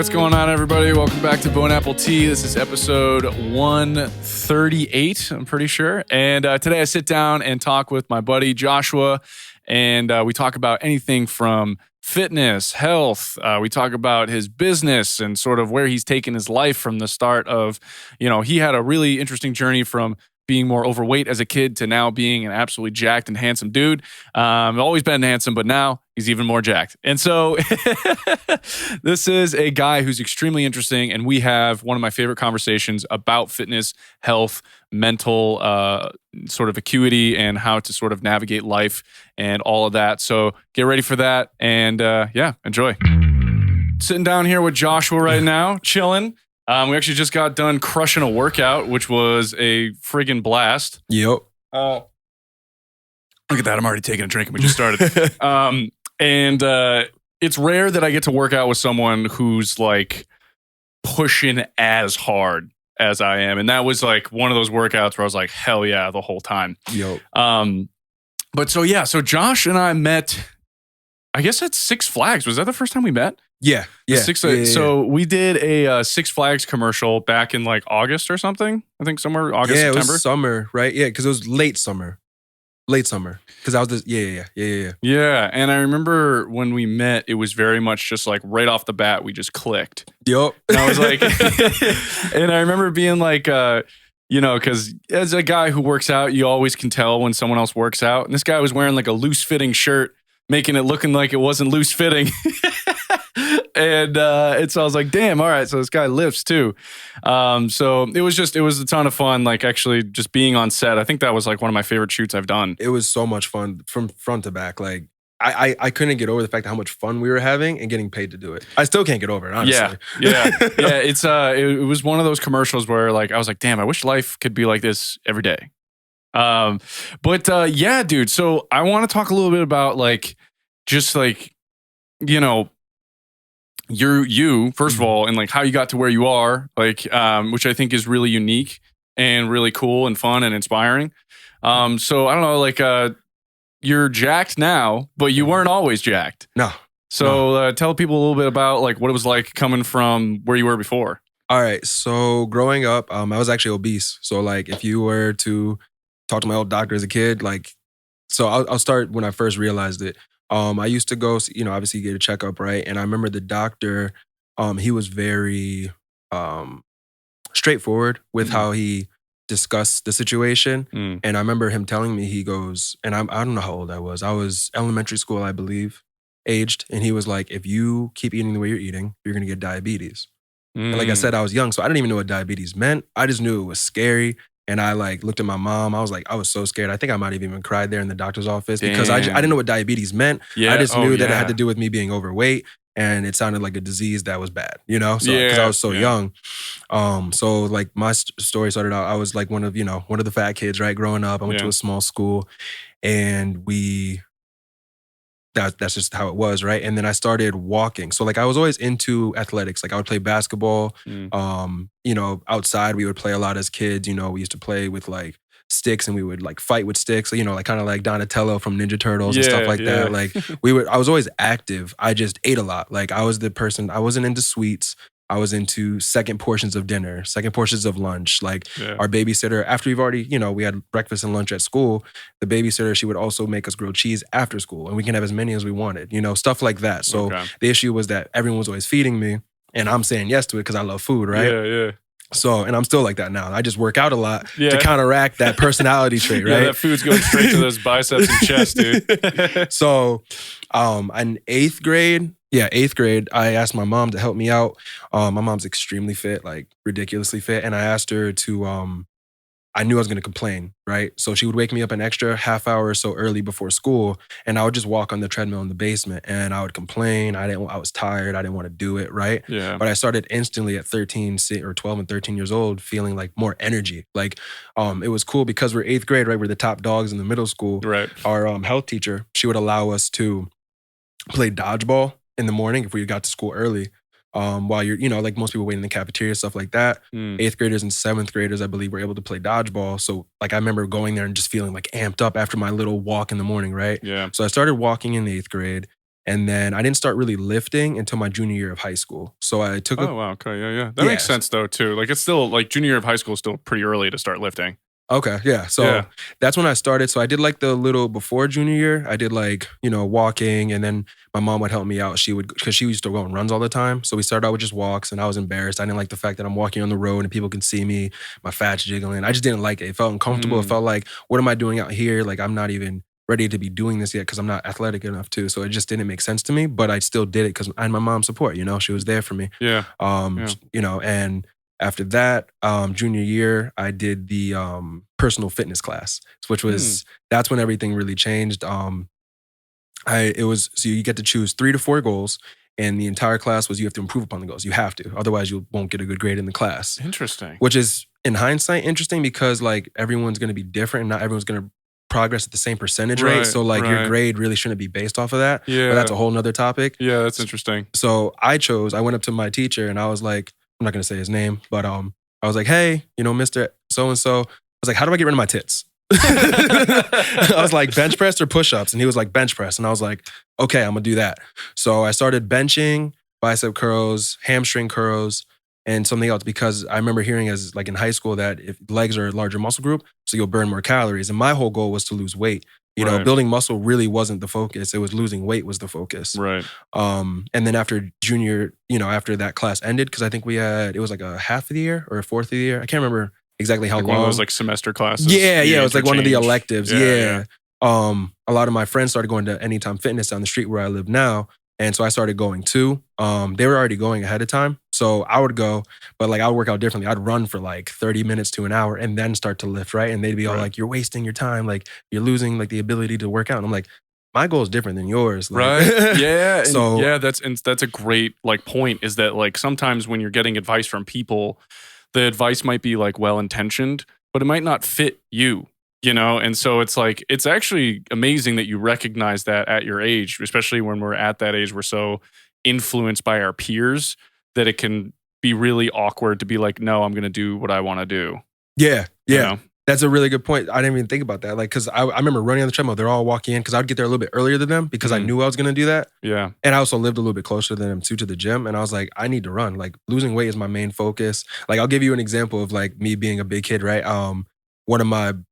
what's going on, everybody? Welcome back to Bone Apple Tea. This is episode 138, I'm pretty sure. And today I sit down and talk with my buddy Joshua, and we talk about anything from fitness, health. We talk about his business and sort of where he's taken his life from the start of, he had a really interesting journey from being more overweight as a kid to now being an absolutely jacked and handsome dude. Always been handsome, but now he's even more jacked. And so this is a guy who's extremely interesting, and we have one of my favorite conversations about fitness, health, mental sort of acuity, and how to sort of navigate life and all of that. So get ready for that, and enjoy. Sitting down here with Joshua right now, chilling. We actually just got done crushing a workout, which was a friggin' blast. Yep. Look at that. I'm already taking a drink and we just started. It's rare that I get to work out with someone who's like pushing as hard as I am. And that was like one of those workouts where I was like, hell yeah, the whole time. Yep. So Josh and I met, I guess at Six Flags. Was that the first time we met? Yeah. So we did a Six Flags commercial back in like August or something. I think somewhere August, September. September. It was summer, right? Yeah, because it was late summer. Because I was just, yeah. Yeah, and I remember when we met, it was very much just like right off the bat, we just clicked. Yep. And I was like, and I remember being like, because as a guy who works out, you always can tell when someone else works out. And this guy was wearing like a loose fitting shirt, making it looking like it wasn't loose fitting. And so I was like, damn, all right, so this guy lifts too. So it was a ton of fun, like actually just being on set. I think that was like one of my favorite shoots I've done. It was so much fun from front to back. Like I couldn't get over the fact of how much fun we were having and getting paid to do it. I still can't get over it, honestly. Yeah. It was one of those commercials where like I was like, damn, I wish life could be like this every day. Dude. So I want to talk a little bit about like just like, you first of all, and like how you got to where you are, like which I think is really unique and really cool and fun and inspiring. So I don't know, like you're jacked now, but you weren't always jacked. No. So tell people a little bit about like what it was like coming from where you were before. All right. So growing up, I was actually obese. So like if you were to talk to my old doctor as a kid, like, so I'll start when I first realized it. I used to go, obviously get a checkup, right? And I remember the doctor, he was very straightforward with how he discussed the situation. And I remember him telling me, he goes, and I don't know how old I was elementary school, I believe, aged. And he was like, if you keep eating the way you're eating, you're going to get diabetes. And like I said, I was young, so I didn't even know what diabetes meant. I just knew it was scary. And I like looked at my mom. I was so scared. I think I might have even cried there in the doctor's office because I didn't know what diabetes meant. Yeah. I just knew that it had to do with me being overweight, and it sounded like a disease that was bad, So because I was so young. So like my story started out, I was like one of the fat kids, right? Growing up, I went to a small school, and that's just how it was, right? And then I started walking. So like I was always into athletics. Like I would play basketball. Outside we would play a lot as kids. We used to play with like sticks, and we would like fight with sticks, like kind of like Donatello from Ninja Turtles and stuff like that. Like I was always active. I just ate a lot. Like I was the person, I wasn't into sweets. I was into second portions of dinner, second portions of lunch. Like our babysitter, after we've already, we had breakfast and lunch at school, the babysitter, she would also make us grilled cheese after school, and we can have as many as we wanted, stuff like that. So the issue was that everyone was always feeding me, and I'm saying yes to it because I love food, right? Yeah. So, and I'm still like that now. I just work out a lot to counteract that personality trait, right? Yeah, that food's going straight to those biceps and chest, dude. So, in eighth grade, I asked my mom to help me out. My mom's extremely fit, like ridiculously fit. And I asked her to, I knew I was going to complain, right? So she would wake me up an extra half hour or so early before school, and I would just walk on the treadmill in the basement, and I would complain. I was tired. I didn't want to do it, right? Yeah. But I started instantly at 12 and 13 years old, feeling like more energy. Like, it was cool because we're eighth grade, right? We're the top dogs in the middle school. Right. Our health teacher, she would allow us to play dodgeball in the morning if we got to school early. While you're, like most people wait in the cafeteria, stuff like that. Eighth graders and seventh graders, I believe, were able to play dodgeball. So like I remember going there and just feeling like amped up after my little walk in the morning, right? Yeah. So I started walking in eighth grade. And then I didn't start really lifting until my junior year of high school. So I took Oh, wow. Okay. Yeah. That makes sense though, too. Like it's still like junior year of high school is still pretty early to start lifting. Okay, yeah. So that's when I started. So I did like the little before junior year, I did like, walking, and then my mom would help me out. Because she used to go on runs all the time. So we started out with just walks, and I was embarrassed. I didn't like the fact that I'm walking on the road and people can see me, my fat's jiggling. I just didn't like it. It felt uncomfortable. It felt like, what am I doing out here? Like I'm not even ready to be doing this yet because I'm not athletic enough too. So it just didn't make sense to me, but I still did it because I had my mom's support, she was there for me. Yeah. And after that, junior year, I did the personal fitness class, which was, that's when everything really changed. So you get to choose 3 to 4 goals, and the entire class was you have to improve upon the goals. You have to, otherwise you won't get a good grade in the class. Interesting. Which is, in hindsight, interesting because like everyone's going to be different and not everyone's going to progress at the same percentage rate. So like your grade really shouldn't be based off of that. Yeah. But that's a whole nother topic. Yeah, that's interesting. So I went up to my teacher and I was like, I'm not going to say his name, but I was like, hey, Mr. So-and-so. I was like, how do I get rid of my tits? I was like, bench press or push-ups? And he was like, bench press. And I was like, okay, I'm going to do that. So I started benching, bicep curls, hamstring curls, and something else, because I remember hearing as like in high school that if legs are a larger muscle group, so you'll burn more calories. And my whole goal was to lose weight. Building muscle really wasn't the focus. It was losing weight was the focus. Right. And then after junior, after that class ended, because I think it was like a half of the year or a fourth of the year. I can't remember exactly how long. One of those like semester classes. Yeah. It was like one of the electives. Yeah. A lot of my friends started going to Anytime Fitness down the street where I live now. And so I started going too. They were already going ahead of time. So I would go, but like I would work out differently. I'd run for like 30 minutes to an hour and then start to lift, right? And they'd be all like, you're wasting your time. Like you're losing like the ability to work out. And I'm like, my goal is different than yours. Like, right. Yeah. So that's a great like point, is that like sometimes when you're getting advice from people, the advice might be like well-intentioned, but it might not fit you. And so it's like, it's actually amazing that you recognize that at your age, especially when we're at that age, we're so influenced by our peers that it can be really awkward to be like, no, I'm going to do what I want to do. Yeah. That's a really good point. I didn't even think about that. Like, because I remember running on the treadmill, they're all walking in because I'd get there a little bit earlier than them because I knew I was going to do that. Yeah. And I also lived a little bit closer than them too to the gym. And I was like, I need to run. Like losing weight is my main focus. Like I'll give you an example of like me being a big kid, right?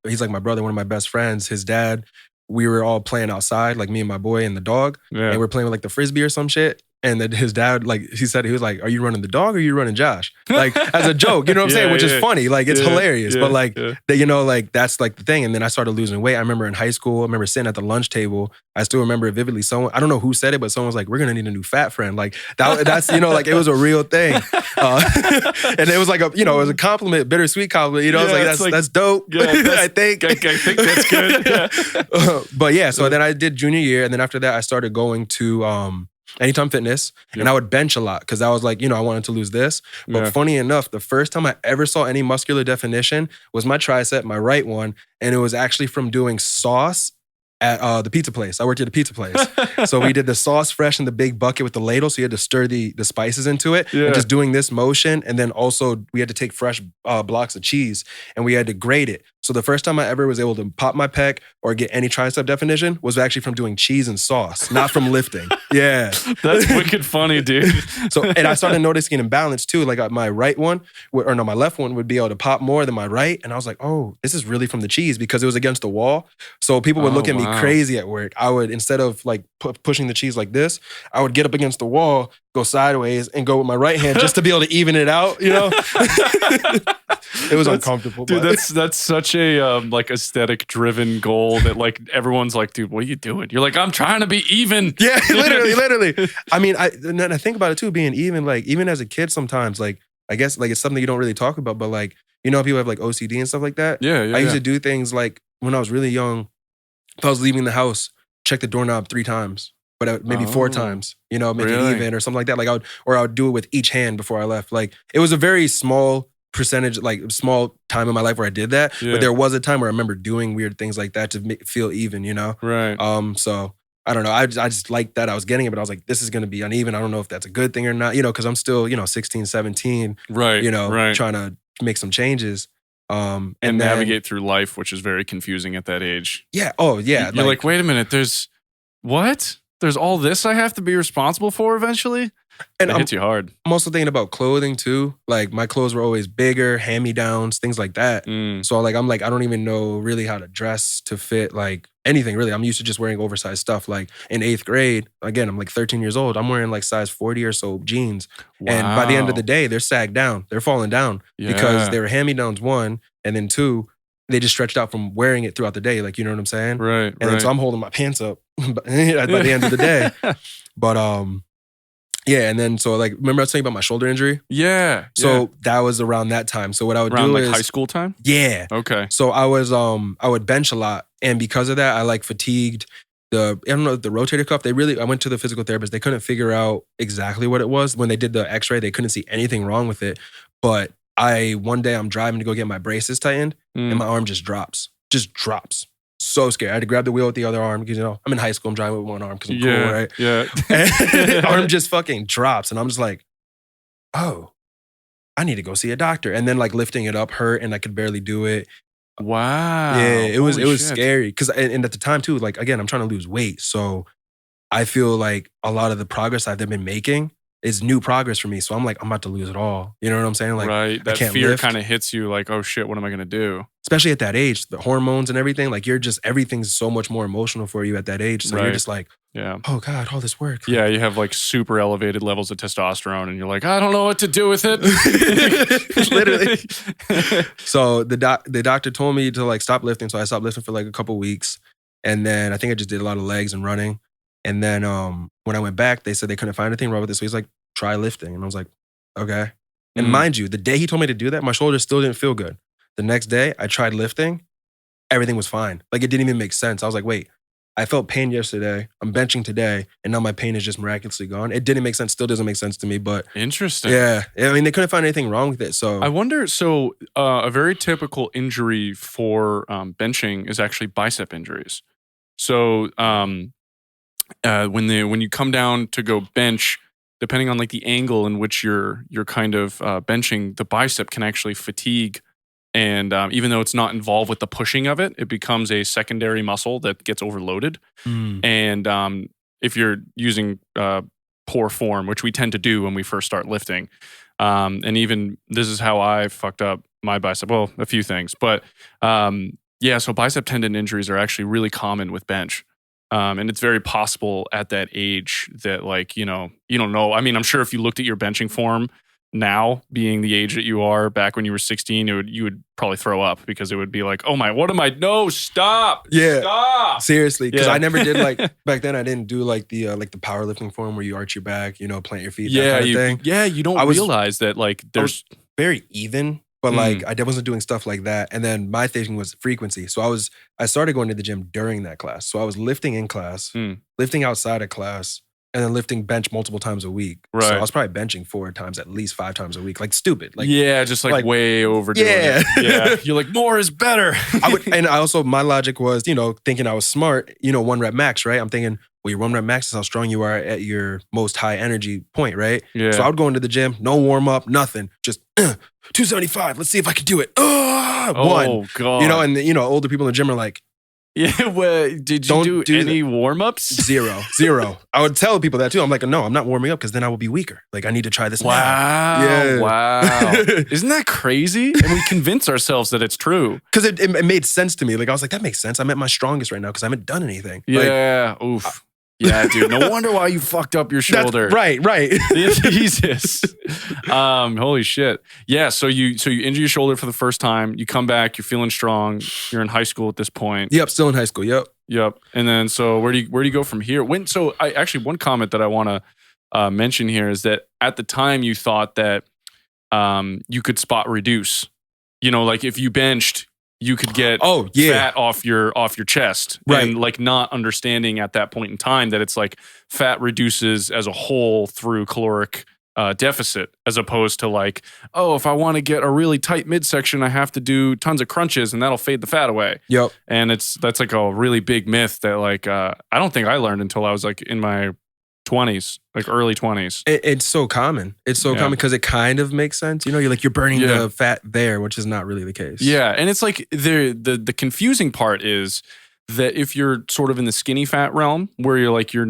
He's like my brother, one of my best friends, his dad, we were all playing outside, like me and my boy and the dog. Yeah. And we're playing with like the Frisbee or some shit. And then his dad, like he was like, are you running the dog or are you running Josh? Like as a joke, you know what I'm saying? Which is funny. Like it's hilarious. But like, like that's like the thing. And then I started losing weight. I remember in high school, I remember sitting at the lunch table. I still remember it vividly. I don't know who said it, but someone was like, we're going to need a new fat friend. Like that's, like it was a real thing. And it was like it was a compliment, bittersweet compliment. I was like, that's dope. Yeah, I think that's good. Yeah. But yeah, so then I did junior year. And then after that, I started going to, Anytime Fitness, and I would bench a lot because I was like, I wanted to lose this. But funny enough, the first time I ever saw any muscular definition was my tricep, my right one, and it was actually from doing sauce at the pizza place. I worked at a pizza place. So we did the sauce fresh in the big bucket with the ladle, so you had to stir the spices into it, and just doing this motion. And then also we had to take fresh blocks of cheese and we had to grate it. So the first time I ever was able to pop my pec or get any tricep definition was actually from doing cheese and sauce, not from lifting. Yeah. That's wicked funny, dude. And I started noticing an imbalance too. Like my my left one would be able to pop more than my right. And I was like, oh, this is really from the cheese because it was against the wall. So people would look at me crazy at work. I would, instead of like pushing the cheese like this, I would get up against the wall, go sideways and go with my right hand just to be able to even it out, It was uncomfortable. Dude, that's such a like aesthetic driven goal that like everyone's like, dude, what are you doing? You're like, I'm trying to be even. Yeah, literally. I mean, I think about it too, being even, like even as a kid sometimes, like I guess like it's something you don't really talk about, but like, people have like OCD and stuff like that. Yeah. I used to do things like when I was really young, if I was leaving the house, check the doorknob 3 times. But maybe 4 times, make it even or something like that. Like I would do it with each hand before I left. Like it was a very small percentage, like small time in my life where I did that. Yeah. But there was a time where I remember doing weird things like that to feel even, Right. So I don't know. I just liked that I was getting it, but I was like, this is going to be uneven. I don't know if that's a good thing or not, because I'm still, 16, 17, right. Trying to make some changes. And then navigate through life, which is very confusing at that age. Yeah. Oh, yeah. You're like wait a minute, there's what? there's all this I have to be responsible for eventually. And it hits you hard. I'm also thinking about clothing too. Like my clothes were always bigger, hand-me-downs, things like that. So like I'm like, I don't even know really how to dress to fit like anything really. I'm used to just wearing oversized stuff. Like in 8th grade, again, I'm like 13 years old. I'm wearing like size 40 or so jeans. Wow. And by the end of the day, they're sagged down. They're falling down because they were hand-me-downs, one, and then two, they just stretched out from wearing it throughout the day. Like, you know what I'm saying? Right. And then so I'm holding my pants up by the end of the day. But yeah, and then so like, remember I was telling you about my shoulder injury? Yeah. So that was around that time. So what I would do like is high school time? Yeah. Okay. So I would bench a lot. And because of that, I like fatigued the rotator cuff. I went to the physical therapist. They couldn't figure out exactly what it was. When they did the x-ray, they couldn't see anything wrong with it. But one day I'm driving to go get my braces tightened and my arm just drops. So scared. I had to grab the wheel with the other arm because, you know, I'm in high school. I'm driving with one arm because I'm cool, right? Yeah. And arm just fucking drops. And I'm just like, oh, I need to go see a doctor. And then like lifting it up hurt and I could barely do it. Wow. Yeah, it was shit. scary. Because and at the time too, like again, I'm trying to lose weight. So I feel like a lot of the progress I've been making is new progress for me. So I'm like, I'm about to lose it all. You know what I'm saying? Like, right. That fear kind of hits you like, oh shit, what am I going to do? Especially at that age, the hormones and everything, like everything's so much more emotional for you at that age. So you're just like, oh God, all this work. Yeah, you have like super elevated levels of testosterone and you're like, I don't know what to do with it. Literally. So the doctor told me to like stop lifting. So I stopped lifting for like a couple weeks. And then I think I just did a lot of legs and running. And then when I went back, they said they couldn't find anything wrong with it. So he's like, try lifting. And I was like, okay. And mind you, the day he told me to do that, my shoulder still didn't feel good. The next day, I tried lifting. Everything was fine. Like, it didn't even make sense. I was like, wait, I felt pain yesterday. I'm benching today. And now my pain is just miraculously gone. It didn't make sense. Still doesn't make sense to me. But interesting. Yeah. I mean, they couldn't find anything wrong with it. So I wonder, a very typical injury for benching is actually bicep injuries. So when you come down to go bench, depending on like the angle in which you're kind of benching, the bicep can actually fatigue. And even though it's not involved with the pushing of it, it becomes a secondary muscle that gets overloaded. And if you're using poor form, which we tend to do when we first start lifting, and even this is how I fucked up my bicep. Well, a few things, but so bicep tendon injuries are actually really common with bench. And it's very possible at that age that, like, you know, you don't know. I mean, I'm sure if you looked at your benching form now, being the age that you are back when you were 16, you would probably throw up because it would be like, oh my, what am I? No, stop. Yeah. Stop. Seriously. Because I never did like, back then I didn't do like the powerlifting form where you arch your back, you know, plant your feet, that kind of thing. Yeah, you don't realize that like there's very even. But like, I wasn't doing stuff like that. And then my thing was frequency. So I started going to the gym during that class. So I was lifting in class, lifting outside of class, and then lifting bench multiple times a week. Right. So I was probably benching 4 times, at least 5 times a week. Like stupid. Like, just like way overdoing it. Yeah. You're like, more is better. And my logic was, you know, thinking I was smart, you know, 1 rep max, right? I'm thinking, well, your 1 rep max is how strong you are at your most high energy point, right? Yeah. So I would go into the gym, no warm up, nothing. Just 275. Let's see if I can do it. 1. Oh, God. You know, and you know, older people in the gym are like, yeah, well, did you do any warm-ups? Zero. I would tell people that too. I'm like, no, I'm not warming up because then I will be weaker. Like, I need to try this now. Wow. Isn't that crazy? And we convince ourselves that it's true. Because it made sense to me. Like, I was like, that makes sense. I'm at my strongest right now because I haven't done anything. Yeah, like, oof. Yeah, dude. No wonder why you fucked up your shoulder. Right. Jesus. Holy shit. Yeah. So you injure your shoulder for the first time. You come back. You're feeling strong. You're in high school at this point. Yep. Still in high school. Yep. And then so where do you go from here? One comment that I want to mention here is that at the time you thought that you could spot reduce. You know, like if you benched, you could get fat off your chest, right? And like not understanding at that point in time that it's like fat reduces as a whole through caloric deficit, as opposed to like, oh, if I want to get a really tight midsection, I have to do tons of crunches and that'll fade the fat away. Yep. And that's like a really big myth that like I don't think I learned until I was like in my 20s, like early 20s. It's so common. It's so common because it kind of makes sense. You know, you're burning the fat there, which is not really the case. Yeah, and it's like the confusing part is that if you're sort of in the skinny fat realm where you're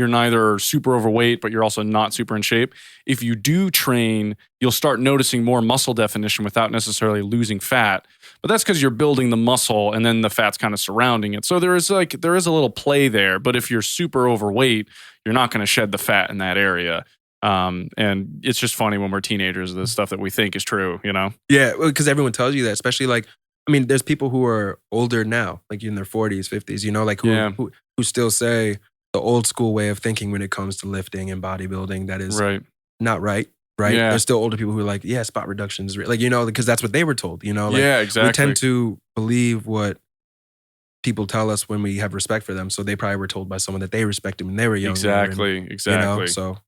neither super overweight, but you're also not super in shape. If you do train, you'll start noticing more muscle definition without necessarily losing fat. But that's because you're building the muscle and then the fat's kind of surrounding it. So there is a little play there. But if you're super overweight, you're not going to shed the fat in that area. And it's just funny when we're teenagers, the stuff that we think is true, you know? Yeah, because everyone tells you that, especially like, I mean, there's people who are older now, like in their 40s, 50s, you know, like who still say the old school way of thinking when it comes to lifting and bodybuilding that is not right. Yeah. There's still older people who are like, yeah, spot reduction is like, you know, because that's what they were told, you know? Like, yeah, exactly. We tend to believe what people tell us when we have respect for them. So they probably were told by someone that they respected when they were younger. Exactly. You know? So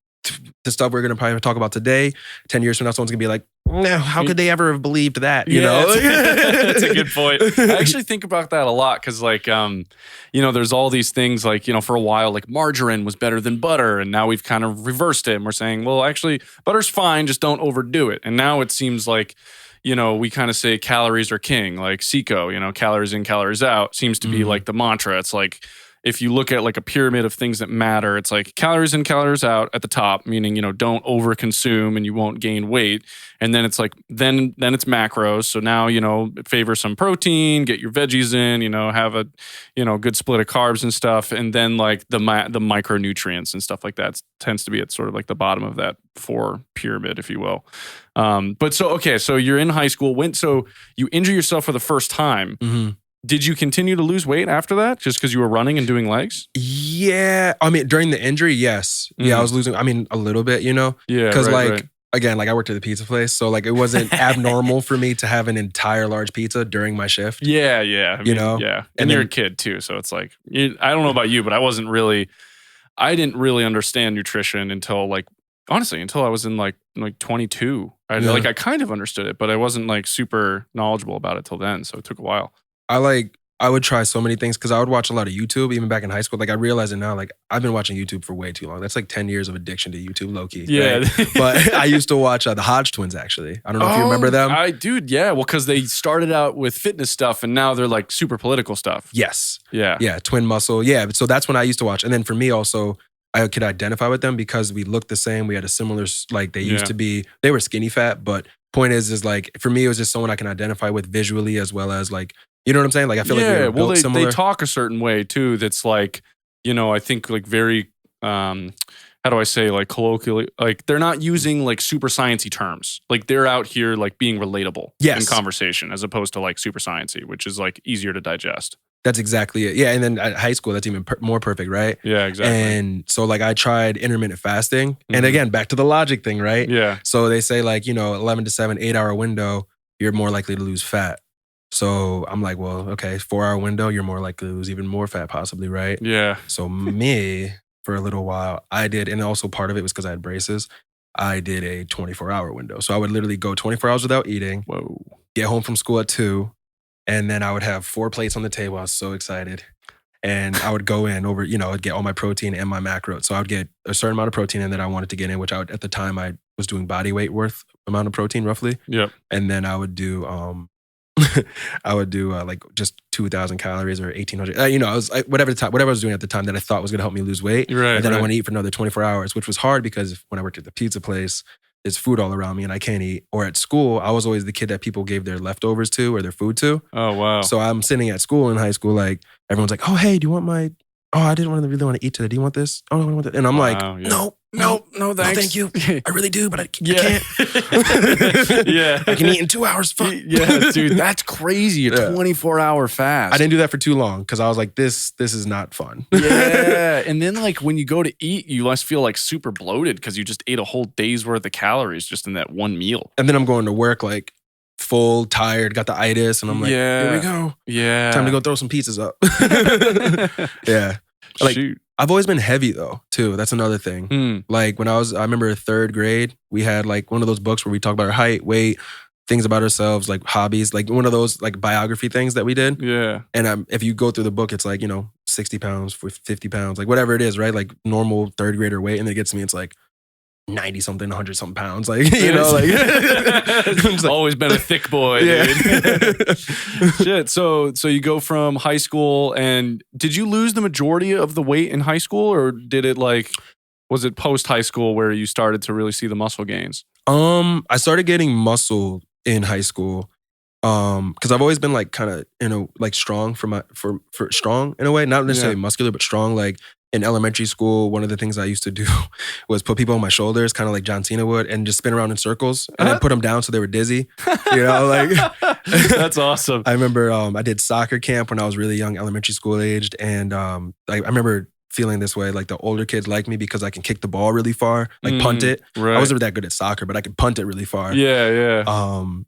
the stuff we're going to probably talk about today, 10 years from now, someone's going to be like, no, how could they ever have believed that? You know? That's a good point. I actually think about that a lot because, like, you know, there's all these things like, you know, for a while, like margarine was better than butter. And now we've kind of reversed it. And we're saying, well, actually, butter's fine. Just don't overdo it. And now it seems like, you know, we kind of say calories are king, like Seco, you know, calories in, calories out seems to be like the mantra. It's like, if you look at like a pyramid of things that matter, it's like calories in, calories out at the top, meaning, you know, don't over consume and you won't gain weight. And then it's like, then it's macros. So now, you know, favor some protein, get your veggies in, you know, have a, you know, good split of carbs and stuff. And then like the micronutrients and stuff like that tends to be at sort of like the bottom of that 4 pyramid, if you will. But so, okay, so you're in high school, so you injure yourself for the first time. Mm-hmm. Did you continue to lose weight after that just because you were running and doing legs? Yeah. I mean, during the injury, yes. Yeah, I was losing, I mean, a little bit, you know? Yeah. Because again, like I worked at the pizza place. So like it wasn't abnormal for me to have an entire large pizza during my shift. Yeah. I mean, you know? Yeah. And you're a kid too. So it's like, I don't know about you, but I didn't really understand nutrition until like, honestly, until I was in like 22. I kind of understood it, but I wasn't like super knowledgeable about it till then. So it took a while. I would try so many things because I would watch a lot of YouTube, even back in high school. Like I realize it now, like I've been watching YouTube for way too long. That's like 10 years of addiction to YouTube, low key. Yeah. Right? But I used to watch the Hodge twins, actually. I don't know if you remember them. Yeah. Well, because they started out with fitness stuff and now they're like super political stuff. Yes. Yeah. Yeah. Twin muscle. Yeah. So that's when I used to watch. And then for me also, I could identify with them because we looked the same. We had a similar, like they used to be, they were skinny fat, but point is like, for me, it was just someone I can identify with visually as well as like, you know what I'm saying? Like I feel like we were built similar. They talk a certain way too. That's like, you know, I think like very, how do I say, like colloquially, like they're not using like super sciencey terms. Like they're out here like being relatable in conversation as opposed to like super sciencey, which is like easier to digest. That's exactly it. Yeah. And then at high school, that's even more perfect, right? Yeah, exactly. And so like I tried intermittent fasting. And again, back to the logic thing, right? Yeah. So they say like, you know, 11 to 7, 8-hour window, you're more likely to lose fat. So I'm like, well, okay, 4-hour window, you're more likely to lose even more fat possibly, right? Yeah. So me, for a little while, I did, and also part of it was because I had braces, I did a 24-hour window. So I would literally go 24 hours without eating, get home from school at 2, and then I would have 4 plates on the table. I was so excited. And I would go in over, you know, I'd get all my protein and my macros. So I would get a certain amount of protein in that I wanted to get in, which at the time I was doing body weight worth amount of protein roughly. Yep. And then I would do, like just 2,000 calories or 1,800. You know, I was whatever I was doing at the time that I thought was going to help me lose weight. Right, and then I want to eat for another 24 hours, which was hard because when I worked at the pizza place, there's food all around me and I can't eat. Or at school, I was always the kid that people gave their leftovers to or their food to. Oh, wow. So I'm sitting at school in high school, like everyone's like, oh, hey, do you want I didn't really want to eat today. Do you want this? Oh, I want that. And I'm like, no, thanks. Thank you. I really do, but I can't. Yeah. I can eat in 2 hours. Fuck. Yeah, dude, that's crazy. A 24-hour fast. I didn't do that for too long because I was like, this is not fun. Yeah. And then like when you go to eat, you must feel like super bloated because you just ate a whole day's worth of calories just in that one meal. And then I'm going to work like full, tired, got the itis, and I'm like, here we go. Yeah. Time to go throw some pizzas up. Yeah. Like, shoot. I've always been heavy though, too. That's another thing. Like when I remember 3rd grade, we had like one of those books where we talk about our height, weight, things about ourselves, like hobbies, like one of those like biography things that we did. Yeah. And if you go through the book, it's like, you know, 60 pounds, 50 pounds, like whatever it is, right? Like normal 3rd grader weight. And then it gets to me, it's like 90 something, 100 something pounds. Like, you know, like, like always been a thick boy, dude. Shit. So you go from high school, and did you lose the majority of the weight in high school, or did it was it post high school where you started to really see the muscle gains? I started getting muscle in high school. Because I've always been like kind of, you know, like strong for strong in a way, not necessarily muscular, but strong. Like in elementary school, one of the things I used to do was put people on my shoulders, kind of like John Cena would, and just spin around in circles and then put them down so they were dizzy. You know, like that's awesome. I remember I did soccer camp when I was really young, elementary school aged, and I remember feeling this way, like the older kids like me because I can kick the ball really far, like punt it. Right. I wasn't that good at soccer, but I could punt it really far. Yeah.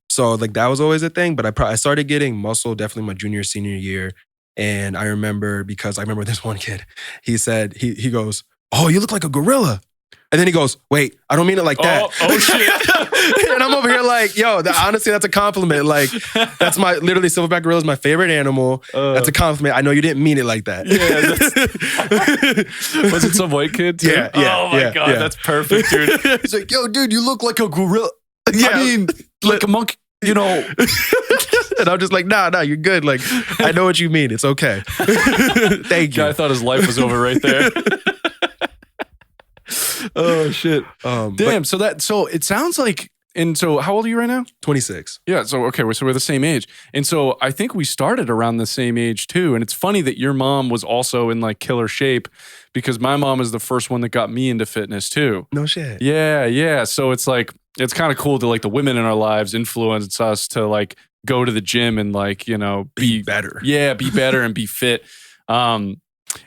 So like that was always a thing, but I started getting muscle definitely my junior, senior year. And I remember this one kid, he said, he goes, "Oh, you look like a gorilla." And then he goes, "Wait, I don't mean it like that." Oh shit. And I'm over here like, yo, honestly, that's a compliment. Like, that's literally silverback gorilla is my favorite animal. That's a compliment. I know you didn't mean it like that. Yeah. Was it some white kid too? Yeah. Oh my God, that's perfect, dude. He's like, "Yo, dude, you look like a gorilla." Yeah. I mean, like a monkey, you know. And I'm just like, nah, you're good. Like, I know what you mean. It's okay. Thank you. Guy thought his life was over right there. Oh shit. Damn. So it sounds like, and so how old are you right now? 26. Yeah. So okay, we're the same age, and so I think we started around the same age too. And it's funny that your mom was also in like killer shape, because my mom is the first one that got me into fitness too. No shit. Yeah. So it's like, it's kind of cool to like the women in our lives influence us to like go to the gym and like, you know, be better. Yeah, be better and be fit. And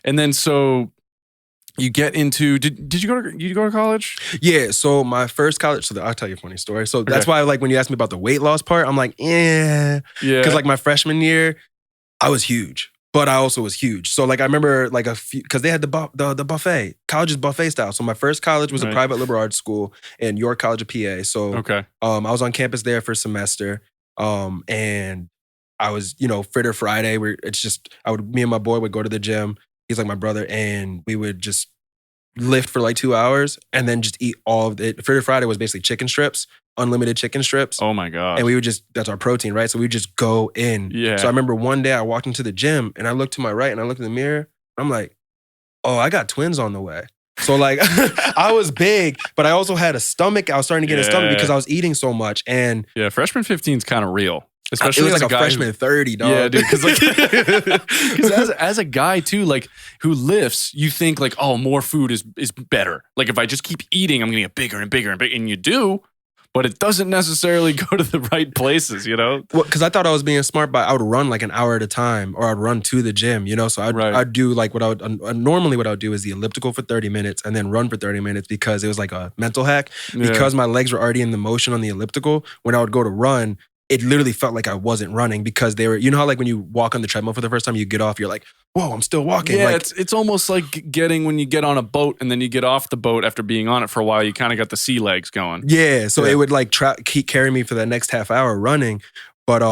then so you get into, did you go to college? Yeah, so my first college, so I'll tell you a funny story. So that's why like when you asked me about the weight loss part, I'm like, yeah. Because like my freshman year, I was huge, but I also was huge. So like I remember like a few, because they had the buffet, college's buffet style. So my first college was a private liberal arts school in York College of PA. So I was on campus there for a semester. And I was, you know, Fritter Friday, where it's just, me and my boy would go to the gym. He's like my brother, and we would just lift for like 2 hours and then just eat all of it. Fritter Friday was basically chicken strips, unlimited chicken strips. Oh my God. And we would just, that's our protein, right? So we would just go in. Yeah. So I remember one day I walked into the gym and I looked to my right and I looked in the mirror. I'm like, oh, I got twins on the way. So like I was big, but I also had a stomach. I was starting to get a stomach because I was eating so much. And yeah, freshman 15 is kind of real. Especially it was as like a freshman 30, dog. Yeah, dude. Because as a guy too, like who lifts, you think like, oh, more food is better. Like if I just keep eating, I'm gonna get bigger and bigger and bigger. And you do, but it doesn't necessarily go to the right places, you know? Well, because I thought I was being smart, but I would run like an hour at a time, or I'd run to the gym, you know? So I'd do like normally what I would do is the elliptical for 30 minutes and then run for 30 minutes, because it was like a mental hack. Because my legs were already in the motion on the elliptical, when I would go to run, it literally felt like I wasn't running, because they were, you know how like when you walk on the treadmill for the first time, you get off, you're like, whoa, I'm still walking. Yeah, like, it's almost like getting when you get on a boat and then you get off the boat after being on it for a while, you kind of got the sea legs going. Yeah, so it would like keep carrying me for that next half hour running. But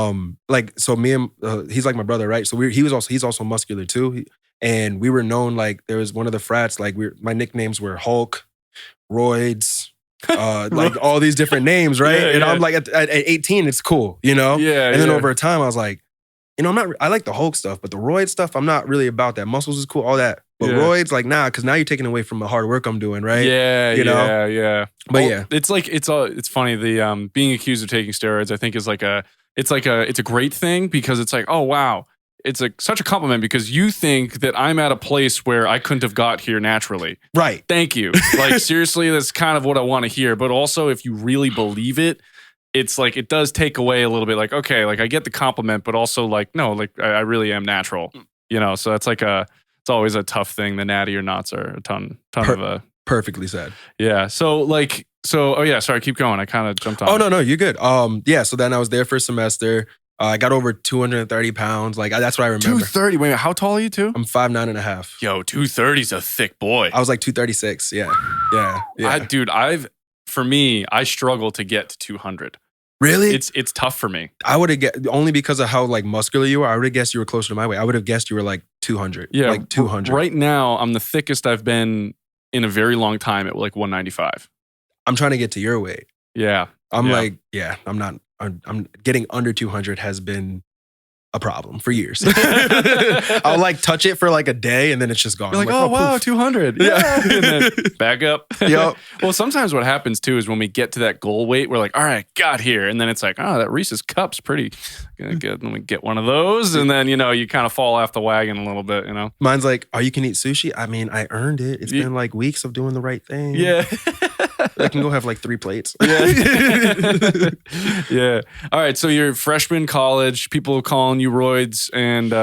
like, so me and he's like my brother, right? So he's also muscular too. And we were known, like there was one of the frats, like my nicknames were Hulk, Roids, like all these different names, right? And I'm like at 18, it's cool, you know? Yeah. And then over time, I was like, you know, I like the Hulk stuff, but the roid stuff, I'm not really about that. Muscles is cool, all that. But roids, like, nah, because now you're taking away from the hard work I'm doing, right? Yeah, you know? Yeah. But yeah. It's like, it's funny. The being accused of taking steroids, I think is like it's a great thing, because it's like, oh, wow. It's such a compliment, because you think that I'm at a place where I couldn't have got here naturally. Right. Thank you. Like, seriously, that's kind of what I want to hear. But also, if you really believe it, it's like, it does take away a little bit. Like, okay, like I get the compliment, but also like, no, like I really am natural, you know? So that's like it's always a tough thing. The natty or knots are a ton of a. Perfectly said. Yeah. So oh yeah, sorry, keep going. I kind of jumped on. Oh, no, you're good. Yeah. So then I was there for a semester. I got over 230 pounds. Like, that's what I remember. 230. Wait, how tall are you too? I'm 5'9.5". Yo, 230's a thick boy. I was like 236. Yeah. For me, I struggle to get to 200. Really? It's tough for me. I would have guessed, only because of how like muscular you are, I would have guessed you were closer to my weight. I would have guessed you were like 200. Yeah. Like 200. Right now, I'm the thickest I've been in a very long time at like 195. I'm trying to get to your weight. Yeah. I'm Yeah. like, yeah, I'm getting under 200 has been a problem for years. I'll like touch it for like a day and then it's just gone. You're like, I'm oh, wow, poof. 200. Yeah. And then back up. Yep. Well, sometimes what happens too is when we get to that goal weight, we're like, all right, got here. And then it's like, oh, that Reese's Cup's pretty good. Let me get one of those. And then, you kind of fall off the wagon a little bit, Mine's like, you can eat sushi. I mean, I earned it. It's been like weeks of doing the right thing. Yeah. I can go have like 3 plates. Yeah. Yeah. All right. So you're freshman college, people calling you roids and,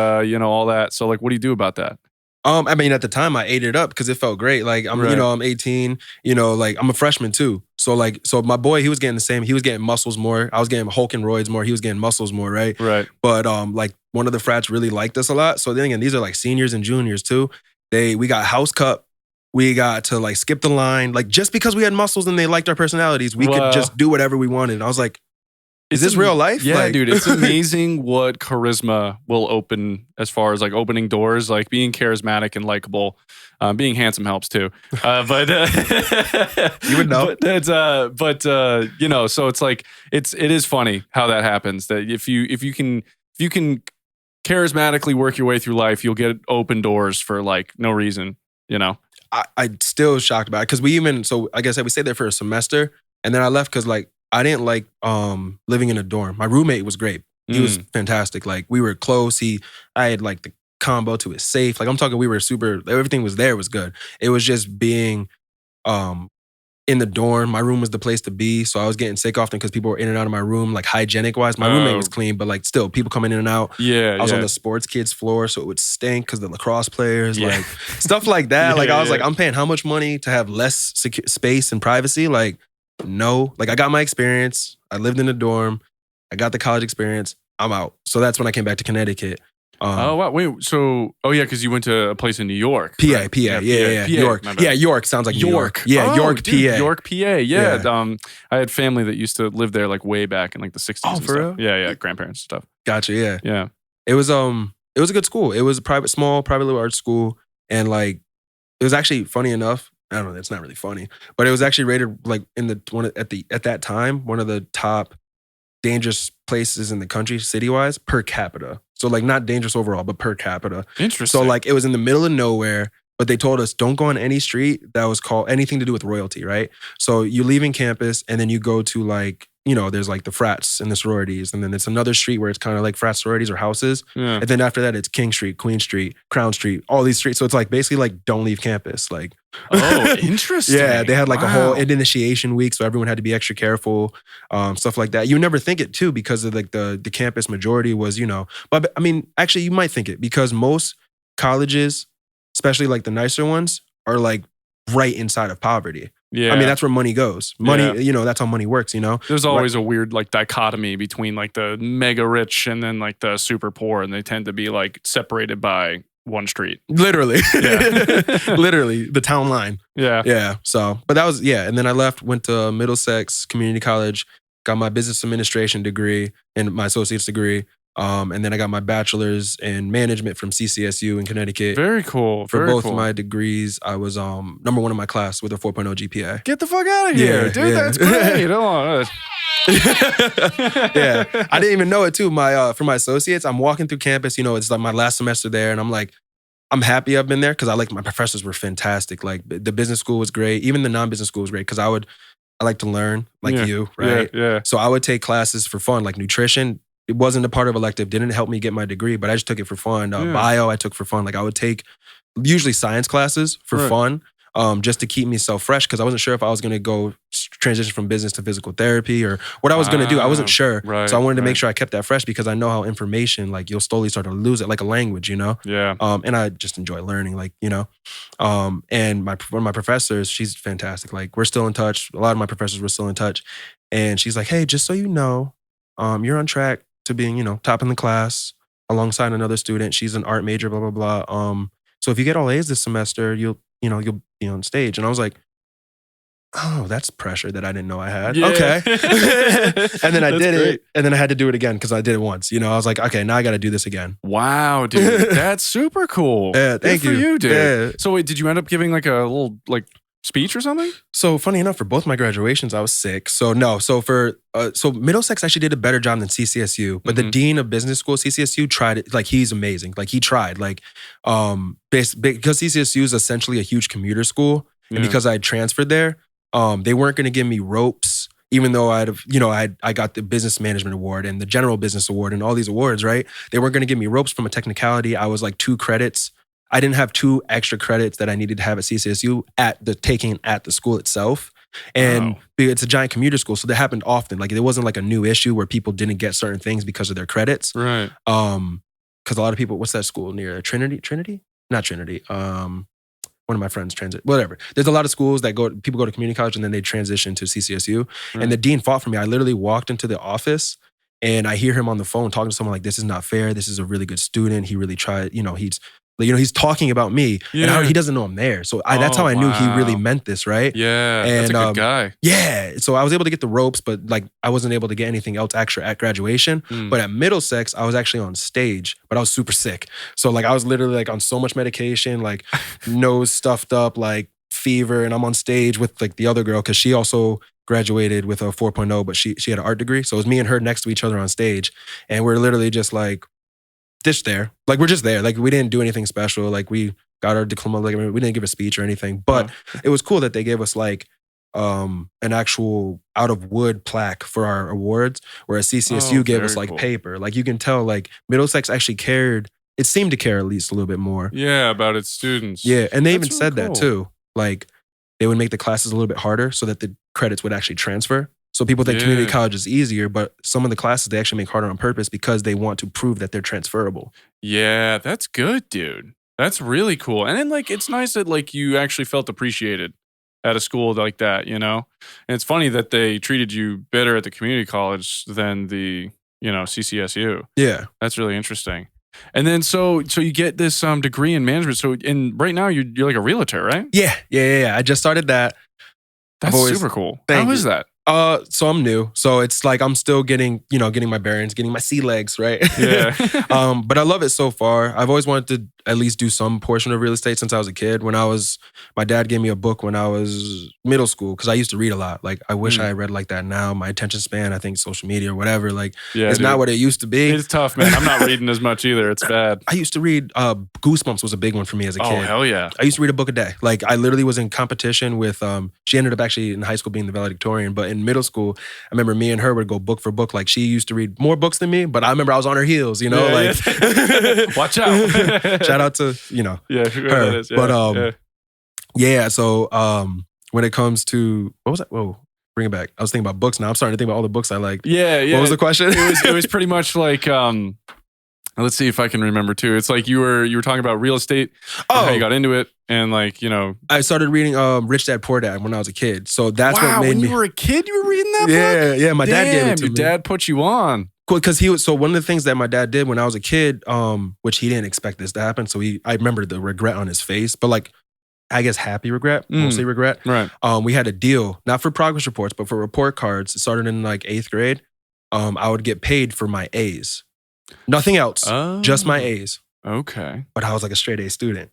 all that. So like, what do you do about that? I mean, at the time I ate it up because it felt great. Like I'm 18, like I'm a freshman too. So my boy, he was getting the same. He was getting muscles more. I was getting Hulk and roids more. He was getting muscles more, right? Right. But like one of the frats really liked us a lot. So then again, these are like seniors and juniors too. We got house cup. We got to like skip the line. Like just because we had muscles and they liked our personalities, we could just do whatever we wanted. And I was like, is this real life? Yeah, dude, it's amazing what charisma will open as far as like opening doors, like being charismatic and likable. Being handsome helps too. But you would know. So it's like it is funny how that happens. That if you can charismatically work your way through life, you'll get open doors for like no reason. I still shocked about it because like I said, we stayed there for a semester and then I left because like I didn't like living in a dorm. My roommate was great. He was fantastic. Like we were close. I had like the combo to his safe. Like I'm talking, we were everything was there. It was good. It was just being in the dorm. My room was the place to be. So I was getting sick often because people were in and out of my room, like hygienic wise. My roommate was clean, but like still people coming in and out. Yeah. I was on the sports kids floor, so it would stink because the lacrosse players, like stuff like that. Like I was like, I'm paying how much money to have less space and privacy? Like, no. Like I got my experience. I lived in a dorm. I got the college experience. I'm out. So that's when I came back to Connecticut. Oh, wow. Wait, so, because you went to a place in New York. PA, right? PA, yeah. York. Yeah, York sounds like York. Yeah, York, dude, PA. York, PA, yeah. I had family that used to live there like way back in like the 60s. Oh, and for stuff. real? Yeah, grandparents and stuff. Gotcha, yeah. Yeah. It was a good school. It was a small private little art school. And like, it was actually funny enough. I don't know, it's not really funny, but it was actually rated like at that time, one of the top dangerous places in the country, city-wise, per capita. So like not dangerous overall, but per capita. Interesting. So like it was in the middle of nowhere, but they told us don't go on any street that was called anything to do with royalty, right? So you leaving campus and then you go to like, there's like the frats and the sororities. And then it's another street where it's kind of like frat sororities or houses. Yeah. And then after that, it's King Street, Queen Street, Crown Street, all these streets. So it's like basically like don't leave campus. Like, oh, interesting. Yeah, they had like a whole initiation week. So everyone had to be extra careful, stuff like that. You never think it too because of like the campus majority was, but I mean, actually you might think it because most colleges, especially like the nicer ones, are like right inside of poverty. Yeah. I mean, that's where money goes. Money, that's how money works, There's always a weird like dichotomy between like the mega rich and then like the super poor. And they tend to be like separated by one street. Literally. Yeah. Literally, the town line. Yeah. Yeah. So, but that was, and then I went to Middlesex Community College, got my business administration degree and my associate's degree. And then I got my bachelor's in management from CCSU in Connecticut. Very cool. For both of my degrees, I was number one in my class with a 4.0 GPA. Get the fuck out of here, dude. Yeah. That's great. Yeah, I didn't even know it too. For my associates, I'm walking through campus. It's like my last semester there, and I'm like, I'm happy I've been there because my professors were fantastic. Like the business school was great. Even the non-business school was great because I like to learn like you, right? Yeah. So I would take classes for fun, like nutrition. It wasn't a part of elective, didn't help me get my degree, but I just took it for fun. Bio, I took for fun. Like I would take usually science classes for fun, just to keep myself fresh because I wasn't sure if I was going to go transition from business to physical therapy or what I was going to do. I wasn't sure. Right, so I wanted to make sure I kept that fresh because I know how information, like you'll slowly start to lose it like a language, Yeah. And I just enjoy learning, like, and one of my professors, she's fantastic. Like we're still in touch. A lot of my professors were still in touch. And she's like, hey, just so you know, you're on track to being, top in the class alongside another student. She's an art major, blah, blah, blah. So if you get all A's this semester, you'll be on stage. And I was like, oh, that's pressure that I didn't know I had. Yeah. Okay. And then I did it. And then I had to do it again because I did it once. I was like, okay, now I got to do this again. Wow, dude. That's super cool. Yeah, thank Good you. for you, dude. Yeah. So wait, did you end up giving like a little like speech or something? So funny enough, for both my graduations, I was sick. So no, so Middlesex actually did a better job than CCSU. But the dean of business school, CCSU, tried it. Like he's amazing. Like he tried. Like because CCSU is essentially a huge commuter school, and because I had transferred there, they weren't going to give me ropes. Even though I got the business management award and the general business award and all these awards, right? They weren't going to give me ropes from a technicality. I was like 2 credits. I didn't have 2 extra credits that I needed to have at CCSU taking at the school itself. And it's a giant commuter school, so that happened often. Like it wasn't like a new issue where people didn't get certain things because of their credits. Right. Because a lot of people, what's that school near Trinity? Not Trinity. One of my friends whatever. There's a lot of schools that people go to community college and then they transition to CCSU. And the dean fought for me. I literally walked into the office and I hear him on the phone talking to someone like, this is not fair. This is a really good student. He really tried, he's talking about me and he doesn't know I'm there. So that's how I knew he really meant this, right? Yeah, and, that's a good guy. Yeah, so I was able to get the ropes, but like I wasn't able to get anything else extra at graduation. But at Middlesex, I was actually on stage, but I was super sick. So like I was literally like on so much medication, like nose stuffed up, like fever, and I'm on stage with like the other girl because she also graduated with a 4.0, but she had an art degree. So it was me and her next to each other on stage, and we're literally just like, just there. Like we're just there. Like we didn't do anything special. Like we got our diploma. Like we didn't give a speech or anything. But it was cool that they gave us like an actual out of wood plaque for our awards, whereas CCSU gave us like paper. Like you can tell like Middlesex actually cared. It seemed to care at least a little bit more. Yeah, about its students. Yeah, and they even said that too. Like they would make the classes a little bit harder so that the credits would actually transfer. So people think community college is easier, but some of the classes they actually make harder on purpose because they want to prove that they're transferable. Yeah, that's good, dude. That's really cool. And then like it's nice that like you actually felt appreciated at a school like that, And it's funny that they treated you better at the community college than the, CCSU. Yeah. That's really interesting. And then so you get this degree in management. So right now you're like a realtor, right? Yeah. I just started that. That's super cool. How is that? So I'm new. So it's like I'm still getting my bearings, getting my sea legs, right? Yeah. But I love it so far. I've always wanted to at least do some portion of real estate since I was a kid. My dad gave me a book when I was middle school because I used to read a lot. Like I wish I had read like that now. My attention span, I think social media or whatever, like it's not what it used to be. It's tough, man. I'm not reading as much either. It's bad. I used to read Goosebumps was a big one for me as a kid. Oh, hell yeah. I used to read a book a day. Like I literally was in competition with, she ended up actually in high school being the valedictorian, but in middle school, I remember me and her would go book for book. Like she used to read more books than me, but I remember I was on her heels, Watch out. Shout out to, her. That is. Yeah, but so when it comes to, what was that? Whoa, bring it back. I was thinking about books now. I'm starting to think about all the books I liked. Yeah. What was the question? It was pretty much like, let's see if I can remember too. It's like you were talking about real estate, and how you got into it, and like I started reading Rich Dad Poor Dad when I was a kid. So that's what made me. When you were a kid, you were reading that book? Yeah. My dad gave it to me. Your dad put you on. Cool, because one of the things that my dad did when I was a kid, which he didn't expect this to happen. So I remember the regret on his face, but like I guess happy regret, mostly regret. Right. We had a deal, not for progress reports, but for report cards. It started in like 8th grade. I would get paid for my A's. Nothing else, just my A's. Okay. But I was like a straight A student.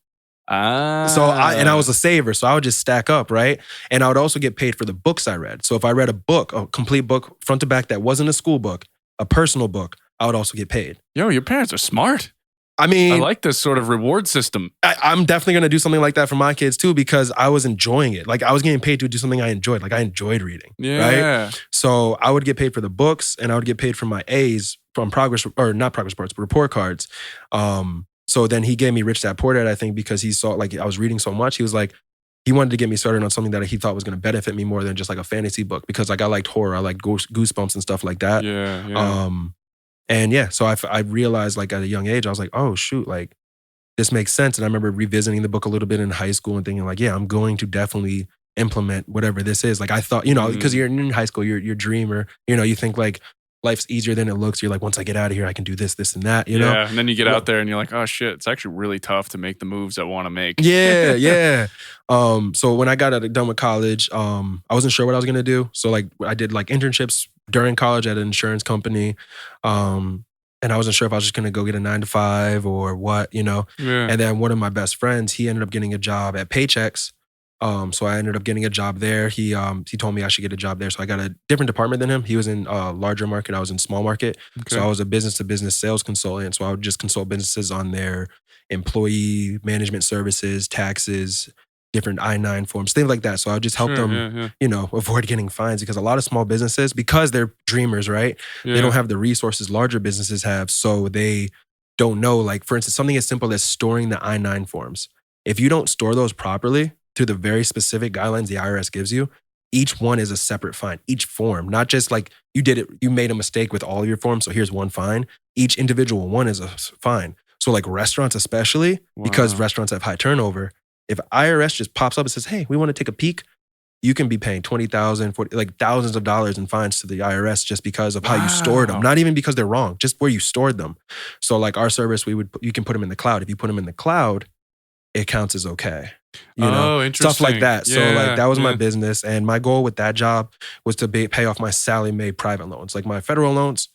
So I was a saver, so I would just stack up, right? And I would also get paid for the books I read. So if I read a book, a complete book, front to back, that wasn't a school book, a personal book, I would also get paid. Yo, your parents are smart. I mean, I like this sort of reward system. I'm definitely going to do something like that for my kids too, because I was enjoying it. Like I was getting paid to do something I enjoyed. Like I enjoyed reading. Yeah. Right. So I would get paid for the books and I would get paid for my A's from not progress reports, but report cards. So then he gave me Rich Dad Poor Dad, I think, because he saw like I was reading so much. He was like, he wanted to get me started on something that he thought was going to benefit me more than just like a fantasy book, because like I liked horror. I liked Goosebumps and stuff like that. Yeah. And yeah, so I realized like at a young age, I was like, oh shoot, like this makes sense. And I remember revisiting the book a little bit in high school and thinking like, yeah, I'm going to definitely implement whatever this is. Like I thought, because you're in high school, you're a dreamer, you think like life's easier than it looks. You're like, once I get out of here, I can do this, this, and that, Yeah, and then you get out there and you're like, oh shit, it's actually really tough to make the moves I want to make. Yeah. So when I got done with college, I wasn't sure what I was gonna do. So like I did like internships during college at an insurance company. And I wasn't sure if I was just gonna go get a 9-to-5 or what, Yeah. And then one of my best friends, he ended up getting a job at Paychex. So I ended up getting a job there. He told me I should get a job there. So I got a different department than him. He was in larger market. I was in small market. Okay. So I was a business to business sales consultant. So I would just consult businesses on their employee management services, taxes, different I-9 forms, things like that. So I would just help them, avoid getting fines, because a lot of small businesses, because they're dreamers, right? Yeah. They don't have the resources larger businesses have. So they don't know, like, for instance, something as simple as storing the I-9 forms. If you don't store those properly through the very specific guidelines the IRS gives you, each one is a separate fine. Each form, not just like you made a mistake with all of your forms, so here's one fine. Each individual one is a fine. So like restaurants especially, because restaurants have high turnover, if IRS just pops up and says, hey, we want to take a peek, you can be paying $20,000, $40,000, like thousands of dollars in fines to the IRS just because of how you stored them. Not even because they're wrong, just where you stored them. So like our service, you can put them in the cloud. If you put them in the cloud, it counts as okay. Interesting. Stuff like that. So like that was my business. And my goal with that job was to pay off my Sallie Mae private loans. Like my federal loans,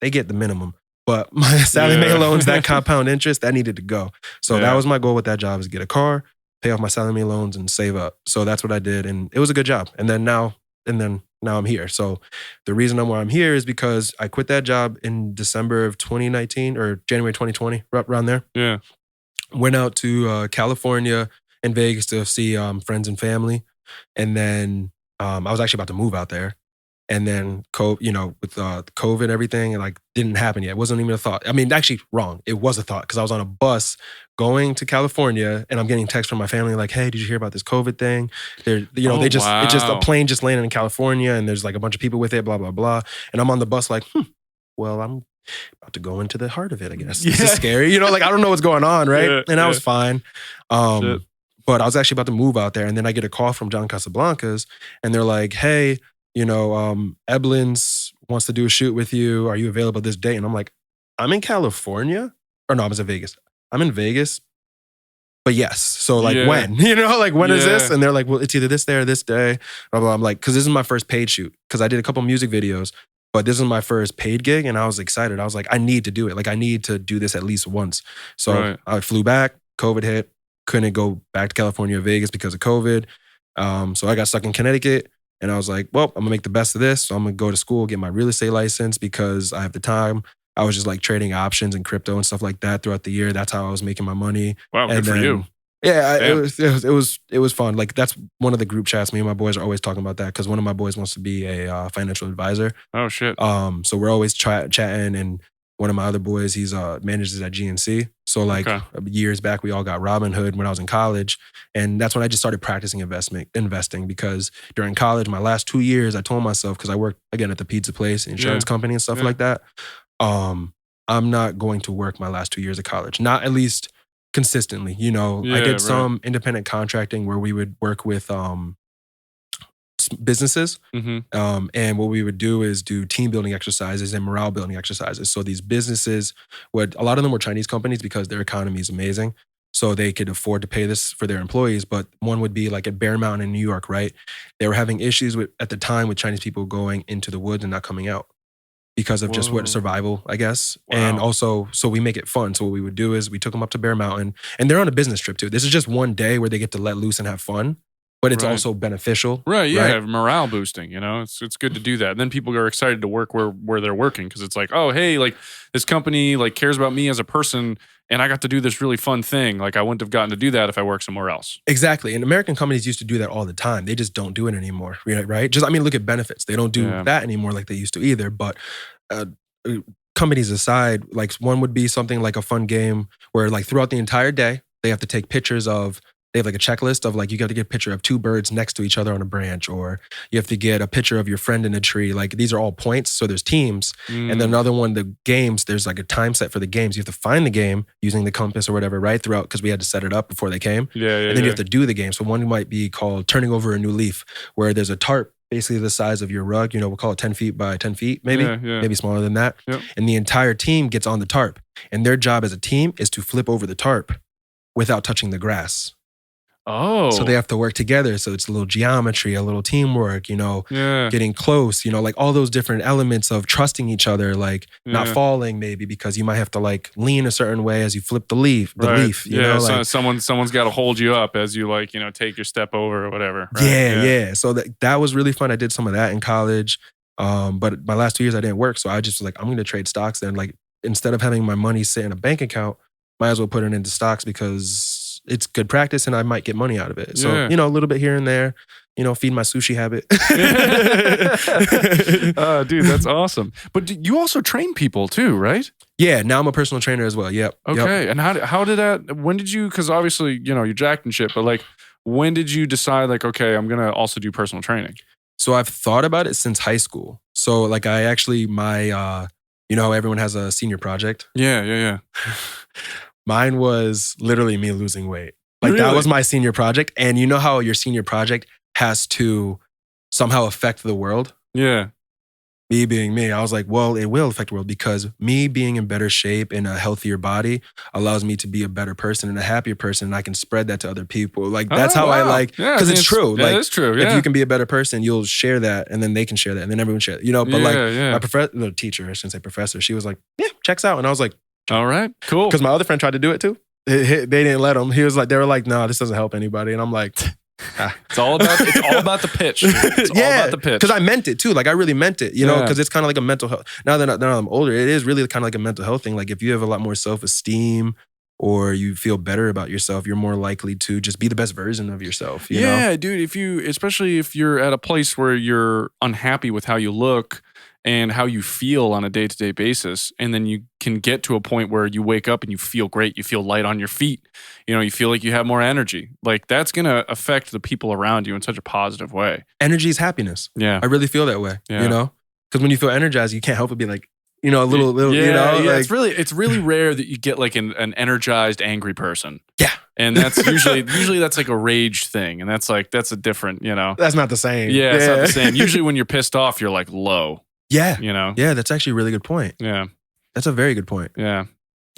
they get the minimum. But my Sallie Mae loans, that compound interest, that needed to go. So that was my goal with that job, is get a car, pay off my Sallie Mae loans, and save up. So that's what I did. And it was a good job. And then now I'm here. So the reason why I'm here is because I quit that job in December of 2019 or January 2020, around there. Yeah. Went out to California and Vegas to see friends and family. And then I was actually about to move out there. And then, with COVID and everything, it like didn't happen yet. It wasn't even a thought. I mean, actually wrong. It was a thought, because I was on a bus going to California, and I'm getting texts from my family like, hey, did you hear about this COVID thing? A plane just landed in California, and there's like a bunch of people with it, blah, blah, blah. And I'm on the bus like, well, I'm about to go into the heart of it, I guess. This is scary. Like, I don't know what's going on, right? I was fine. But I was actually about to move out there, and then I get a call from John Casablancas, and they're like, hey, Eblin's wants to do a shoot with you. Are you available this day? And I'm like, I'm in California? Or no, I was in Vegas. I'm in Vegas, but yes. So like when? When is this? And they're like, well, it's either this day or this day. Blah, blah. I'm like, because this is my first paid shoot, because I did a couple music videos, but this is my first paid gig, and I was excited. I was like, I need to do it. Like, I need to do this at least once. So I flew back, COVID hit, couldn't go back to California or Vegas because of COVID. So I got stuck in Connecticut. And I was like, well, I'm gonna make the best of this. So I'm gonna go to school, get my real estate license, because I have the time. I was just like trading options and crypto and stuff like that throughout the year. That's how I was making my money. Wow, good for you. Yeah, it was fun. Like, that's one of the group chats. Me and my boys are always talking about that, because one of my boys wants to be a financial advisor. Oh shit. So we're always chatting, and one of my other boys, he's manages at GNC. So like years back, we all got Robinhood when I was in college. And that's when I just started practicing investing, because during college, my last 2 years, I told myself, because I worked again at the pizza place, insurance company and stuff like that. I'm not going to work my last 2 years of college, not at least consistently. I did some independent contracting where we would work with businesses. And what we would do is do team building exercises and morale building exercises. So these businesses a lot of them were Chinese companies, because their economy is amazing. So they could afford to pay this for their employees. But one would be like at Bear Mountain in New York, right? They were having issues at the time with Chinese people going into the woods and not coming out, because of just survival, I guess. Wow. And also, so we make it fun. So what we would do is we took them up to Bear Mountain, and they're on a business trip too. This is just one day where they get to let loose and have fun. But it's also beneficial. Right, yeah, morale boosting, It's good to do that. And then people are excited to work where they're working, because it's like, oh, hey, like this company like cares about me as a person, and I got to do this really fun thing. Like, I wouldn't have gotten to do that if I worked somewhere else. Exactly. And American companies used to do that all the time. They just don't do it anymore, right? Look at benefits. They don't do that anymore like they used to either. But companies aside, like one would be something like a fun game where like throughout the entire day, they have to take pictures of, they have like a checklist of like, you got to get a picture of 2 birds next to each other on a branch, or you have to get a picture of your friend in a tree. Like, these are all points. So there's teams. And then another one, the games, there's like a time set for the games. You have to find the game using the compass or whatever, right? Throughout, because we had to set it up before they came. And then you have to do the game. So one might be called turning over a new leaf, where there's a tarp basically the size of your rug. We'll call it 10 feet by 10 feet, maybe, maybe smaller than that. And the entire team gets on the tarp. And their job as a team is to flip over the tarp without touching the grass. Oh. So they have to work together. So it's a little geometry, a little teamwork, yeah. getting close, like all those different elements of trusting each other, like not falling maybe because you might have to like lean a certain way as you flip the leaf, someone's got to hold you up as you like, take your step over or whatever. Right? Yeah. So that was really fun. I did some of that in college. But my last 2 years I didn't work. So I just was like, I'm going to trade stocks then. Like instead of having my money sit in a bank account, might as well put it into stocks because it's good practice and I might get money out of it. So, a little bit here and there, feed my sushi habit. Dude, that's awesome. But you also train people too, right? Yeah, now I'm a personal trainer as well. Yep. Okay. And how did that, when did you, because obviously, you're jacked and shit, but like, when did you decide like, okay, I'm going to also do personal training? So I've thought about it since high school. So like I actually, how everyone has a senior project? Yeah. Mine was literally me losing weight. Like Really? That was my senior project. And you know how your senior project has to somehow affect the world? Yeah. Me being me, I was like, well, it will affect the world because me being in better shape and a healthier body allows me to be a better person and a happier person. And I can spread that to other people. Like that's how I like, because it's true. Yeah, like it's true. Yeah. If you can be a better person, you'll share that and then they can share that and then everyone share it. But my the teacher, I shouldn't say professor, she was like, yeah, checks out. And I was like, all right, cool. Because my other friend tried to do it too. They didn't let him. They were like, no, this doesn't help anybody. And I'm like, It's all about the pitch. It's all about the pitch. Because I meant it too. Like I really meant it, because it's kind of like a mental health. Now that I'm older, it is really kind of like a mental health thing. Like if you have a lot more self-esteem or you feel better about yourself, you're more likely to just be the best version of yourself. You know? Dude, especially if you're at a place where you're unhappy with how you look and how you feel on a day-to-day basis. And then you can get to a point where you wake up and you feel great. You feel light on your feet. You feel like you have more energy. Like that's going to affect the people around you in such a positive way. Energy is happiness. Yeah. I really feel that way, Because when you feel energized, you can't help but be like, a little, Like, it's really rare that you get like an energized, angry person. Yeah. And that's usually that's like a rage thing. And that's a different, That's not the same. Yeah, it's not the same. Usually when you're pissed off, you're like low. Yeah. Yeah, that's actually a really good point. Yeah. That's a very good point. Yeah.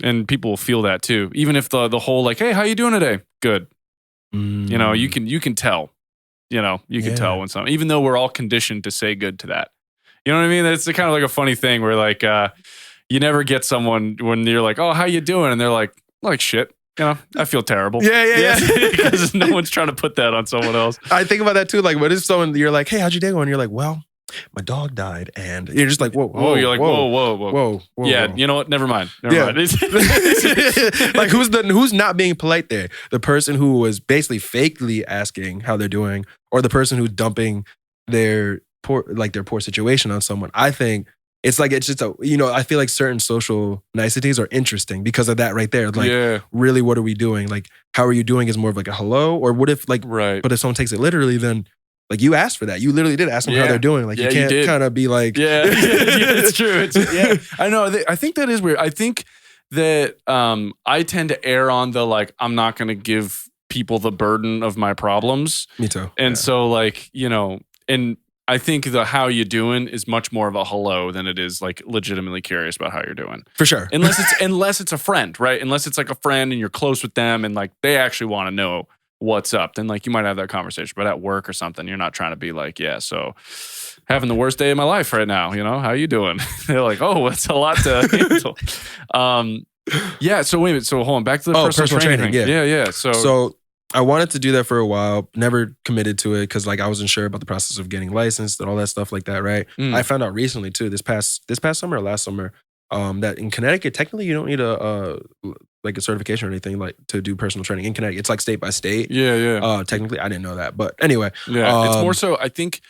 And people will feel that too. Even if the whole like, hey, how you doing today? Good. You can tell. You can tell when something, even though we're all conditioned to say good to that. You know what I mean? It's kind of like a funny thing where like you never get someone when you're like, oh, how you doing? And they're like shit. I feel terrible. Yeah. Because no one's trying to put that on someone else. I think about that too. Like, what if you're like, hey, how'd your day go? And you're like, well, my dog died, and you're just like, whoa. You're like, whoa. Yeah, whoa. You know what? Never mind. Mind. Like, who's not being polite there? The person who was basically fakely asking how they're doing, or the person who's dumping their poor situation on someone. I think it's just I feel like certain social niceties are interesting because of that right there. Like, really, what are we doing? Like, how are you doing is more of like a hello, or what if like, right? But if someone takes it literally, then like you asked for that. You literally did ask them how they're doing. Like you can't kind of be like, it's true. I know. I think that is weird. I think that I tend to err on the like, I'm not going to give people the burden of my problems. Me too. And so like, and I think the how you doing is much more of a hello than it is like legitimately curious about how you're doing. For sure. Unless it's a friend, right? Unless it's like a friend and you're close with them and like they actually want to know what's up, then like you might have that conversation. But at work or something, you're not trying to be like, yeah, so having the worst day of my life right now, how you doing? They're like, oh, it's a lot to handle. So wait a minute. So hold on, back to the personal training. Yeah. So I wanted to do that for a while, never committed to it because like I wasn't sure about the process of getting licensed and all that stuff like that, right? I found out recently too, this past summer or last summer, that in Connecticut, technically you don't need a certification or anything like to do personal training in Connecticut. It's like state by state. Yeah. Technically, I didn't know that, but anyway. Yeah, it's more so. I think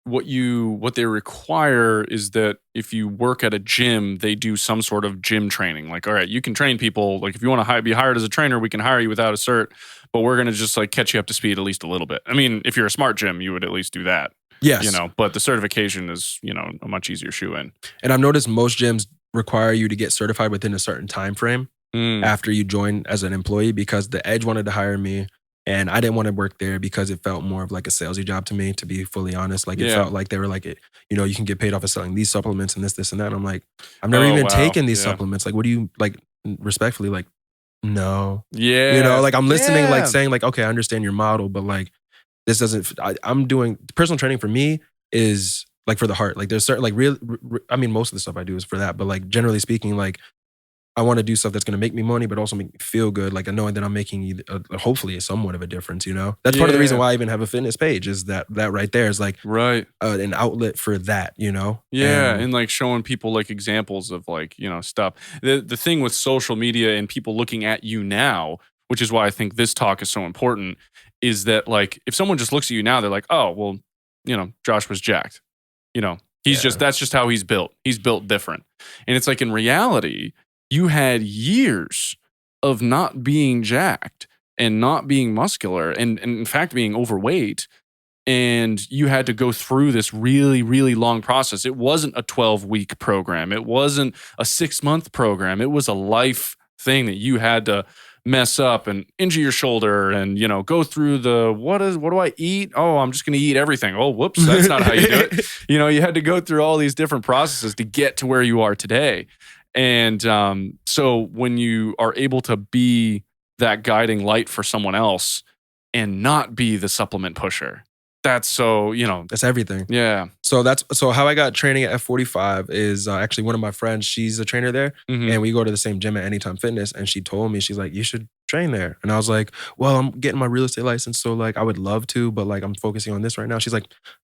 what they require is that if you work at a gym, they do some sort of gym training. Like, all right, you can train people. Like, if you want to be hired as a trainer, we can hire you without a cert, but we're gonna just like catch you up to speed at least a little bit. I mean, if you're a smart gym, you would at least do that. Yes. But the certification is a much easier shoe in. And I've noticed most gyms require you to get certified within a certain time frame after you join as an employee, because the Edge wanted to hire me and I didn't want to work there because it felt more of like a salesy job to me, to be fully honest. Like it felt like they were like, you can get paid off of selling these supplements and this and that. And I'm like, I've never even taken these supplements. Like, what do you like respectfully, like, no. Yeah. Like I'm listening, like Yeah. saying like, okay, I understand your model, but like this doesn't, I'm doing personal training for me is like for the heart. Like there's certain like I mean, most of the stuff I do is for that, but like generally speaking, like I want to do stuff that's going to make me money, but also make me feel good. Like I know that I'm making hopefully somewhat of a difference, That's part of the reason why I even have a fitness page is that right there is like right. An outlet for that, Yeah, and like showing people like examples of like, stuff. The thing with social media and people looking at you now, which is why I think this talk is so important, is that like if someone just looks at you now, they're like, "Oh, well, Josh was jacked." He's that's just how he's built. He's built different. And it's like in reality, you had years of not being jacked and not being muscular and in fact being overweight. And you had to go through this really, really long process. It wasn't a 12-week program. It wasn't a 6-month program. It was a life thing that you had to mess up and injure your shoulder and, go through the, what do I eat? Oh, I'm just going to eat everything. Oh, whoops. That's not how you do it. You had to go through all these different processes to get to where you are today. And so when you are able to be that guiding light for someone else and not be the supplement pusher, that's so, that's everything. Yeah. So how I got training at F45 is actually one of my friends, she's a trainer there, and we go to the same gym at Anytime Fitness, and she told me, she's like, you should train there. And I was like, well, I'm getting my real estate license, so like I would love to, but like I'm focusing on this right now. She's like,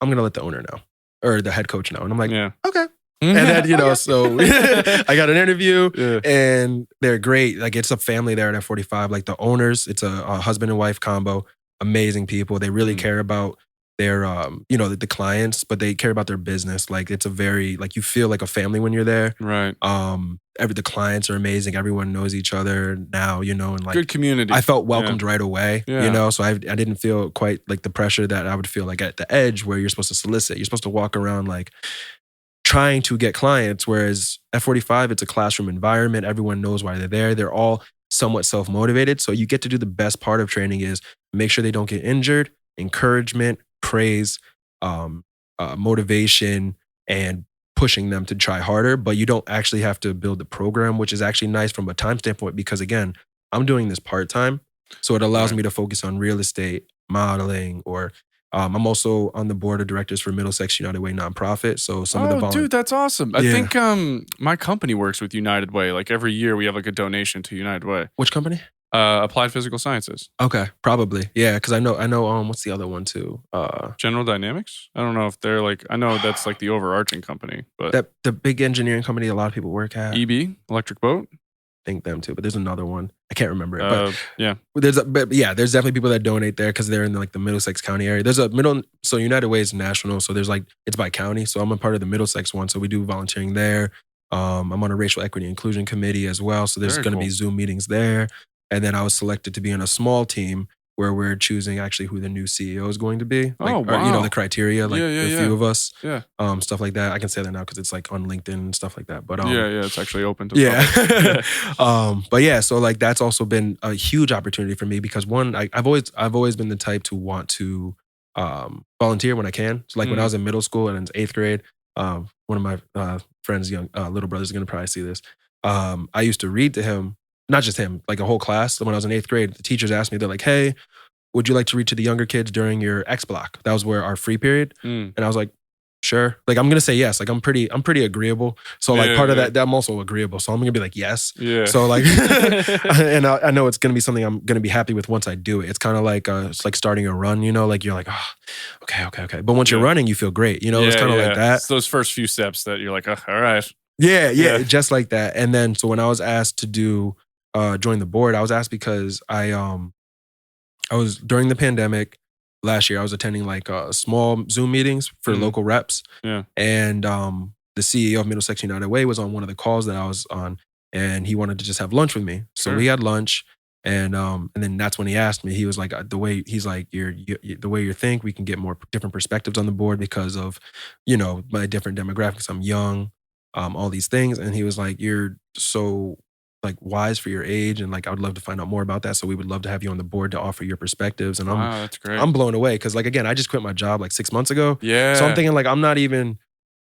I'm going to let the owner know, or the head coach know. And I'm like, okay. And then, so I got an interview and they're great. Like it's a family there at F45, like the owners, it's a husband and wife combo, amazing people. They really care about their, the clients, but they care about their business. Like it's a very, like you feel like a family when you're there. Right. The clients are amazing. Everyone knows each other now, and like good community. I felt welcomed right away, so I didn't feel quite like the pressure that I would feel like at the edge where you're supposed to solicit. You're supposed to walk around like trying to get clients, whereas F45, it's a classroom environment. Everyone knows why they're there. They're all somewhat self-motivated. So you get to do the best part of training is make sure they don't get injured, encouragement, praise, motivation, and pushing them to try harder. But you don't actually have to build the program, which is actually nice from a time standpoint because again, I'm doing this part-time. So it allows me to focus on real estate, modeling, or I'm also on the board of directors for Middlesex United Way nonprofit. So some of the dude, that's awesome. I think my company works with United Way. Like every year we have like a donation to United Way. Which company? Applied Physical Sciences. Okay, probably. Yeah, because I know what's the other one too? General Dynamics? I don't know if they're like, I know that's like the overarching company, but the big engineering company a lot of people work at. EB, Electric Boat? Think them too, but there's another one. I can't remember it. But yeah. There's definitely people that donate there because they're in like the Middlesex County area. There's so United Way is national, so there's like it's by county. So I'm a part of the Middlesex one, so we do volunteering there. I'm on a racial equity inclusion committee as well, so there's going to be Zoom meetings there. And then I was selected to be on a small team where we're choosing actually who the new CEO is going to be. Like, or, the criteria, like the few of us. Yeah. Stuff like that. I can say that now because it's like on LinkedIn and stuff like that. But it's actually open to public. But yeah, so like that's also been a huge opportunity for me because one, I've always been the type to want to volunteer when I can. So like when I was in middle school and in 8th grade, one of my friends' young little brothers is gonna probably see this. I used to read to him. Not just him, like a whole class. When I was in 8th grade, the teachers asked me, they're like, hey, would you like to read to the younger kids during your X block? That was where our free period. And I was like, sure. Like, I'm going to say yes. Like, I'm pretty agreeable. So like part of that, I'm also agreeable. So I'm going to be like, yes. Yeah. So like, and I know it's going to be something I'm going to be happy with once I do it. It's kind of like, it's like starting a run, like you're like, oh, okay. But once you're running, you feel great. It's kind of like that. It's those first few steps that you're like, oh, all right. Yeah, just like that. And then, so when I was asked to join the board, I was asked because I was during the pandemic last year, I was attending like small Zoom meetings for local reps. Yeah. And the CEO of Middlesex United Way was on one of the calls that I was on, and he wanted to just have lunch with me. So we had lunch, and then that's when he asked me. He was like, the way you think, we can get more different perspectives on the board because of, my different demographics. I'm young, all these things, and he was like, you're so like wise for your age, and like I would love to find out more about that. So we would love to have you on the board to offer your perspectives. And that's great. I'm blown away because like again, I just quit my job like 6 months ago. Yeah. So I'm thinking like I'm not even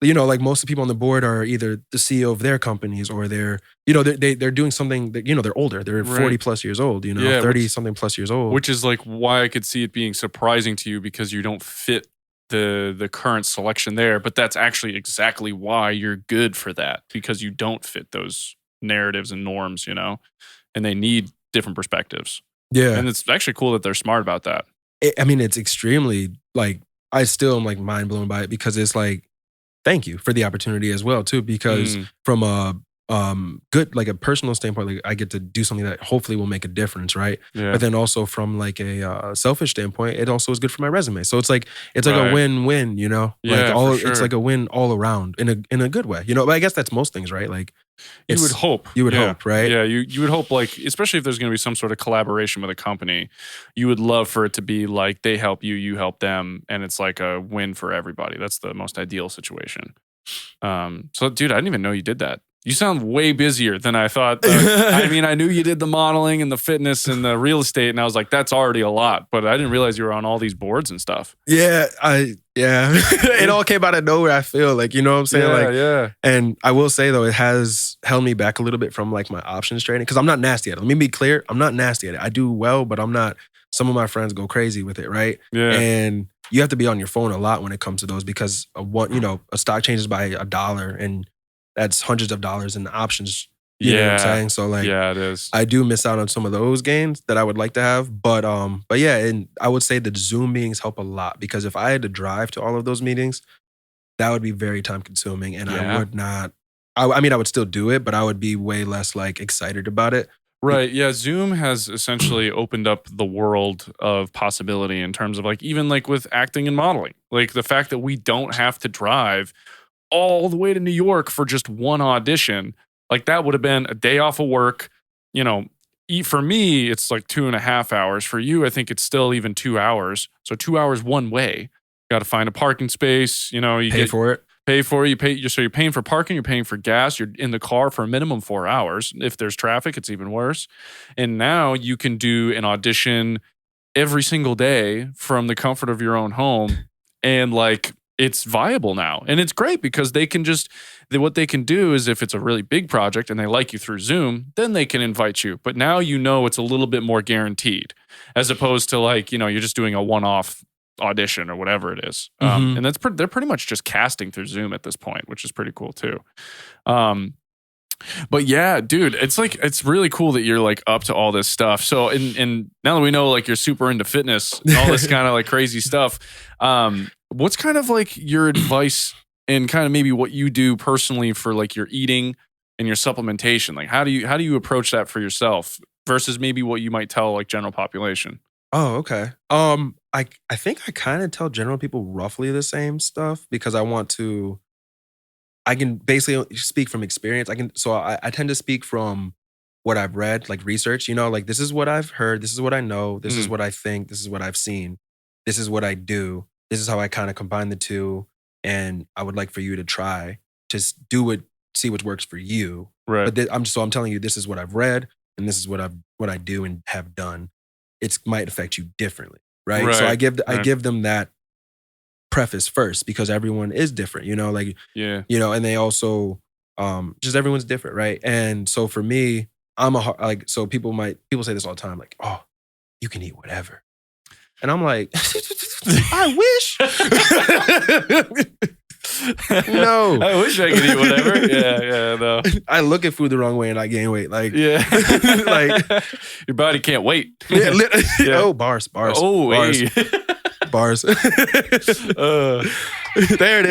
like most of the people on the board are either the CEO of their companies or they're doing something that, they're older. They're 40 plus years old, 30 something plus years old. Which is like why I could see it being surprising to you because you don't fit the current selection there. But that's actually exactly why you're good for that, because you don't fit those narratives and norms, and they need different perspectives. Yeah. And it's actually cool that they're smart about that. It's extremely like, I still am like mind blown by it because it's like, thank you for the opportunity as well too, because from a good, like a personal standpoint, like I get to do something that hopefully will make a difference, right? Yeah. But then also from like a selfish standpoint, it also is good for my resume. So it's like a win-win, Yeah, it's like a win all around in a good way, But I guess that's most things, right? Like you would hope, right? Yeah, you would hope, like especially if there's going to be some sort of collaboration with a company, you would love for it to be like they help you, you help them, and it's like a win for everybody. That's the most ideal situation. So, dude, I didn't even know you did that. You sound way busier than I thought. I mean, I knew you did the modeling and the fitness and the real estate, and I was like, that's already a lot. But I didn't realize you were on all these boards and stuff. Yeah, it all came out of nowhere. I feel like, you know what I'm saying? Yeah. And I will say though, it has held me back a little bit from like my options trading because I'm not nasty at it. Let me be clear, I'm not nasty at it. I do well, but I'm not. Some of my friends go crazy with it, right? Yeah. And you have to be on your phone a lot when it comes to those because a stock changes by $1 and that's hundreds of dollars in options. You know what I'm saying? So like, yeah, it is. I do miss out on some of those gains that I would like to have. But yeah, and I would say the Zoom meetings help a lot because if I had to drive to all of those meetings, that would be very time consuming and I would not, I mean, I would still do it, but I would be way less like excited about it. Right. Yeah. Zoom has essentially opened up the world of possibility in terms of like, even like with acting and modeling, like the fact that we don't have to drive all the way to New York for just one audition. Like that would have been a day off of work. For me, it's like 2.5 hours. For you, I think it's still even 2 hours. So 2 hours one way. Got to find a parking space. You pay for it. So you're paying for parking, you're paying for gas, you're in the car for a minimum 4 hours. If there's traffic, it's even worse. And now you can do an audition every single day from the comfort of your own home. And like, it's viable now. And it's great because what they can do is if it's a really big project and they like you through Zoom, then they can invite you. But now it's a little bit more guaranteed as opposed to like, you're just doing a one-off audition or whatever it is. And they're pretty much just casting through Zoom at this point, which is pretty cool too. But yeah, dude, it's really cool that you're like up to all this stuff. So, and now that we know like you're super into fitness, all this kind of like crazy stuff, what's kind of like your advice and kind of maybe what you do personally for like your eating and your supplementation? Like how do you approach that for yourself versus maybe what you might tell like general population? Oh, okay. I think I kind of tell general people roughly the same stuff because I can basically speak from experience. I tend to speak from what I've read, like research, like this is what I've heard, this is what I know, this is what I think, this is what I've seen, this is what I do, this is how I kind of combine the two. And I would like for you to try to do it, see what works for you. Right. But I'm telling you, this is what I've read and this is what I do and have done. It might affect you differently. Right. So I give them that preface first because everyone is different, and they also, just everyone's different. Right. And so for me, so people say this all the time, like, oh, you can eat whatever. And I'm like, I wish. No. I wish I could eat whatever. Yeah, no. I look at food the wrong way and I gain weight. Like, yeah. like your body can't wait. Yeah. Oh, bars. Oh, bars. Hey. Bars. There it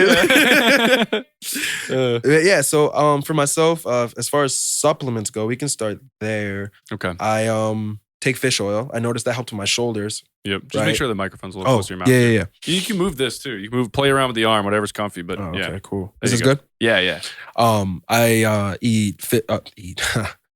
is. Yeah. So for myself, as far as supplements go, we can start there. Okay. I take fish oil. I noticed that helped with my shoulders. Yep. Just make sure the microphone's a little closer to your mouth. Yeah. You can move this too. You can play around with the arm, whatever's comfy. But okay, cool. Is this good? Yeah. I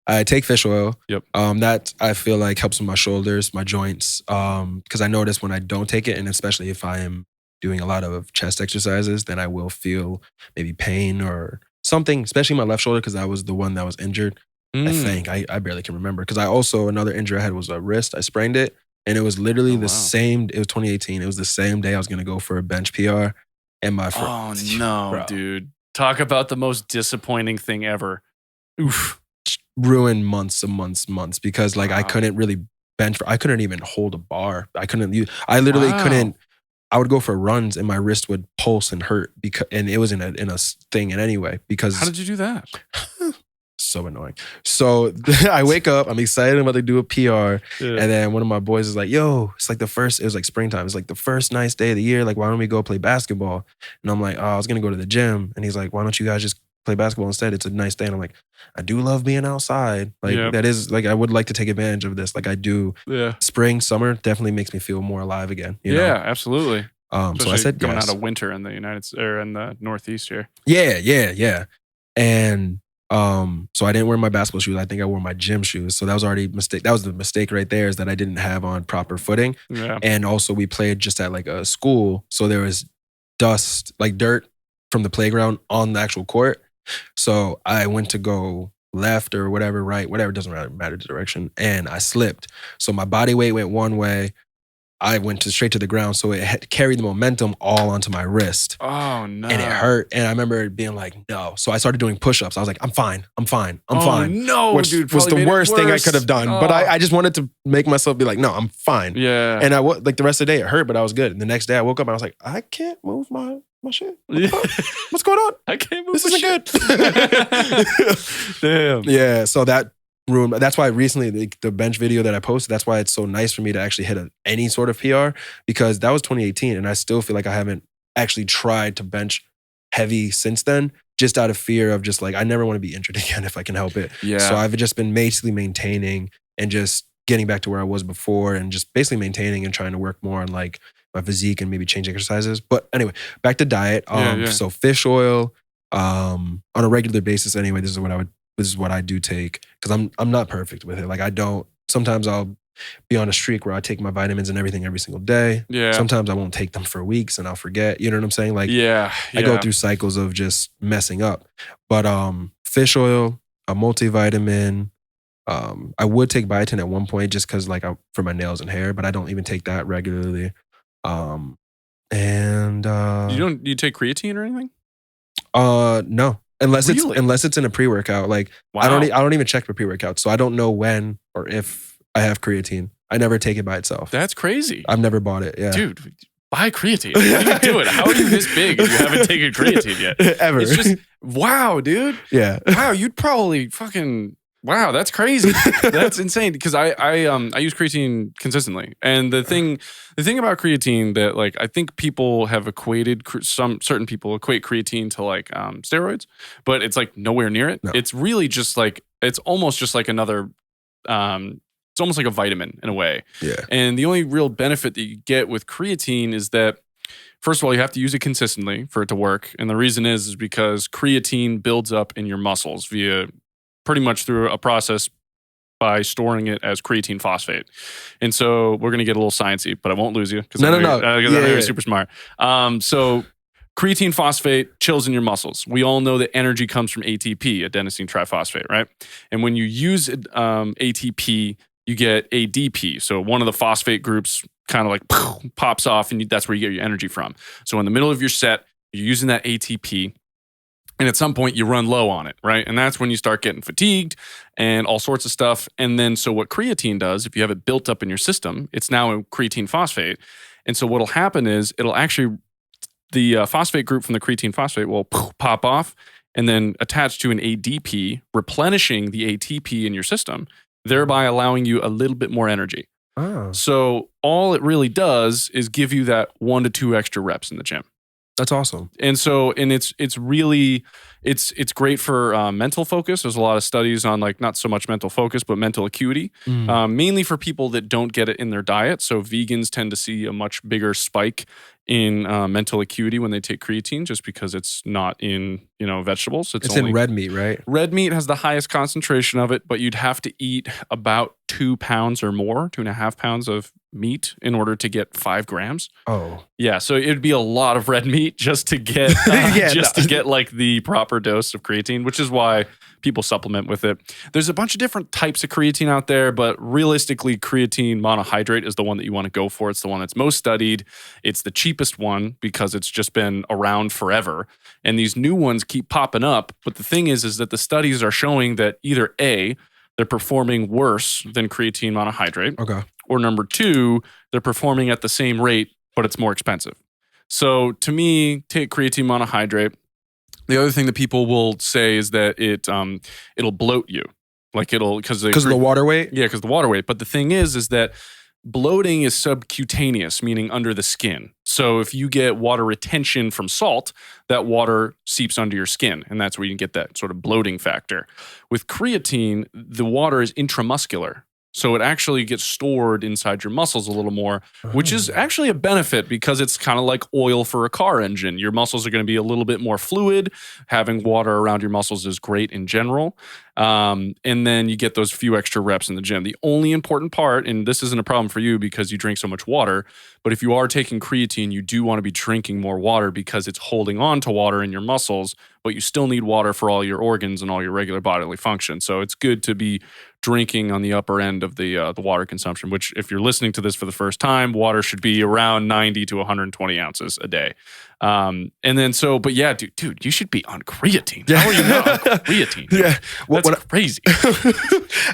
I take fish oil. Yep. That I feel like helps with my shoulders, my joints. Because I notice when I don't take it, and especially if I am doing a lot of chest exercises, then I will feel maybe pain or something, especially my left shoulder because that was the one that was injured. I think I barely can remember because another injury I had was a wrist. I sprained it, and it was literally the same. It was 2018. It was the same day I was gonna go for a bench PR, and my Oh no, dude. Talk about the most disappointing thing ever. Oof. Ruined months because like I couldn't really bench. I couldn't even hold a bar. I I literally couldn't. I would go for runs and my wrist would pulse and hurt and it was in a thing in any way because. How did you do that? So annoying. So I wake up, I'm excited about to do a PR. And then one of my boys is like, yo, it was like springtime. It's like the first nice day of the year. Like, why don't we go play basketball? And I'm like, oh, I was going to go to the gym. And he's like, why don't you guys just play basketball instead? It's a nice day. And I'm like, I do love being outside. Like that is like, I would like to take advantage of this. Like I do. Yeah. Spring, summer definitely makes me feel more alive again. You know? Absolutely. So I said coming yes. out of winter in the in the Northeast here. Yeah. And so I didn't wear my basketball shoes. I think I wore my gym shoes. So that was already a mistake. That was the mistake right there, is that I didn't have on proper footing. Yeah. And also we played just at like a school. So there was dust, like dirt from the playground on the actual court. So I went to go left or whatever, right, whatever, doesn't matter the direction. And I slipped. So my body weight went one way. I went straight to the ground, so it had carried the momentum all onto my wrist. Oh, no. And it hurt. And I remember being like, no. So I started doing push-ups. I was like, I'm fine. Oh, no, which dude. was the worst thing I could have done. Oh. But I just wanted to make myself be like, no, I'm fine. Yeah. And like the rest of the day, it hurt, but I was good. And the next day I woke up and I was like, I can't move my shit. What's going on? I can't move this isn't good. Damn. Yeah, so that ruined. That's why recently the bench video that I posted, that's why it's so nice for me to actually hit any sort of PR, because that was 2018 and I still feel like I haven't actually tried to bench heavy since then, just out of fear of just like, I never want to be injured again if I can help it. Yeah. So I've just been basically maintaining and just getting back to where I was before and just basically maintaining and trying to work more on like my physique and maybe change exercises. But anyway, back to diet. So fish oil, on a regular basis anyway, this is what I do take, because I'm not perfect with it. Like sometimes I'll be on a streak where I take my vitamins and everything every single day. Yeah. Sometimes I won't take them for weeks and I'll forget. You know what I'm saying? Like, I go through cycles of just messing up. But fish oil, a multivitamin. I would take biotin at one point just because for my nails and hair, but I don't even take that regularly. You take creatine or anything? No. Unless Really? it's in a pre-workout. Like Wow. I don't even check for pre-workouts. So I don't know when or if I have creatine. I never take it by itself. That's crazy. I've never bought it. Yeah. Dude, buy creatine. What are you doing? How are you this big and you haven't taken creatine yet? Ever. It's just, wow, dude. Yeah. Wow, you'd probably wow, that's crazy. That's insane. Because I use creatine consistently. And the thing about creatine that like I think people have equated, certain people equate creatine to like steroids, but it's like nowhere near it. No. It's really just like, it's almost just like another, it's almost like a vitamin in a way. Yeah. And the only real benefit that you get with creatine is that, first of all, you have to use it consistently for it to work. And the reason is because creatine builds up in your muscles via pretty much through a process by storing it as creatine phosphate. And so we're going to get a little sciencey, but I won't lose you. No. Because I know you're super smart. So creatine phosphate chills in your muscles. We all know that energy comes from ATP, adenosine triphosphate, right? And when you use ATP, you get ADP. So one of the phosphate groups kind of like pops off, and that's where you get your energy from. So in the middle of your set, you're using that ATP. And at some point you run low on it, right? And that's when you start getting fatigued and all sorts of stuff. And then so what creatine does, if you have it built up in your system, it's now a creatine phosphate. And so what'll happen is the phosphate group from the creatine phosphate will pop off and then attach to an ADP, replenishing the ATP in your system, thereby allowing you a little bit more energy. Oh. So all it really does is give you that 1 to 2 extra reps in the gym. That's awesome. And so, it's really, it's great for mental focus. There's a lot of studies on like not so much mental focus, but mental acuity, mainly for people that don't get it in their diet. So vegans tend to see a much bigger spike in mental acuity when they take creatine, just because it's not in vegetables. It's in red meat, right? Red meat has the highest concentration of it, but you'd have to eat about 2 pounds or more, 2.5 pounds of meat in order to get 5 grams. Oh, yeah. So it'd be a lot of red meat just to get to get like the proper dose of creatine, which is why people supplement with it. There's a bunch of different types of creatine out there, but realistically, creatine monohydrate is the one that you want to go for. It's the one that's most studied. It's the cheapest one because it's just been around forever. And these new ones keep popping up. But the thing is that the studies are showing that either A, they're performing worse than creatine monohydrate. Okay. Or number two, they're performing at the same rate, but it's more expensive. So to me, take creatine monohydrate. The other thing that people will say is that it'll bloat you. Like because Yeah, because the water weight. But the thing is that bloating is subcutaneous, meaning under the skin. So if you get water retention from salt, that water seeps under your skin, and that's where you get that sort of bloating factor. With creatine, the water is intramuscular. So it actually gets stored inside your muscles a little more, which is actually a benefit because it's kind of like oil for a car engine. Your muscles are going to be a little bit more fluid. Having water around your muscles is great in general. And then you get those few extra reps in the gym. The only important part, and this isn't a problem for you because you drink so much water, but if you are taking creatine, you do want to be drinking more water because it's holding on to water in your muscles, but you still need water for all your organs and all your regular bodily function. So it's good to be drinking on the upper end of the water consumption, which if you're listening to this for the first time, water should be around 90 to 120 ounces a day. And then but yeah, dude, you should be on creatine. How are you not on creatine? Yeah. That's crazy.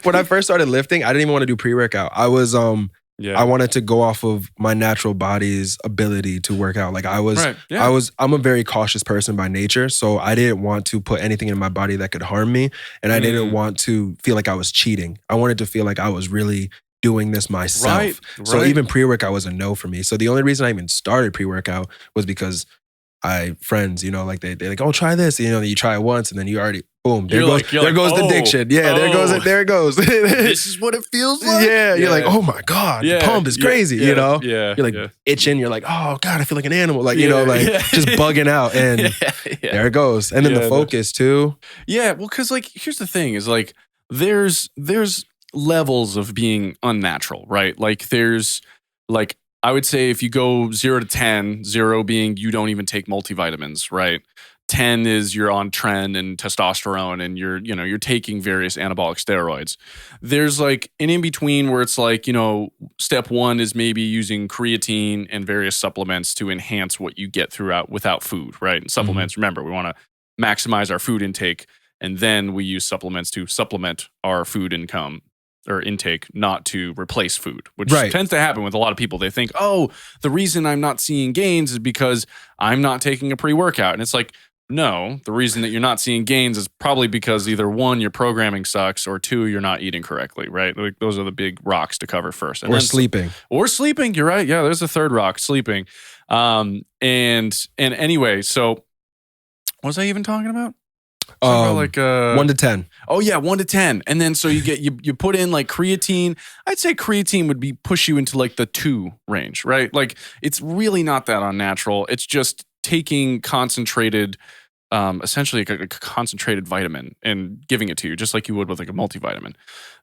When I first started lifting, I didn't even want to do pre-workout. I was I wanted to go off of my natural body's ability to work out. Like I'm a very cautious person by nature. So I didn't want to put anything in my body that could harm me. And I didn't want to feel like I was cheating. I wanted to feel like I was really doing this myself. Right. So even pre-workout was a no for me. So the only reason I even started pre-workout was because friends, like they're like, oh, try this. You try it once and then you already, boom, there goes the addiction. Yeah, there it goes. This is what it feels like. Yeah, you're like, oh my God, the pump is crazy, Yeah, you're like itching, you're like, oh God, I feel like an animal. Like, just bugging out and there it goes. And then the focus too. Yeah, well, because here's the thing is there's levels of being unnatural, right? Like there's I would say if you go 0 to 10, 0 being you don't even take multivitamins, right? 10 is you're on tren and testosterone and you're taking various anabolic steroids. There's an in between where it's step 1 is maybe using creatine and various supplements to enhance what you get without food, right? And supplements, remember, we want to maximize our food intake and then we use supplements to supplement our food intake, not to replace food, which tends to happen with a lot of people. They think, oh, the reason I'm not seeing gains is because I'm not taking a pre-workout. And it's like, no, the reason that you're not seeing gains is probably because either 1, your programming sucks, or 2, you're not eating correctly, right? Like those are the big rocks to cover first. And or sleeping. Or sleeping, you're right. Yeah, there's the third rock, sleeping. And anyway, so what was I even talking about? 1 to 10. Oh yeah, 1 to 10. And then so you put in creatine. I'd say creatine would push you into the 2 range, right? Like it's really not that unnatural. It's just taking concentrated, essentially a concentrated vitamin and giving it to you, just like you would with a multivitamin.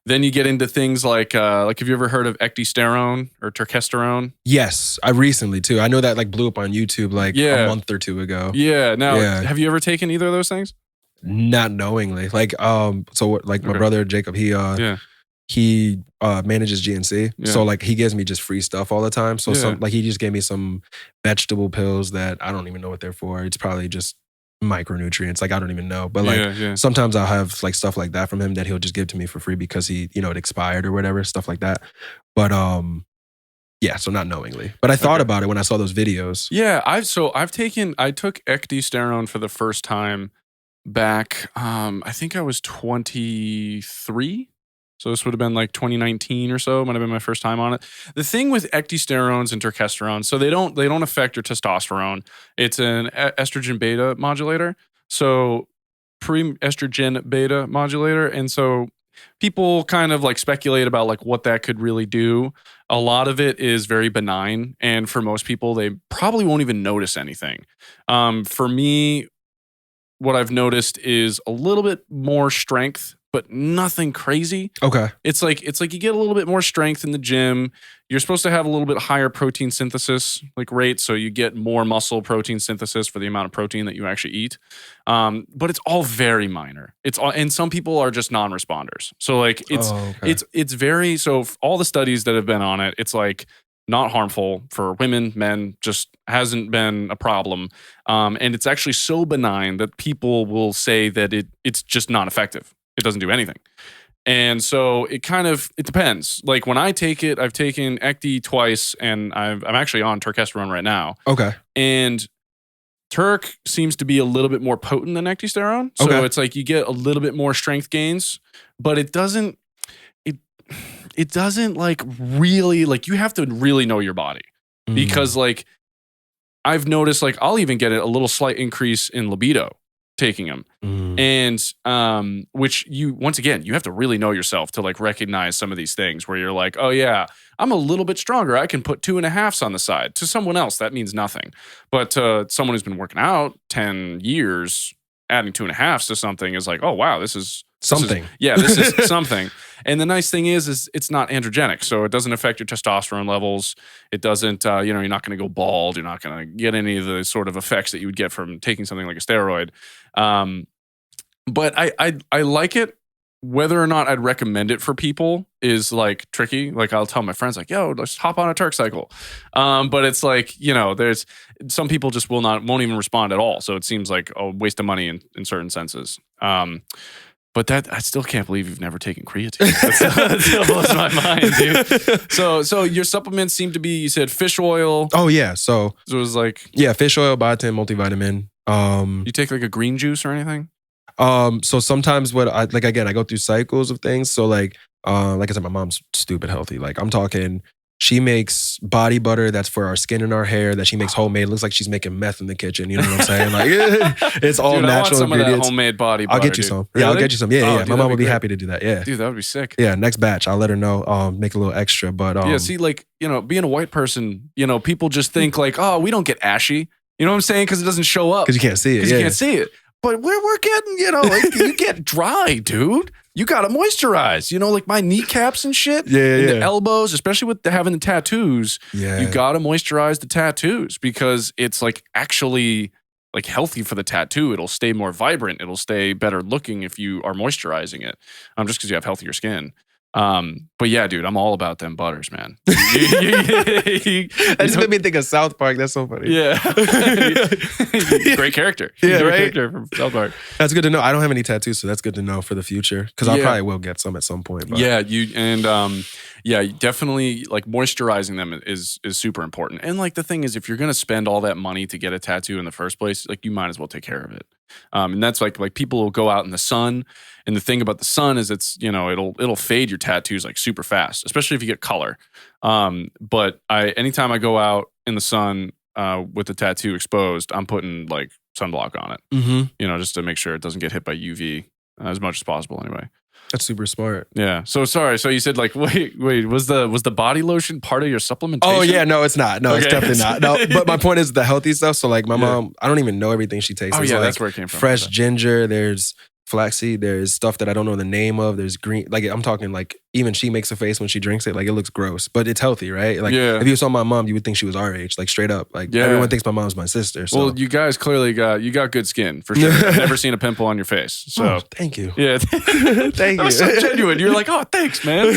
Then you get into things like have you ever heard of ecdysterone or turkesterone? Yes, I recently too. I know that blew up on YouTube a month or 2 ago. Yeah. Now, have you ever taken either of those things? Not knowingly. My brother Jacob, he manages GNC. Yeah. So he gives me just free stuff all the time. So he just gave me some vegetable pills that I don't even know what they're for. It's probably just micronutrients. I don't even know. But sometimes I'll have stuff like that from him that he'll just give to me for free because he, it expired or whatever, stuff like that. But so not knowingly. But I thought about it when I saw those videos. Yeah, I took ecdysterone for the first time back, I think I was 23. So this would have been 2019 or so. Might have been my first time on it. The thing with ecdysterones and turkesterone, so they don't affect your testosterone. It's an estrogen beta modulator. So pre-estrogen beta modulator. And so people kind of speculate about what that could really do. A lot of it is very benign. And for most people, they probably won't even notice anything. For me, what I've noticed is a little bit more strength but nothing crazy. Okay. It's like you get a little bit more strength in the gym. You're supposed to have a little bit higher protein synthesis like rate, so you get more muscle protein synthesis for the amount of protein that you actually eat. But it's all very minor. It's all, and some people are just non-responders. So like it's very, so all the studies that have been on it, it's like not harmful for women, men, just hasn't been a problem. And it's actually so benign that people will say that it's just not effective. It doesn't do anything. And so it depends. Like when I take it, I've taken Ecti twice, and I'm actually on Turkesterone right now. Okay. And Turk seems to be a little bit more potent than ectosterone. So it's like you get a little bit more strength gains, but it doesn't like really, like you have to really know your body because like I've noticed like I'll even get a little slight increase in libido taking them. And which once again, you have to really know yourself to like recognize some of these things where you're like, oh yeah, I'm a little bit stronger. I can put 2.5s on the side. To someone else, that means nothing. But to someone who's been working out 10 years, adding 2.5s to something is like, oh wow, this is something. This is something. And the nice thing is it's not androgenic, so it doesn't affect your testosterone levels. It doesn't, you're not going to go bald. You're not going to get any of the sort of effects that you would get from taking something like a steroid. But I like it. Whether or not I'd recommend it for people is like tricky. Like I'll tell my friends like, yo, let's hop on a Turk cycle. But it's like, there's some people just won't even respond at all. So it seems like a waste of money in certain senses. But that I still can't believe you've never taken creatine. That still blows my mind, dude. So your supplements seem to be, you said fish oil. Oh yeah. So it was like, yeah, fish oil, biotin, multivitamin. You take like a green juice or anything? So sometimes I go through cycles of things. So like I said, my mom's stupid healthy. Like I'm talking, she makes body butter that's for our skin and our hair that she makes homemade. It looks like she's making meth in the kitchen. You know what I'm saying? Like it's all dude, natural I want some ingredients. Of that homemade body butter. I'll get you some. Really? Yeah, I'll get you some. Yeah. Dude, my mom would be happy to do that. Yeah. Dude, that would be sick. Yeah, next batch. I'll let her know. Make a little extra. But yeah, see, like, being a white person, people just think like, oh, we don't get ashy. You know what I'm saying? Because it doesn't show up. Because you can't see it. You can't see it. But we're getting, like, you get dry, dude. You got to moisturize, like my kneecaps and shit. Yeah. The elbows, especially with having the tattoos. Yeah. You got to moisturize the tattoos because it's like actually like healthy for the tattoo. It'll stay more vibrant. It'll stay better looking if you are moisturizing it. Just because you have healthier skin. But yeah, dude, I'm all about them butters, man. That just made me think of South Park. That's so funny. Yeah. Great character. Yeah, Great right? character from South Park. That's good to know. I don't have any tattoos, so that's good to know for the future. Because I probably will get some at some point. But. Yeah, definitely like moisturizing them is super important. And like the thing is, if you're gonna spend all that money to get a tattoo in the first place, like you might as well take care of it. And that's like people will go out in the sun. And the thing about the sun is it's, it'll fade your tattoos like super fast, especially if you get color. But anytime I go out in the sun with the tattoo exposed, I'm putting like sunblock on it, just to make sure it doesn't get hit by UV as much as possible anyway. That's super smart. Yeah. So sorry. So you said like, wait, was the body lotion part of your supplementation? Oh yeah, no, it's not. No, okay. It's definitely not. No, but my point is the healthy stuff. So like my mom, I don't even know everything she takes. Oh There's yeah, like that's where it came from. Fresh ginger. There's flaxseed. There's stuff that I don't know the name of. There's green. Like I'm talking like even she makes a face when she drinks it. Like it looks gross, but it's healthy, right? Like if you saw my mom, you would think she was our age, like straight up. Like everyone thinks my mom's my sister. So. Well, you guys clearly got good skin for sure. I've never seen a pimple on your face. So thank you. Yeah, thank you. So genuine. You're like, oh, thanks, man.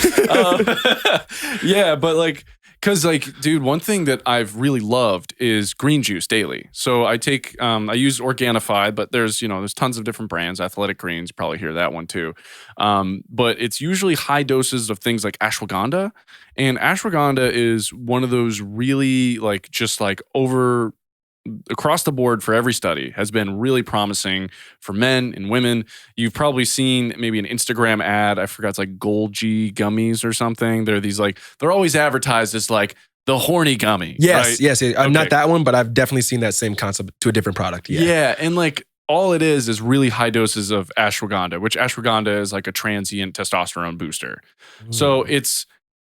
Yeah, but like. Because like, dude, one thing that I've really loved is green juice daily. So I take, I use Organifi, but there's tons of different brands. Athletic Greens, you probably hear that one too. But it's usually high doses of things like ashwagandha. And ashwagandha is one of those really like, just like across the board for every study has been really promising for men and women. You've probably seen maybe an Instagram ad. I forgot, it's like Gold G gummies or something. They're always advertised as like the horny gummy. Yes, right? yes. I'm not that one, but I've definitely seen that same concept to a different product. Yeah. And like all it is really high doses of ashwagandha, which ashwagandha is like a transient testosterone booster. So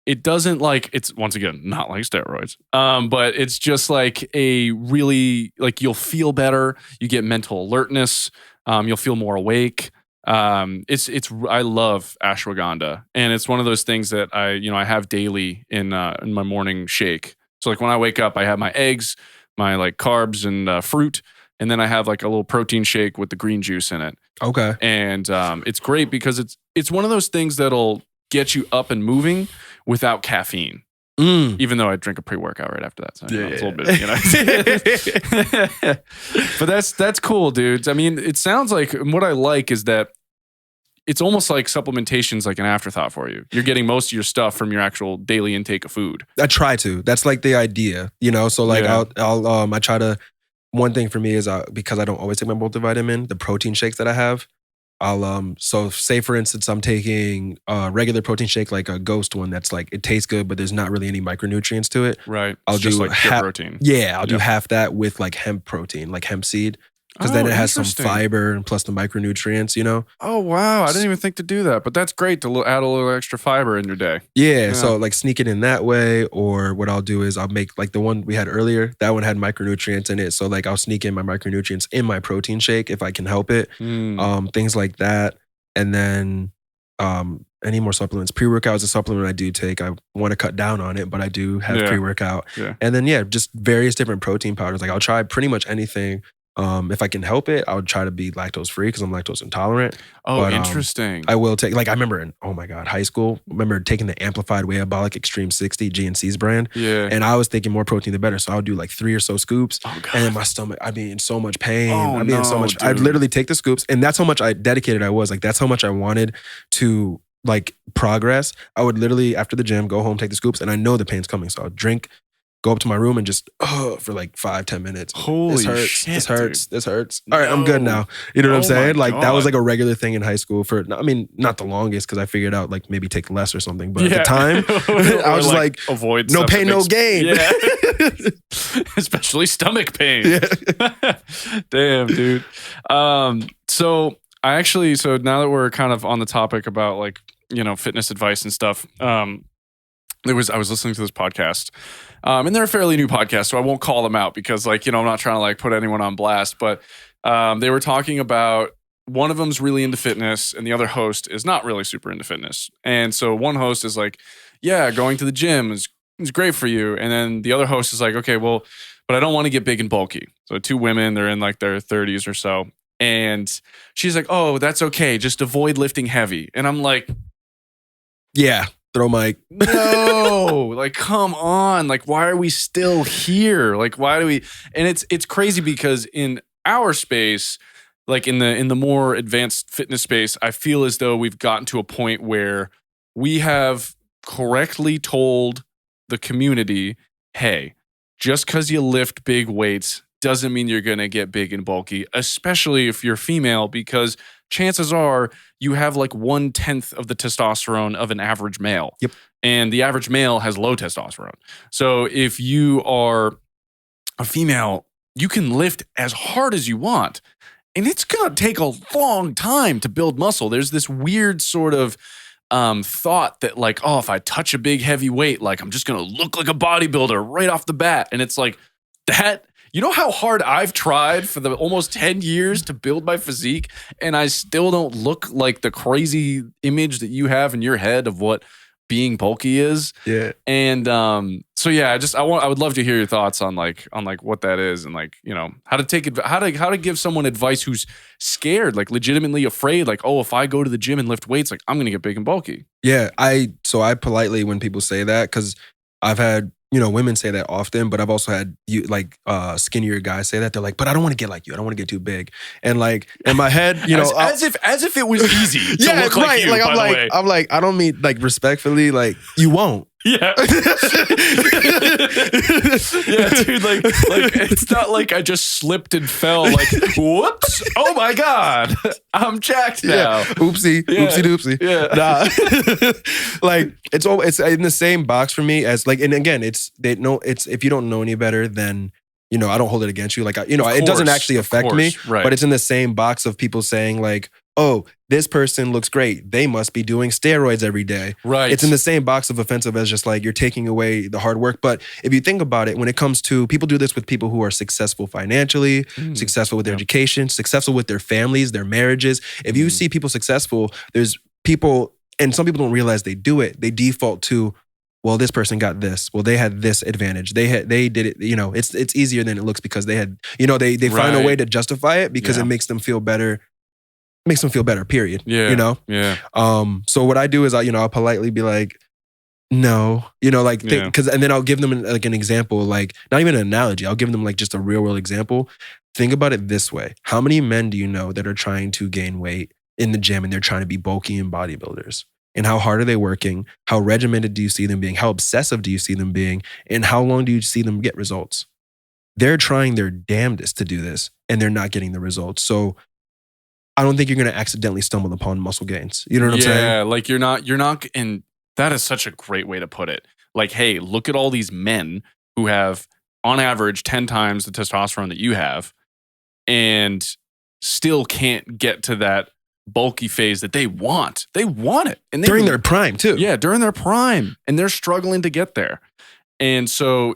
it doesn't like, it's once again, not like steroids, but it's just like a really, like you'll feel better. You get mental alertness. You'll feel more awake. I love ashwagandha, and it's one of those things that I have daily in my morning shake. So like when I wake up, I have my eggs, my like carbs and fruit, and then I have like a little protein shake with the green juice in it. Okay. And it's great because it's one of those things that'll get you up and moving without caffeine. Even though I drink a pre-workout right after that, so it's a little bit, But that's cool, dude. I mean, it sounds like, and what I like is that it's almost like supplementation's like an afterthought for you. You're getting most of your stuff from your actual daily intake of food. I try to. That's like the idea, So like I try to. One thing for me is because I don't always take my multivitamin, the protein shakes that I have. So say for instance, I'm taking a regular protein shake, like a Ghost one that's like, it tastes good, but there's not really any micronutrients to it. Right. I'll it's just do like pure protein. Yeah. I'll do half that with like hemp protein, like hemp seed. Because then it has some fiber and plus the micronutrients, Oh, wow. I didn't even think to do that. But that's great to add a little extra fiber in your day. Yeah. So like sneak it in that way. Or what I'll do is I'll make like the one we had earlier, that one had micronutrients in it. So like I'll sneak in my micronutrients in my protein shake if I can help it. Things like that. And then any more supplements. Pre-workout is a supplement I do take. I want to cut down on it, but I do have pre-workout. Yeah. And then just various different protein powders. Like I'll try pretty much anything. If I can help it, I would try to be lactose free because I'm lactose intolerant. Oh, but, interesting. I will take, like I remember in, oh my God, high school, I remember taking the Amplified Whey-Abolic Extreme 60 GNC's brand. Yeah. And I was thinking more protein the better. So I would do like 3 or so scoops. Oh, God. And then my stomach, I'd be in so much pain. I'd be in so much, dude. I'd literally take the scoops. And that's how much dedicated I was. Like that's how much I wanted to like progress. I would literally, after the gym, go home, take the scoops, and I know the pain's coming. So I'll drink, go up to my room and just for like 5-10 minutes. Holy shit, this hurts. All right, I'm good now. You know what I'm saying? Like that was like a regular thing in high school for, I mean, not the longest because I figured out like maybe take less or something. But at the time, I was like avoid no pain, no gain. Yeah. Especially stomach pain. Yeah. Damn, dude. So now that we're kind of on the topic about like, fitness advice and stuff, I was listening to this podcast, and they're a fairly new podcast, so I won't call them out because, like, I'm not trying to like put anyone on blast. But they were talking about one of them's really into fitness, and the other host is not really super into fitness. And so one host is like, "Yeah, going to the gym is great for you," and then the other host is like, "Okay, well, but I don't want to get big and bulky." So 2 women, they're in like their 30s or so, and she's like, "Oh, that's okay, just avoid lifting heavy," and I'm like, "Yeah." Throw mic. No, like, come on. Like, why are we still here? Like, why do we? And it's crazy because in our space, like in the more advanced fitness space, I feel as though we've gotten to a point where we have correctly told the community, hey, just because you lift big weights doesn't mean you're going to get big and bulky, especially if you're female, because chances are you have like 1/10 of the testosterone of an average male. Yep. And the average male has low testosterone. So if you are a female, you can lift as hard as you want. And it's going to take a long time to build muscle. There's this weird sort of thought that like, oh, if I touch a big heavy weight, like I'm just going to look like a bodybuilder right off the bat. And it's like that. You know how hard I've tried for the almost 10 years to build my physique, and I still don't look like the crazy image that you have in your head of what being bulky is. Yeah. And so yeah, I would love to hear your thoughts on like what that is and like, how to give someone advice who's scared, like legitimately afraid, like, oh, if I go to the gym and lift weights, like I'm gonna get big and bulky. Yeah. I politely, when people say that, because I've had women say that often, but I've also had skinnier guys say that. They're like, but I don't want to get like you. I don't want to get too big. And like in my head, as if it was easy to look like you. Like I'm like, I don't mean like respectfully, like you won't. Yeah. Yeah, dude, like it's not like I just slipped and fell like, whoops, oh my God, I'm jacked now. Yeah. Oopsie doopsie. Yeah. Nah. Like it's in the same box for me as like, and again, it's if you don't know any better, then I don't hold it against you. Like, it doesn't actually affect me, right. But it's in the same box of people saying like, oh, this person looks great. They must be doing steroids every day. Right. It's in the same box of offensive as just like you're taking away the hard work. But if you think about it, when it comes to people do this with people who are successful financially, successful with their education, successful with their families, their marriages. If you see people successful, there's people, and some people don't realize they do it. They default to, well, this person got this. Well, they had this advantage. They did it. You know, it's easier than it looks because they had, you know, they find a way to justify it because it makes them feel better. Makes them feel better, period. Yeah. You know? Yeah. So what I do is I'll politely be like, no, you know, like, and then I'll give them like an example, like not even an analogy. I'll give them like just a real world example. Think about it this way. How many men do you know that are trying to gain weight in the gym and they're trying to be bulky and bodybuilders? And how hard are they working? How regimented do you see them being? How obsessive do you see them being? And how long do you see them get results? They're trying their damnedest to do this and they're not getting the results. So I don't think you're going to accidentally stumble upon muscle gains. You know what I'm saying? Yeah, like you're not, and that is such a great way to put it. Like, hey, look at all these men who have, on average, 10 times the testosterone that you have and still can't get to that bulky phase that they want. They want it. And during their prime, too. Yeah, during their prime. And they're struggling to get there. And so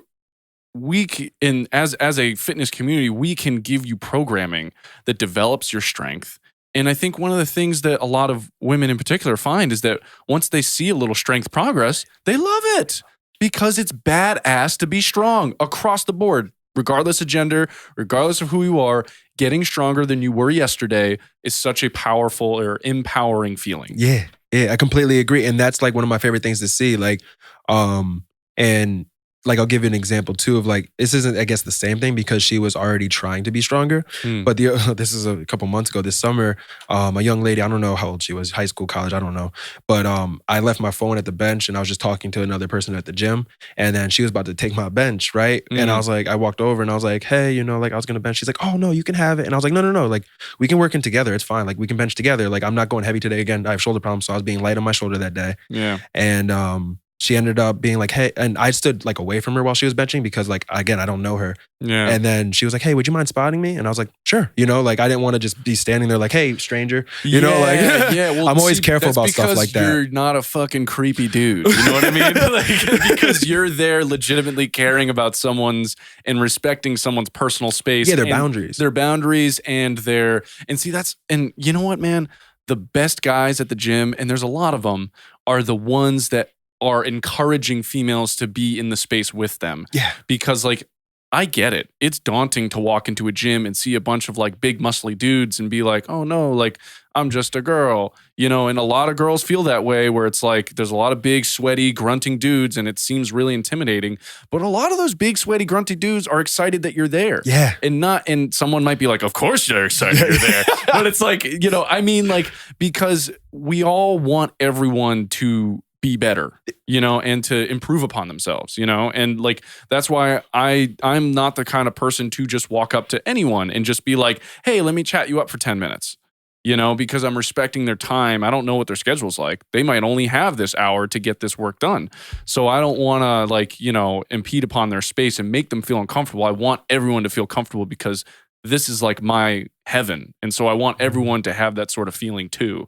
as a fitness community, we can give you programming that develops your strength. And I think one of the things that a lot of women in particular find is that once they see a little strength progress, they love it because it's badass to be strong across the board, regardless of gender, regardless of who you are. Getting stronger than you were yesterday is such a powerful or empowering feeling. Yeah, I completely agree. And that's like one of my favorite things to see. Like, and like, I'll give you an example too of like, this isn't, I guess, the same thing because she was already trying to be stronger. But this is a couple months ago, this summer, a young lady, I don't know how old she was, high school, college, I don't know. But I left my phone at the bench and I was just talking to another person at the gym. And then she was about to take my bench, right? And I was like, I walked over and I was like, hey, you know, like I was going to bench. She's like, oh no, you can have it. And I was like, no. Like we can work in together. It's fine. Like we can bench together. Like I'm not going heavy today again. I have shoulder problems. So I was being light on my shoulder that day. Yeah. And she ended up being like, hey, and I stood like away from her while she was benching because like, again, I don't know her. Yeah. And then she was like, hey, would you mind spotting me? And I was like, sure. You know, like I didn't want to just be standing there like, hey, stranger. You know, like well, I'm always careful about stuff like that. You're not a fucking creepy dude. You know what I mean? Like, because you're there legitimately caring about someone's and respecting someone's personal space. Yeah, their boundaries. Their boundaries and see, and you know what, man? The best guys at the gym, and there's a lot of them, are the ones that are encouraging females to be in the space with them. Yeah. Because like, I get it. It's daunting to walk into a gym and see a bunch of like big muscly dudes and be like, oh no, like I'm just a girl, you know, and a lot of girls feel that way where it's like, there's a lot of big, sweaty, grunting dudes and it seems really intimidating. But a lot of those big, sweaty, grunty dudes are excited that you're there. Yeah. And someone might be like, of course you're excited you're there. But it's like, you know, I mean, like, because we all want everyone to be better, you know, and to improve upon themselves, you know, and like that's why I'm not the kind of person to just walk up to anyone and just be like, hey, let me chat you up for 10 minutes, you know, because I'm respecting their time. I don't know what their schedule's like. They might only have this hour to get this work done. So I don't want to like, you know, impede upon their space and make them feel uncomfortable. I want everyone to feel comfortable because this is like my heaven. And so I want everyone to have that sort of feeling too.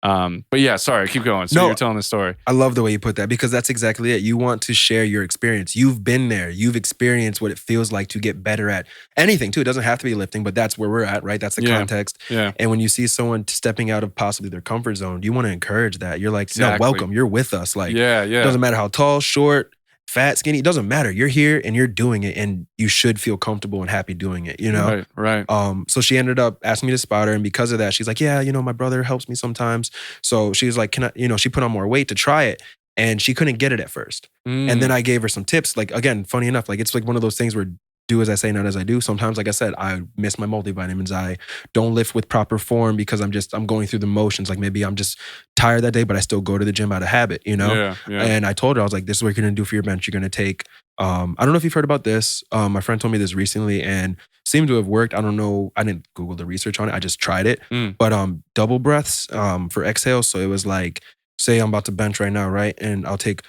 But yeah, sorry, keep going. So you're telling the story. I love the way you put that because that's exactly it. You want to share your experience. You've been there. You've experienced what it feels like to get better at anything too. It doesn't have to be lifting, but that's where we're at, right? That's the context. Yeah. And when you see someone stepping out of possibly their comfort zone, you want to encourage that. You're like, no, welcome. You're with us. Like, it doesn't matter how tall, short, fat, skinny, it doesn't matter. You're here and you're doing it and you should feel comfortable and happy doing it, you know? Right. So she ended up asking me to spot her and because of that, she's like, yeah, you know, my brother helps me sometimes. So she was like, can I, you know, she put on more weight to try it and she couldn't get it at first. And then I gave her some tips. Like, again, funny enough, like it's like one of those things where do as I say, not as I do. Sometimes, like I said, I miss my multivitamins. I don't lift with proper form because I'm going through the motions. Like maybe I'm just tired that day, but I still go to the gym out of habit, you know? Yeah. And I told her, I was like, this is what you're going to do for your bench. You're going to take, I don't know if you've heard about this. My friend told me this recently and seemed to have worked. I don't know. I didn't Google the research on it. I just tried it. But double breaths for exhale. So it was like, say I'm about to bench right now, right? And I'll take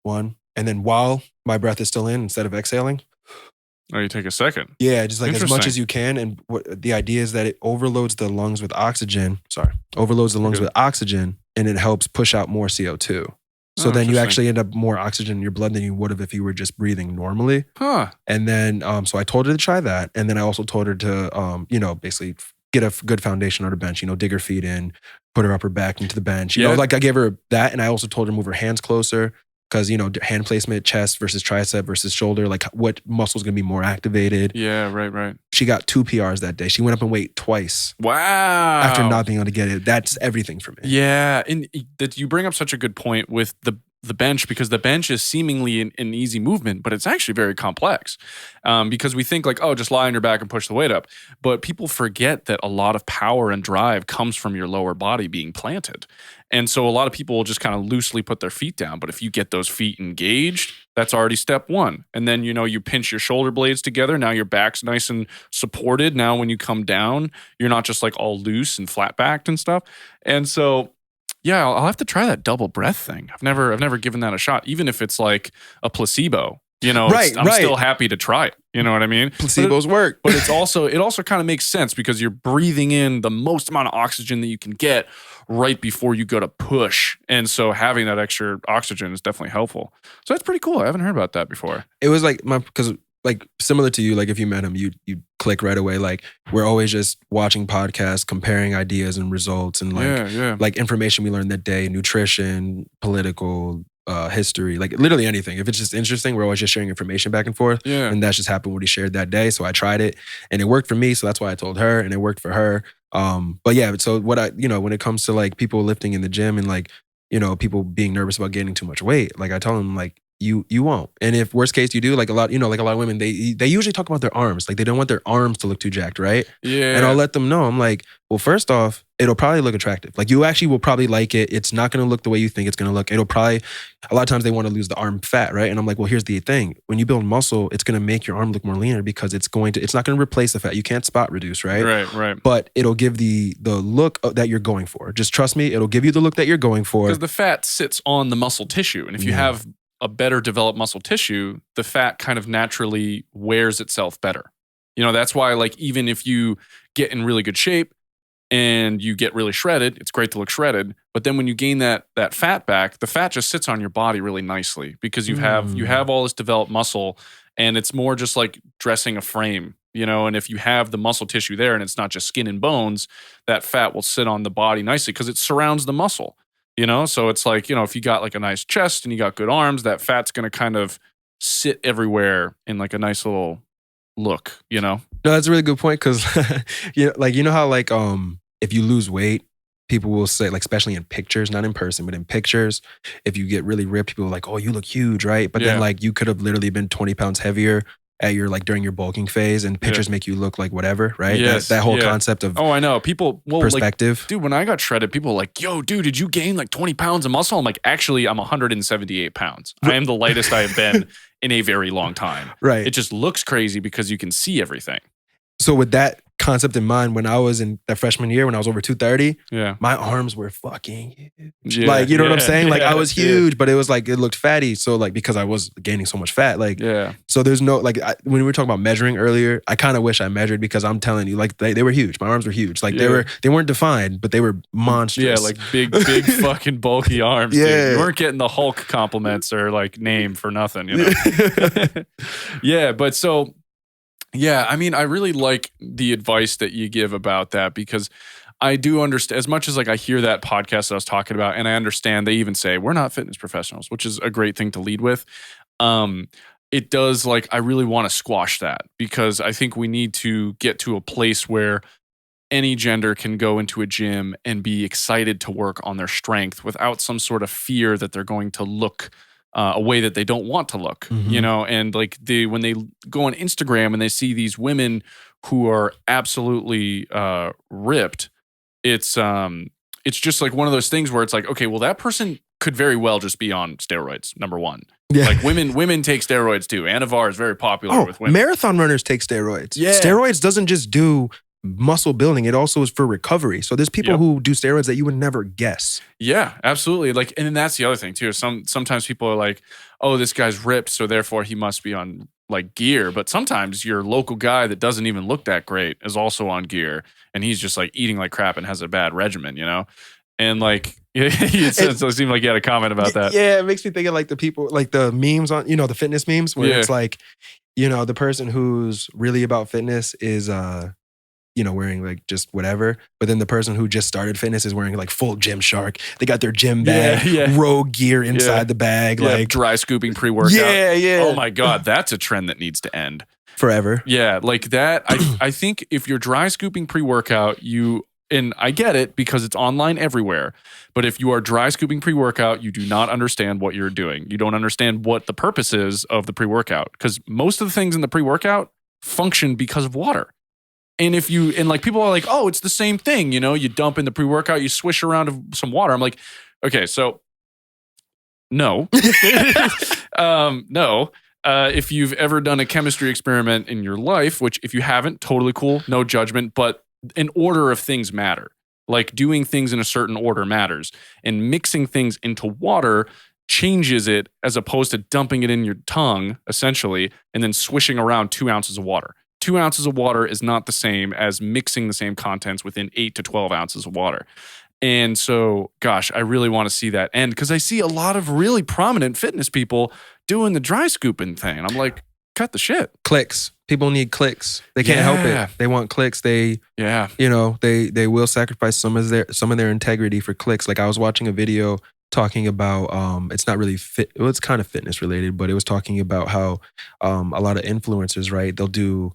one. And then while my breath is still in, instead of exhaling, Oh, you take a second. Yeah, just like as much Interesting. as you can. And the idea is that it overloads the lungs with oxygen. Overloads the lungs Okay. with oxygen, and it helps push out more CO2. So Oh, then you interesting. actually end up more oxygen in your blood than you would have if you were just breathing normally. Huh. And then, so I told her to try that. And then I also told her to, basically get a good foundation on her bench, dig her feet in, put her upper back into the bench. Yeah. Like I gave her that. And I also told her to move her hands closer because, hand placement, chest versus tricep versus shoulder, like what muscle's going to be more activated. Yeah, right. She got 2 PRs that day. She went up in weight twice. Wow. After not being able to get it. That's everything for me. Yeah. And that you bring up such a good point with the bench, because the bench is seemingly an easy movement, but it's actually very complex because we think like, oh, just lie on your back and push the weight up. But people forget that a lot of power and drive comes from your lower body being planted. And so a lot of people will just kind of loosely put their feet down. But if you get those feet engaged, that's already step one. And then, you pinch your shoulder blades together. Now your back's nice and supported. Now when you come down, you're not just like all loose and flat backed and stuff. And so, yeah, I'll have to try that double breath thing. I've never given that a shot, even if it's like a placebo. I'm still happy to try it. You know what I mean? Placebos work. But it also kind of makes sense because you're breathing in the most amount of oxygen that you can get right before you go to push. And so having that extra oxygen is definitely helpful. So that's pretty cool. I haven't heard about that before. It was like because like similar to you, like if you met him, you click right away. Like we're always just watching podcasts, comparing ideas and results and like information we learned that day, nutrition, political, history, like literally anything. If it's just interesting, we're always just sharing information back and forth. Yeah. And that's just happened what he shared that day. So I tried it and it worked for me. So that's why I told her and it worked for her. But yeah, so what when it comes to like people lifting in the gym and like, people being nervous about gaining too much weight, like I tell them like, you won't. And if worst case you do, like a lot of women, they usually talk about their arms. Like they don't want their arms to look too jacked, right? Yeah. And I'll let them know. I'm like, well, first off, it'll probably look attractive. Like you actually will probably like it. It's not going to look the way you think it's going to look. It'll probably, a lot of times they want to lose the arm fat, right? And I'm like, well, here's the thing. When you build muscle, it's going to make your arm look more leaner because it's not going to replace the fat. You can't spot reduce, right? Right. But it'll give the look that you're going for. Just trust me, it'll give you the look that you're going for. Because the fat sits on the muscle tissue. And if you have a better developed muscle tissue, the fat kind of naturally wears itself better. That's why like even if you get in really good shape and you get really shredded, it's great to look shredded. But then when you gain that fat back, the fat just sits on your body really nicely because you have all this developed muscle and it's more just like dressing a frame, and if you have the muscle tissue there and it's not just skin and bones, that fat will sit on the body nicely because it surrounds the muscle. So it's like, if you got like a nice chest and you got good arms, that fat's going to kind of sit everywhere in like a nice little look, No, that's a really good point because, how like if you lose weight, people will say, like, especially in pictures, not in person, but in pictures, if you get really ripped, people are like, oh, you look huge, right? But then like you could have literally been 20 pounds heavier at your like during your bulking phase and pictures make you look like whatever, right? Yes, that whole concept of I know. People perspective. Like, dude, when I got shredded, people were like, yo, dude, did you gain like 20 pounds of muscle? I'm like, actually, I'm 178 pounds. I am the lightest I have been in a very long time. Right. It just looks crazy because you can see everything. So with that concept in mind, when I was in that freshman year, when I was over 230, my arms were fucking huge. Like, you know what I'm saying? Like I was huge, but it was like, it looked fatty. So like, because I was gaining so much fat, like, so there's no, like when we were talking about measuring earlier, I kind of wish I measured because I'm telling you, like they were huge. My arms were huge. Like they weren't defined, but they were monstrous. Yeah, like big fucking bulky arms. Yeah. Dude. You weren't getting the Hulk compliments or like name for nothing, Yeah, but so, yeah, I mean, I really like the advice that you give about that because I do understand, as much as like I hear that podcast that I was talking about, and I understand they even say we're not fitness professionals, which is a great thing to lead with. It does, like, I really want to squash that because I think we need to get to a place where any gender can go into a gym and be excited to work on their strength without some sort of fear that they're going to look a way that they don't want to look, and like when they go on Instagram and they see these women who are absolutely ripped, it's just like one of those things where it's like, okay, well, that person could very well just be on steroids. Number one, like women take steroids too. Anavar is very popular with women. Marathon runners take steroids. Yeah, steroids doesn't just do muscle building. It also is for recovery. So there's people who do steroids that you would never guess. Yeah, absolutely. Like, and then that's the other thing too. Sometimes people are like, oh, this guy's ripped, so therefore he must be on like gear. But sometimes your local guy that doesn't even look that great is also on gear, and he's just like eating like crap and has a bad regimen, you know? And like, it seemed like you had a comment about that. Yeah, it makes me think of like the people, like the memes on, the fitness memes where it's like, the person who's really about fitness is, wearing like just whatever. But then the person who just started fitness is wearing like full Gymshark. They got their gym bag, Rogue gear inside the bag. Like dry scooping pre-workout. Yeah. Oh my God, that's a trend that needs to end. Forever. Yeah, like that. I think if you're dry scooping pre-workout, and I get it because it's online everywhere, but if you are dry scooping pre-workout, you do not understand what you're doing. You don't understand what the purpose is of the pre-workout, because most of the things in the pre-workout function because of water. And like people are like, oh, it's the same thing. You dump in the pre-workout, you swish around some water. I'm like, okay, so no. No. If you've ever done a chemistry experiment in your life, which if you haven't, totally cool, no judgment, but an order of things matter. Like doing things in a certain order matters. And mixing things into water changes it as opposed to dumping it in your tongue, essentially, and then swishing around 2 ounces of water. 2 ounces of water is not the same as mixing the same contents within 8 to 12 ounces of water. And so, gosh, I really want to see that end because I see a lot of really prominent fitness people doing the dry scooping thing. And I'm like, cut the shit. Clicks. People need clicks. They can't help it. They want clicks. They will sacrifice some of their integrity for clicks. Like I was watching a video talking about it's not really it's kind of fitness related, but it was talking about how a lot of influencers, right? They'll do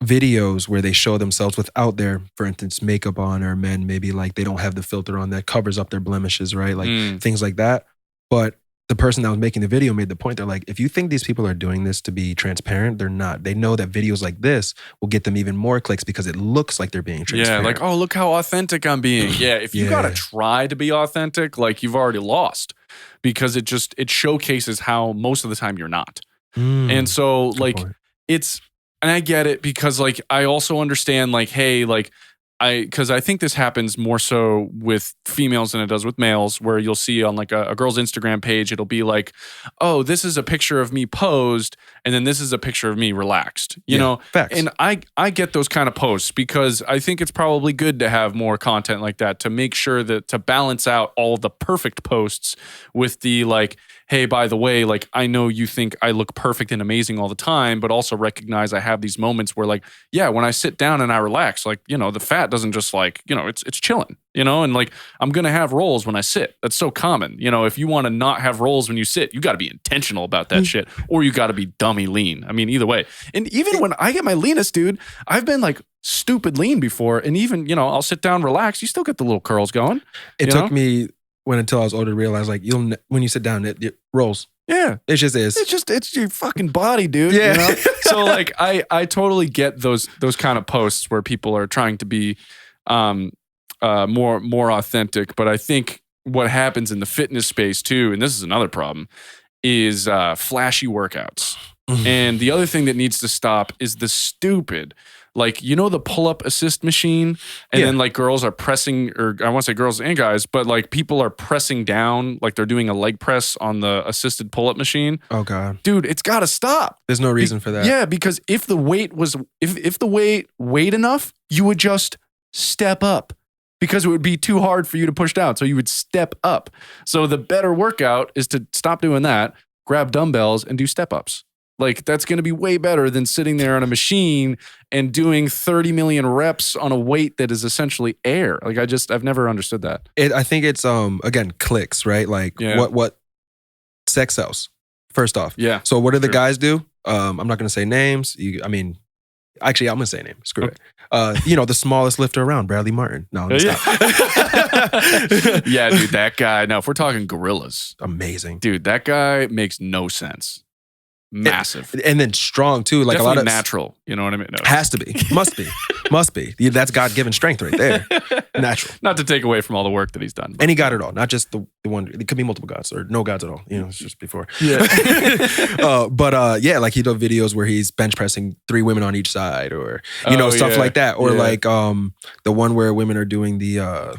videos where they show themselves without their, for instance, makeup on, or men maybe like they don't have the filter on that covers up their blemishes, right? Like things like that. But the person that was making the video made the point. They're like, if you think these people are doing this to be transparent, they're not. They know that videos like this will get them even more clicks because it looks like they're being transparent. Yeah, like, oh, look how authentic I'm being. Yeah, if you gotta try to be authentic, like you've already lost because it showcases how most of the time you're not. And so like and I get it because like I also understand like, hey, like because I think this happens more so with females than it does with males, where you'll see on like a girl's Instagram page, it'll be like, oh, this is a picture of me posed, and then this is a picture of me relaxed, you know? Facts. And I get those kind of posts because I think it's probably good to have more content like that to make sure that to balance out all the perfect posts with the like, hey, by the way, like I know you think I look perfect and amazing all the time, but also recognize I have these moments where like, yeah, when I sit down and I relax, like, the fat doesn't just like, it's chilling, and like I'm going to have rolls when I sit. That's so common. If you want to not have rolls when you sit, you got to be intentional about that shit, or you got to be dummy lean. I mean, either way. And even when I get my leanest, dude, I've been like stupid lean before. And even, I'll sit down, relax. You still get the little curls going. It took me until I was older to realize like when you sit down, it rolls. Yeah. It just is. It's your fucking body, dude. Yeah. So like I totally get those kind of posts where people are trying to be more authentic. But I think what happens in the fitness space too, and this is another problem, is flashy workouts. And the other thing that needs to stop is the stupid, like, the pull-up assist machine, and then like girls are pressing, or I want to say girls and guys, but like people are pressing down, like they're doing a leg press on the assisted pull-up machine. Oh God. Dude, it's got to stop. There's no reason for that. Yeah, because if the weight weighed enough, you would just step up. Because it would be too hard for you to push down. So you would step up. So the better workout is to stop doing that, grab dumbbells and do step-ups. Like that's going to be way better than sitting there on a machine and doing 30 million reps on a weight that is essentially air. Like I've never understood that. I think it's again clicks, right? Like what sex sells. First off. Yeah. So what do the guys do? I'm not going to say names. Actually, I'm going to say a name. Screw it. The smallest lifter around, Bradley Martin. No, I'm gonna stop. Yeah, dude, that guy. Now, if we're talking gorillas. Amazing. Dude, that guy makes no sense. Massive. And then strong too. Like definitely a lot of natural. You know what I mean? No. Has to be. Must be. That's God-given strength right there. Natural. Not to take away from all the work that he's done. And he got it all, not just the one. It could be multiple gods or no gods at all. You know, it's just before. Yeah. Yeah, like he does videos where he's bench pressing 3 women on each side, or stuff like that, or like the one where women are doing the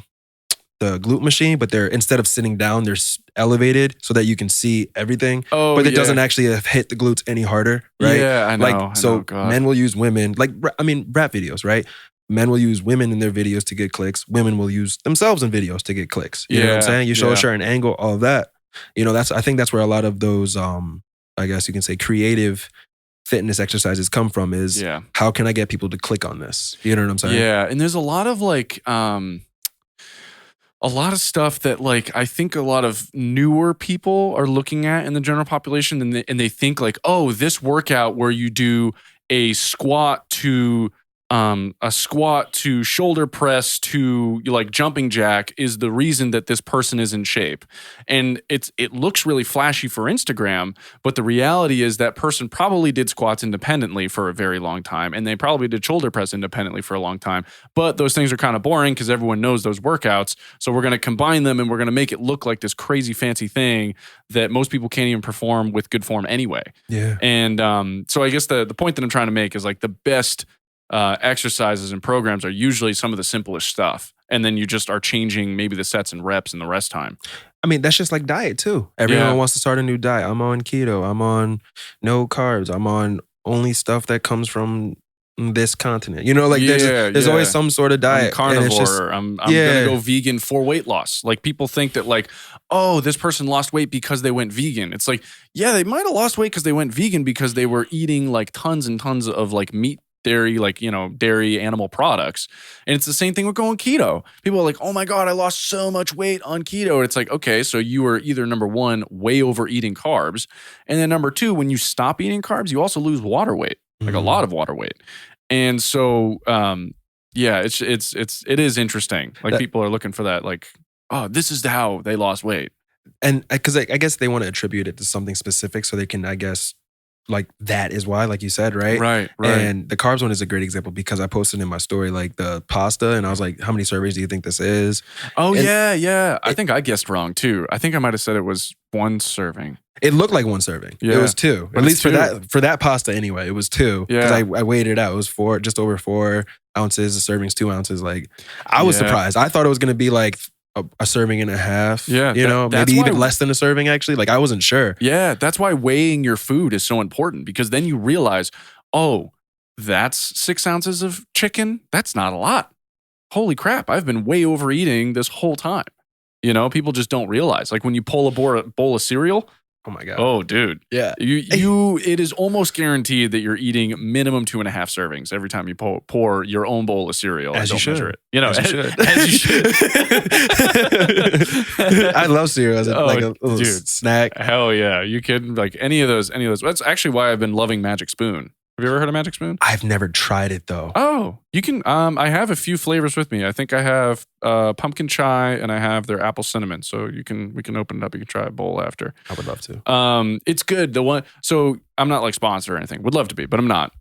glute machine, but they're instead of sitting down, they're elevated so that you can see everything. Oh, but it doesn't actually hit the glutes any harder, right? Yeah, I know. Like men will use women, like rap videos, right? Men will use women in their videos to get clicks. Women will use themselves in videos to get clicks. You know what I'm saying? You show a certain angle, all of that. I think that's where a lot of those, I guess you can say, creative fitness exercises come from. Is how can I get people to click on this? You know what I'm saying? Yeah, and there's a lot of like. A lot of stuff that like I think a lot of newer people are looking at in the general population, and they think like, oh, this workout where you do a squat to shoulder press to like jumping jack is the reason that this person is in shape. And it looks really flashy for Instagram, but the reality is that person probably did squats independently for a very long time, and they probably did shoulder press independently for a long time. But those things are kind of boring because everyone knows those workouts. So we're going to combine them and we're going to make it look like this crazy fancy thing that most people can't even perform with good form anyway. Yeah. And so I guess the point that I'm trying to make is like the best exercises and programs are usually some of the simplest stuff. And then you just are changing maybe the sets and reps and the rest time. I mean, that's just like diet too. Everyone wants to start a new diet. I'm on keto. I'm on no carbs. I'm on only stuff that comes from this continent. There's always some sort of diet. I'm carnivore. I'm gonna go vegan for weight loss. Like people think that like, oh, this person lost weight because they went vegan. It's like, yeah, they might have lost weight because they went vegan because they were eating like tons and tons of like meat, dairy, like, dairy animal products. And it's the same thing with going keto. People are like, oh my God, I lost so much weight on keto. And it's like, okay, so you were either number one, way overeating carbs. And then number two, when you stop eating carbs, you also lose water weight, like a lot of water weight. And so, it is interesting. Like people are looking for that, like, oh, this is how they lost weight. And because I guess they want to attribute it to something specific so they can, I guess, like that is why, like you said, right? Right. And the carbs one is a great example because I posted in my story like the pasta and I was like, how many servings do you think this is? Oh, and yeah. I think I guessed wrong too. I think I might have said it was 1 serving. It looked like 1 serving. Yeah. It was 2. At least for that pasta anyway, it was 2. Because I weighed it out. It was 4, just over 4 ounces. The serving's 2 ounces. Like I was surprised. I thought it was going to be like a serving and a half. Yeah. Maybe even less than a serving actually. Like I wasn't sure. Yeah. That's why weighing your food is so important because then you realize, oh, that's 6 ounces of chicken. That's not a lot. Holy crap. I've been way overeating this whole time. People just don't realize. Like when you pull a bowl of cereal. Oh my God. Oh, dude. Yeah. It is almost guaranteed that you're eating minimum 2.5 servings every time you pour your own bowl of cereal. As you should. Measure it. As you should. I love cereal as a little snack. Hell yeah. You can like any of those. That's actually why I've been loving Magic Spoon. Have you ever heard of Magic Spoon? I've never tried it though. Oh, you can. I have a few flavors with me. I think I have pumpkin chai and I have their apple cinnamon. So we can open it up. You can try a bowl after. I would love to. It's good. The one. So I'm not like sponsored or anything. Would love to be, but I'm not.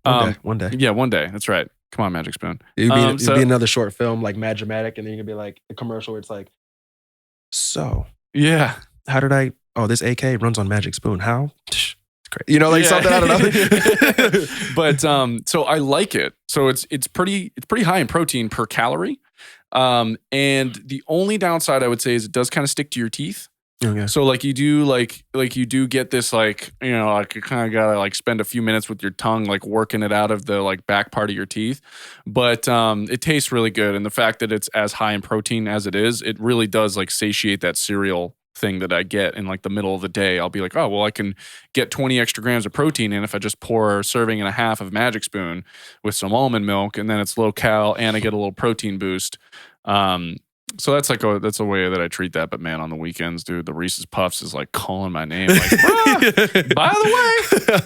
One day. Yeah, one day. That's right. Come on, Magic Spoon. It'd be another short film like Mad Dramatic, and then you could be like a commercial where it's like, so yeah, how did I? Oh, this AK runs on Magic Spoon. How? Crazy. Something, I don't know. But so I like it. So it's pretty high in protein per calorie. And the only downside I would say is it does kind of stick to your teeth. Okay. So like you do get this like, like you kind of gotta like spend a few minutes with your tongue like working it out of the like back part of your teeth. But it tastes really good. And the fact that it's as high in protein as it is, it really does like satiate that cereal thing that I get in like the middle of the day. I'll be like, oh, well, I can get 20 extra grams of protein in if I just pour a serving and a half of Magic Spoon with some almond milk, and then it's low cal and I get a little protein boost. So that's a way that I treat that. But man, on the weekends, dude, the Reese's Puffs is like calling my name. Like, by the way,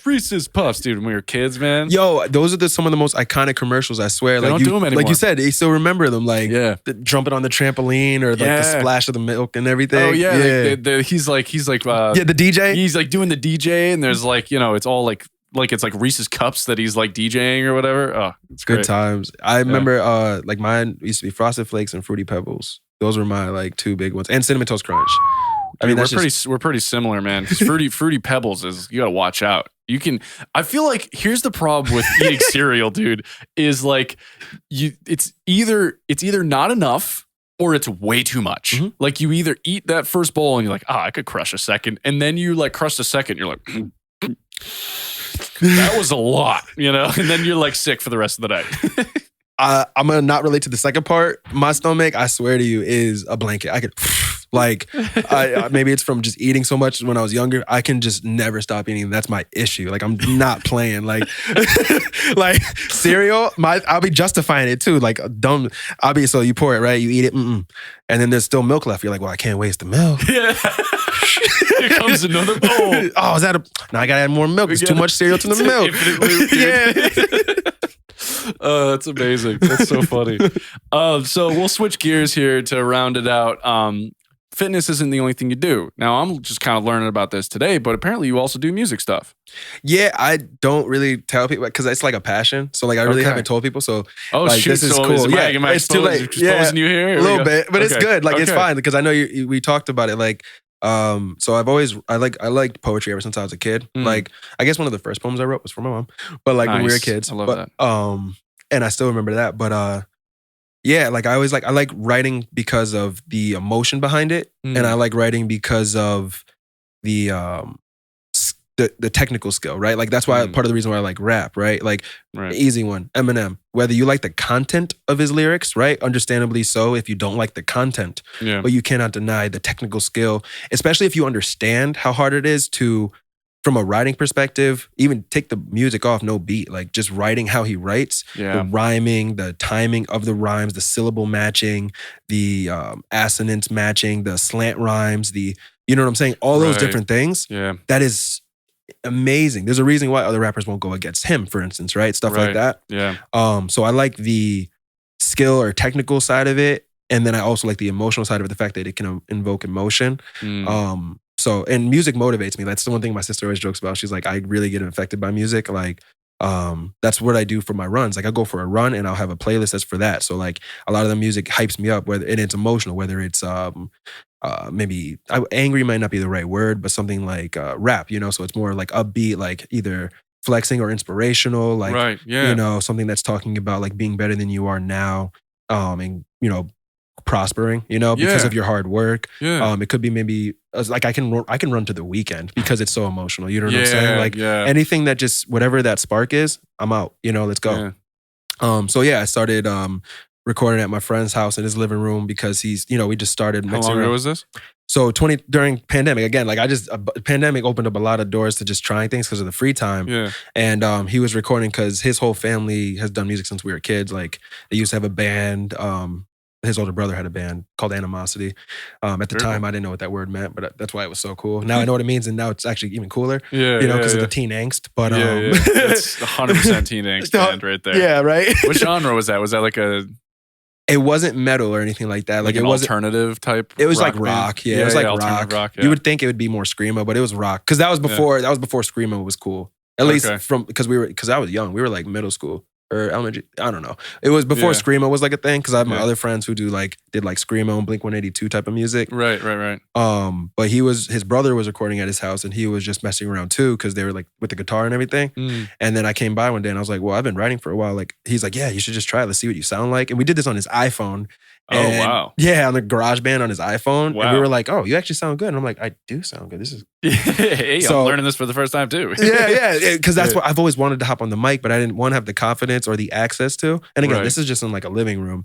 Reese's Puffs, dude. When we were kids, man. Yo, those are some of the most iconic commercials. I swear. They don't do them anymore. Like you said, they still remember them. Like jumping on the trampoline or like the splash of the milk and everything. Oh yeah. He's like the DJ. He's like doing the DJ, and there's like it's all like like it's like Reese's Cups that he's like DJing or whatever. Oh, it's Good great. times. I remember like mine used to be Frosted Flakes and Fruity Pebbles. Those were my like two big ones. And Cinnamon Toast Crunch. I mean, we're pretty similar, man. Because Fruity Pebbles is, you gotta watch out. I feel like here's the problem with eating cereal, dude, is like it's either not enough or it's way too much. Mm-hmm. Like you either eat that first bowl and you're like, I could crush a second. And then you like crush the second, you're like, that was a lot, you know? And then you're like sick for the rest of the night. I'm gonna not relate to the second part. My stomach, I swear to you, is a blanket. I could like, maybe it's from just eating so much when I was younger. I can just never stop eating. That's my issue. Like I'm not playing. Like, like cereal. I'll be justifying it too. Like dumb. So you pour it right, you eat it, and then there's still milk left. You're like, well, I can't waste the milk. Yeah. Here comes another bowl. Oh, is that now I gotta add more milk. There's too much cereal to the milk. Yeah. That's amazing. That's so funny. So we'll switch gears here to round it out. Fitness isn't the only thing you do. Now, I'm just kind of learning about this today, but apparently you also do music stuff. Yeah, I don't really tell people because it's like a passion. So like I really haven't told people. So like, shoot, this is cool. It's too late. Exposing you here? A little bit, but it's good. Like it's fine because I know we talked about it. Like so I liked poetry ever since I was a kid. Like I guess one of the first poems I wrote was for my mom. But like when we were kids. I love that. And I still remember that. But yeah, like I like writing because of the emotion behind it. And I like writing because of the technical skill, right? Like that's why part of the reason why I like rap, right? Like easy one, Eminem. Whether you like the content of his lyrics, right? Understandably so if you don't like the content. Yeah. But you cannot deny the technical skill, especially if you understand how hard it is to, from a writing perspective, even take the music off, no beat, like just writing how he writes, the rhyming, the timing of the rhymes, the syllable matching, the assonance matching, the slant rhymes, you know what I'm saying? All those different things. Yeah. That is amazing. There's a reason why other rappers won't go against him, for instance, right? Stuff like that. Yeah. So I like the skill or technical side of it. And then I also like the emotional side of it, the fact that it can invoke emotion. So, and music motivates me. That's the one thing my sister always jokes about. She's like, I really get affected by music. Like, that's what I do for my runs. Like I go for a run and I'll have a playlist that's for that. So like a lot of the music hypes me up, and it's emotional, whether it's maybe angry might not be the right word, but something like rap, you know? So it's more like upbeat, like either flexing or inspirational, like, you know, something that's talking about like being better than you are now, and, you know, prospering, you know, because of your hard work. It could be maybe like I can run to the weekend because it's so emotional. You know what I'm saying? Like anything that just whatever that spark is, I'm out. You know, let's go. So yeah, I started recording at my friend's house in his living room because he's, you know, we just started. How long ago was this? So during pandemic again, like pandemic opened up a lot of doors to just trying things because of the free time. Yeah. And he was recording because his whole family has done music since we were kids. Like they used to have a band. His older brother had a band called Animosity. At the time, I didn't know what that word meant, but that's why it was so cool. Now I know what it means, and now it's actually even cooler. Yeah, you know, because of the teen angst. But that's 100% teen angst band right there. Yeah, right. What genre was that? Was that like a? It wasn't metal or anything like that. Like it was alternative type. It was like rock. Yeah, it was like rock. You would think it would be more screamo, but it was rock because that was before screamo was cool. At least because I was young. We were like middle school. Or elementary, I don't know. It was before screamo was like a thing because I have my other friends who did like screamo and Blink 182 type of music. Right. But his brother was recording at his house and he was just messing around too because they were like with the guitar and everything. And then I came by one day and I was like, well, I've been writing for a while. Like he's like, yeah, you should just try it. Let's see what you sound like. And we did this on his iPhone. And, wow. Yeah, on the GarageBand on his iPhone. Wow. And we were like, oh, you actually sound good. And I'm like, I do sound good. This is hey, I'm learning this for the first time too. Because that's what I've always wanted to hop on the mic, but I didn't want to have the confidence or the access to. And again, this is just in like a living room.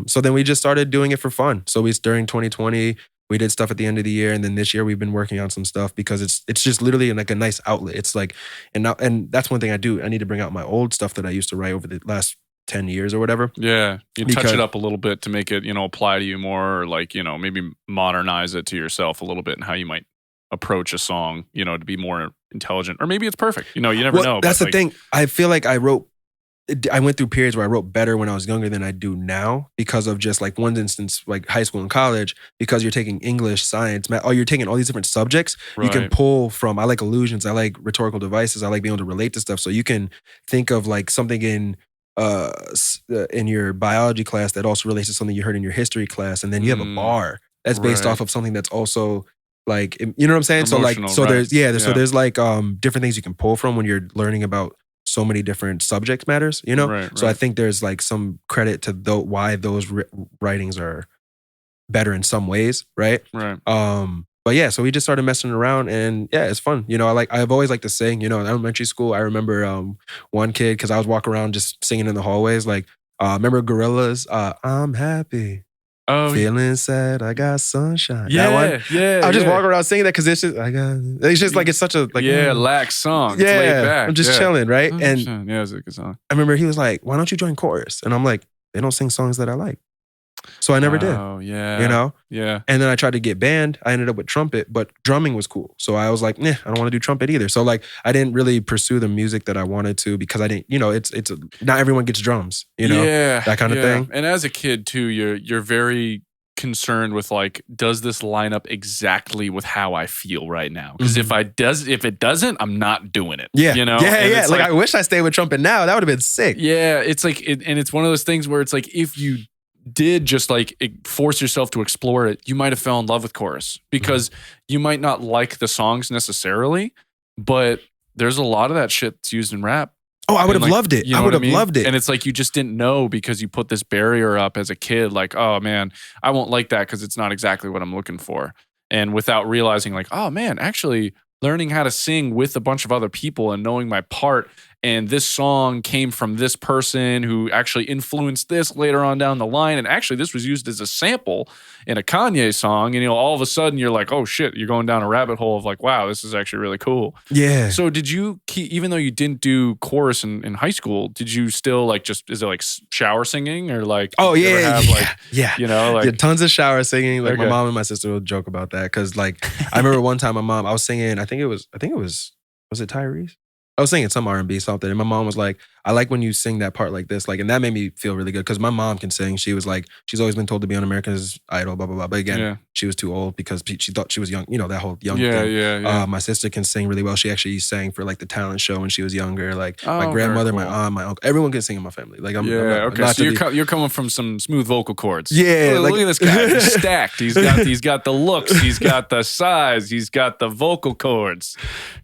So then we just started doing it for fun. So during 2020, we did stuff at the end of the year, and then this year we've been working on some stuff because it's just literally like a nice outlet. It's like, and that's one thing I do. I need to bring out my old stuff that I used to write over the last 10 years or whatever. Yeah. You touch it up a little bit to make it, you know, apply to you more, or like, you know, maybe modernize it to yourself a little bit and how you might approach a song, you know, to be more intelligent. Or maybe it's perfect. You know, you never know. That's the thing. I feel like I wrote I went through periods where I wrote better when I was younger than I do now because of just like one instance, like high school and college, because you're taking English, science, math, you're taking all these different subjects. You can Right. pull from, I like illusions, I like rhetorical devices, I like being able to relate to stuff. So you can think of like something in your biology class that also relates to something you heard in your history class. And then you have a bar that's based Right. off of something that's also like, you know what I'm saying? So like, Emotional, right. so there's like different things you can pull from when you're learning about so many different subject matters, you know? Right, So I right. think there's like some credit to why those writings are better in some ways, right? Right. But yeah, so we just started messing around and yeah, it's fun. You know, I've always liked to sing. You know, in elementary school, I remember one kid, because I was walking around just singing in the hallways, like, remember Gorillas? I'm happy. Oh, Feeling sad, I got sunshine. That one. Yeah. I just walk around singing that because it's just like, it's such a like, lax song. It's laid back. I'm just chilling, right? Oh, And yeah, it's a good song. I remember he was like, why don't you join chorus? And I'm like, they don't sing songs that I like. So I never did. Oh, yeah. You know? Yeah. And then I tried to get band. I ended up with trumpet, but drumming was cool. So I was like, I don't want to do trumpet either. So like, I didn't really pursue the music that I wanted to because I didn't, you know, not everyone gets drums, you know? Yeah. That kind of thing. And as a kid too, you're very concerned with like, does this line up exactly with how I feel right now? Because if it doesn't, I'm not doing it. Yeah. You know? Yeah. Like I wish I stayed with trumpet now. That would have been sick. Yeah. It's like, and it's one of those things where it's like, if you did just like force yourself to explore it, you might have fell in love with chorus because you might not like the songs necessarily, but there's a lot of that shit that's used in rap. Oh, I would have loved it. You know I would have what I mean? loved it. And it's like you just didn't know because you put this barrier up as a kid, like, oh man, I won't like that because it's not exactly what I'm looking for. And without realizing, like, oh man, actually learning how to sing with a bunch of other people and knowing my part. And this song came from this person who actually influenced this later on down the line. And actually, this was used as a sample in a Kanye song. And, you know, all of a sudden you're like, oh shit, you're going down a rabbit hole of like, wow, this is actually really cool. Yeah. So did you even though you didn't do chorus in high school, did you still like is it like shower singing or like, oh did you ever yeah, have, like, yeah. you know, like, yeah, tons of shower singing. Like my Okay. mom and my sister will joke about that because like I remember one time my mom, I was singing, I think it was it Tyrese? I was singing some R&B something, and my mom was like, I like when you sing that part like this. Like, and that made me feel really good because my mom can sing. She was like, she's always been told to be on America's Idol, blah, blah, blah. But again, she was too old because she thought she was young, you know, that whole young thing. Yeah. My sister can sing really well. She actually sang for like the talent show when she was younger. Like my Oh, grandmother, very my cool. aunt, my uncle, everyone can sing in my family. Like I'm Okay. not So to you're coming from some smooth vocal cords. Yeah, Look like- at this guy. He's stacked. He's got the looks. He's got the size. He's got the vocal cords.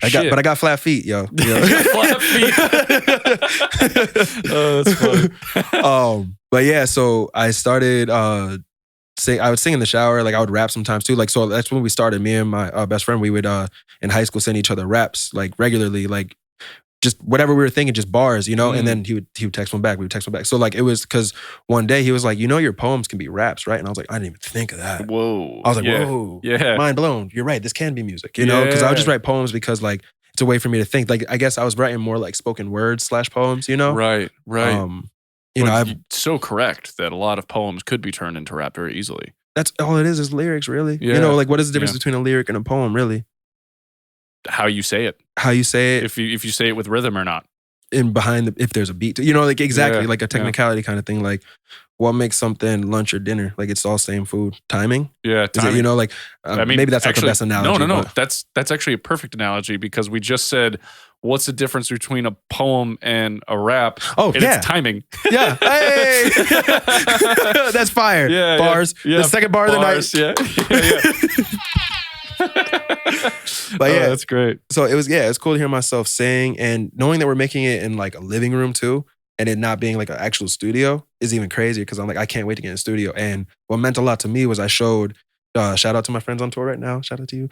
I got flat feet, yo. Flat feet. Oh, that's funny. But yeah, so I started I would sing in the shower, like I would rap sometimes too. Like so that's when we started. Me and my best friend, we would in high school send each other raps like regularly, like just whatever we were thinking, just bars, you know. And then he would text one back. We would text one back. So like it was because one day he was like, you know, your poems can be raps, right? And I was like, I didn't even think of that. Whoa. I was like, Yeah. whoa, Yeah. mind blown. You're right. This can be music, you know, because I would just write poems because like it's a way for me to think. Like I guess I was writing more like spoken word / poems, you know. Right. You know, you're so correct that a lot of poems could be turned into rap very easily. that's all it is lyrics, really. Yeah. You know, like what is the difference between a lyric and a poem, really? How you say it. How you say it, If you say it with rhythm or not. and behind if there's a beat, you know, like exactly Yeah, like a technicality kind of thing. Like what makes something lunch or dinner? Like it's all same food. Timing. Yeah. Is it, timing. you know, like I mean, maybe that's actually, not the best analogy. No. but- That's actually a perfect analogy because we just said, what's the difference between a poem and a rap? Oh, And yeah. it's timing. Yeah. Hey, that's fire. Yeah, Bars. yeah. The second bar of the night. Bars, yeah. But yeah, that's great. so it's cool to hear myself sing and knowing that we're making it in like a living room too, and it not being like an actual studio is even crazier because I'm like, I can't wait to get in the studio. And what meant a lot to me was I showed, shout out to my friends on tour right now. Shout out to you.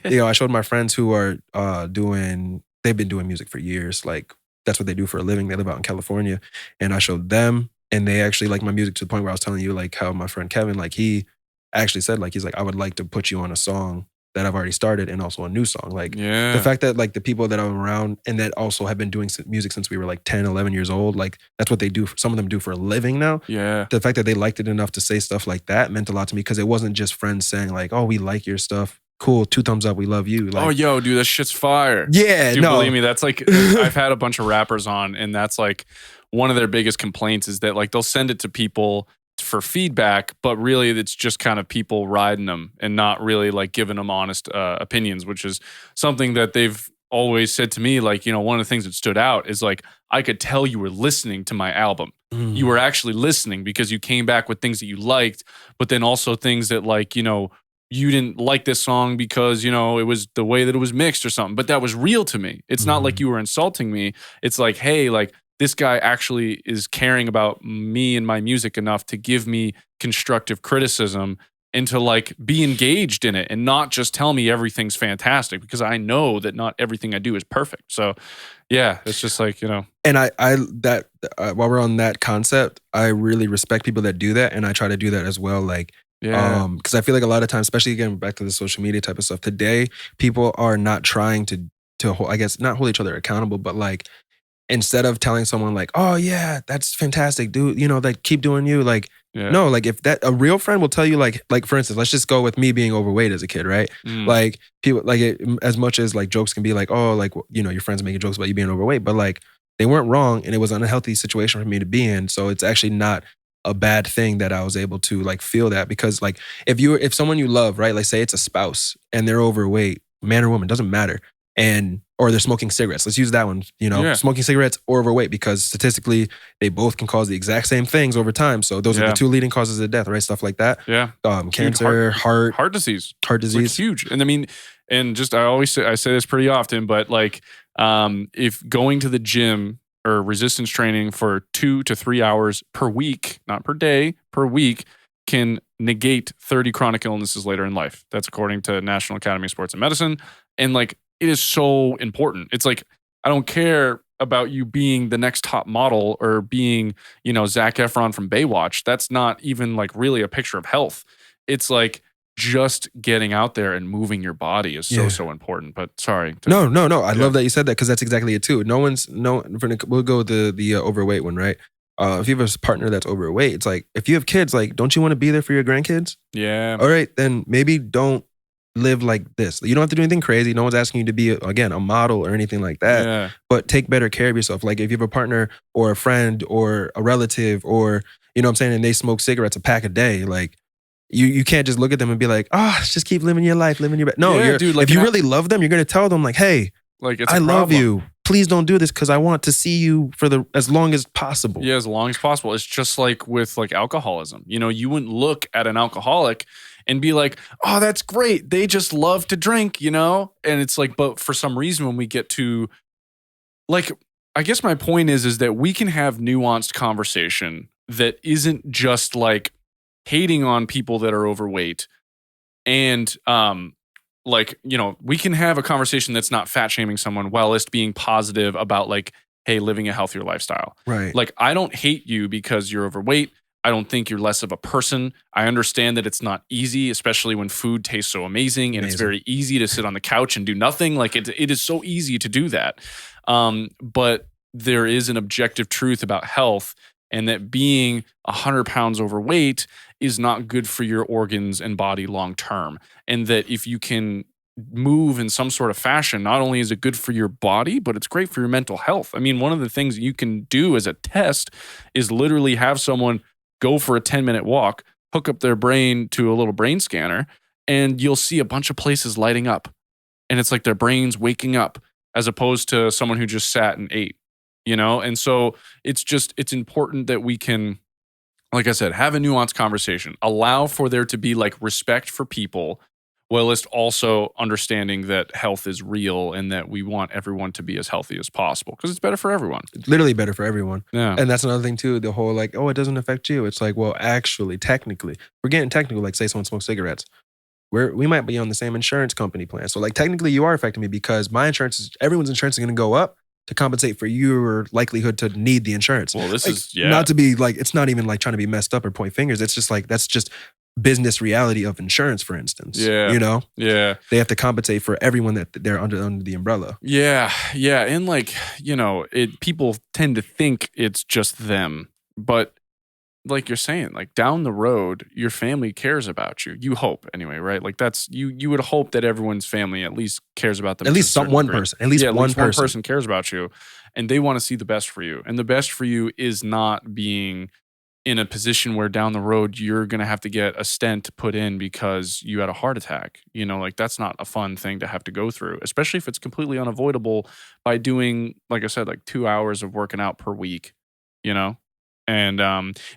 You know, I showed my friends who are they've been doing music for years. Like that's what they do for a living. They live out in California. And I showed them and they actually like my music to the point where I was telling you like how my friend Kevin, like he actually said like, he's like, I would like to put you on a song that I've already started and also a new song. Like the fact that like the people that I'm around and that also have been doing music since we were like 10, 11 years old, like that's what they do. Some of them do for a living now. Yeah. The fact that they liked it enough to say stuff like that meant a lot to me because it wasn't just friends saying like, oh, we like your stuff. cool, 2 thumbs up, we love you. Like, oh, yo, dude, that shit's fire. yeah, Dude, no. believe me, that's like, I've had a bunch of rappers on, and that's like one of their biggest complaints is that like they'll send it to people for feedback, but really it's just kind of people riding them and not really like giving them honest opinions, which is something that they've always said to me. Like, you know, one of the things that stood out is like, I could tell you were listening to my album. You were actually listening because you came back with things that you liked, but then also things that like, you know, you didn't like this song because, you know, it was the way that it was mixed or something, but that was real to me. It's not like you were insulting me. It's like, hey, like this guy actually is caring about me and my music enough to give me constructive criticism and to like be engaged in it and not just tell me everything's fantastic, because I know that not everything I do is perfect. So yeah, it's just like, you know. And while we're on that concept, I really respect people that do that. And I try to do that as well. Like, Yeah. because I feel like a lot of times, especially again back to the social media type of stuff, today people are not trying to I guess not hold each other accountable, but like instead of telling someone like, oh yeah, that's fantastic, dude, you know, like keep doing you, like Yeah. no, like if that a real friend will tell you like for instance, let's just go with me being overweight as a kid, right? Like people like as much as like jokes can be like, oh, like, you know, your friends making jokes about you being overweight, but like they weren't wrong and it was an unhealthy situation for me to be in. So it's actually not a bad thing that I was able to like feel that, because like if someone you love, right, like say it's a spouse and they're overweight, man or woman, doesn't matter, and or they're smoking cigarettes. Let's use that one, you know, smoking cigarettes or overweight, because statistically they both can cause the exact same things over time. So those are the 2 leading causes of death, right? Stuff like that. Yeah. Cancer, heart disease. Heart disease. It's like huge. And I mean, and just I say this pretty often, but like if going to the gym or resistance training for 2 to 3 hours per week, not per day, per week, can negate 30 chronic illnesses later in life. That's according to National Academy of Sports and Medicine. And like, it is so important. It's like, I don't care about you being the next top model or being, you know, Zac Efron from Baywatch. That's not even like really a picture of health. It's like just getting out there and moving your body is so important. But sorry. No. I love that you said that, because that's exactly it too. We'll go with the overweight one, right? If you have a partner that's overweight, it's like, if you have kids, like, don't you want to be there for your grandkids? Yeah. All right, then maybe don't live like this. You don't have to do anything crazy. No one's asking you to be, again, a model or anything like that. Yeah. But take better care of yourself. Like if you have a partner or a friend or a relative or, you know what I'm saying, and they smoke cigarettes a pack a day, like you can't just look at them and be like, just keep living your life, living your best. No, dude, like, if you really love them, you're going to tell them like, hey, like I love you. Please don't do this because I want to see you for as long as possible. Yeah, as long as possible. It's just like with like alcoholism. You know, you wouldn't look at an alcoholic and be like, oh, that's great. They just love to drink, you know? And it's like, but for some reason when we get to like, I guess my point is that we can have nuanced conversation that isn't just like hating on people that are overweight and like, you know, we can have a conversation that's not fat shaming someone while it's being positive about like, hey, living a healthier lifestyle. Right. Like, I don't hate you because you're overweight. I don't think you're less of a person. I understand that it's not easy, especially when food tastes so amazing and it's very easy to sit on the couch and do nothing. Like it is so easy to do that. But there is an objective truth about health, and that being 100 pounds overweight is not good for your organs and body long term. And that if you can move in some sort of fashion, not only is it good for your body, but it's great for your mental health. I mean, one of the things you can do as a test is literally have someone go for a 10-minute walk, hook up their brain to a little brain scanner, and you'll see a bunch of places lighting up. And it's like their brain's waking up, as opposed to someone who just sat and ate, you know? And so it's important that we can, like I said, have a nuanced conversation, allow for there to be like respect for people, whilst also understanding that health is real and that we want everyone to be as healthy as possible because it's better for everyone. It's literally better for everyone. Yeah. And that's another thing too, the whole like, oh, it doesn't affect you. It's like, well, actually, technically, we're getting technical, like say someone smokes cigarettes. We might be on the same insurance company plan. So like technically you are affecting me because my insurance everyone's insurance is going to go up to compensate for your likelihood to need the insurance. Well, this like, is, not to be like, it's not even like trying to be messed up or point fingers. It's just like, that's just business reality of insurance, for instance. Yeah. You know? Yeah. They have to compensate for everyone that they're under the umbrella. Yeah. Yeah. And like, you know, people tend to think it's just them, but like you're saying, like down the road, your family cares about you. You hope anyway, right? Like that's you would hope that everyone's family at least cares about them. At to a least certain one degree. person. At least Yeah, one one person. person cares about you, and they want to see the best for you. And the best for you is not being in a position where down the road you're going to have to get a stent put in because you had a heart attack. You know, like that's not a fun thing to have to go through, especially if it's completely unavoidable by doing, like I said, like 2 hours of working out per week, you know? And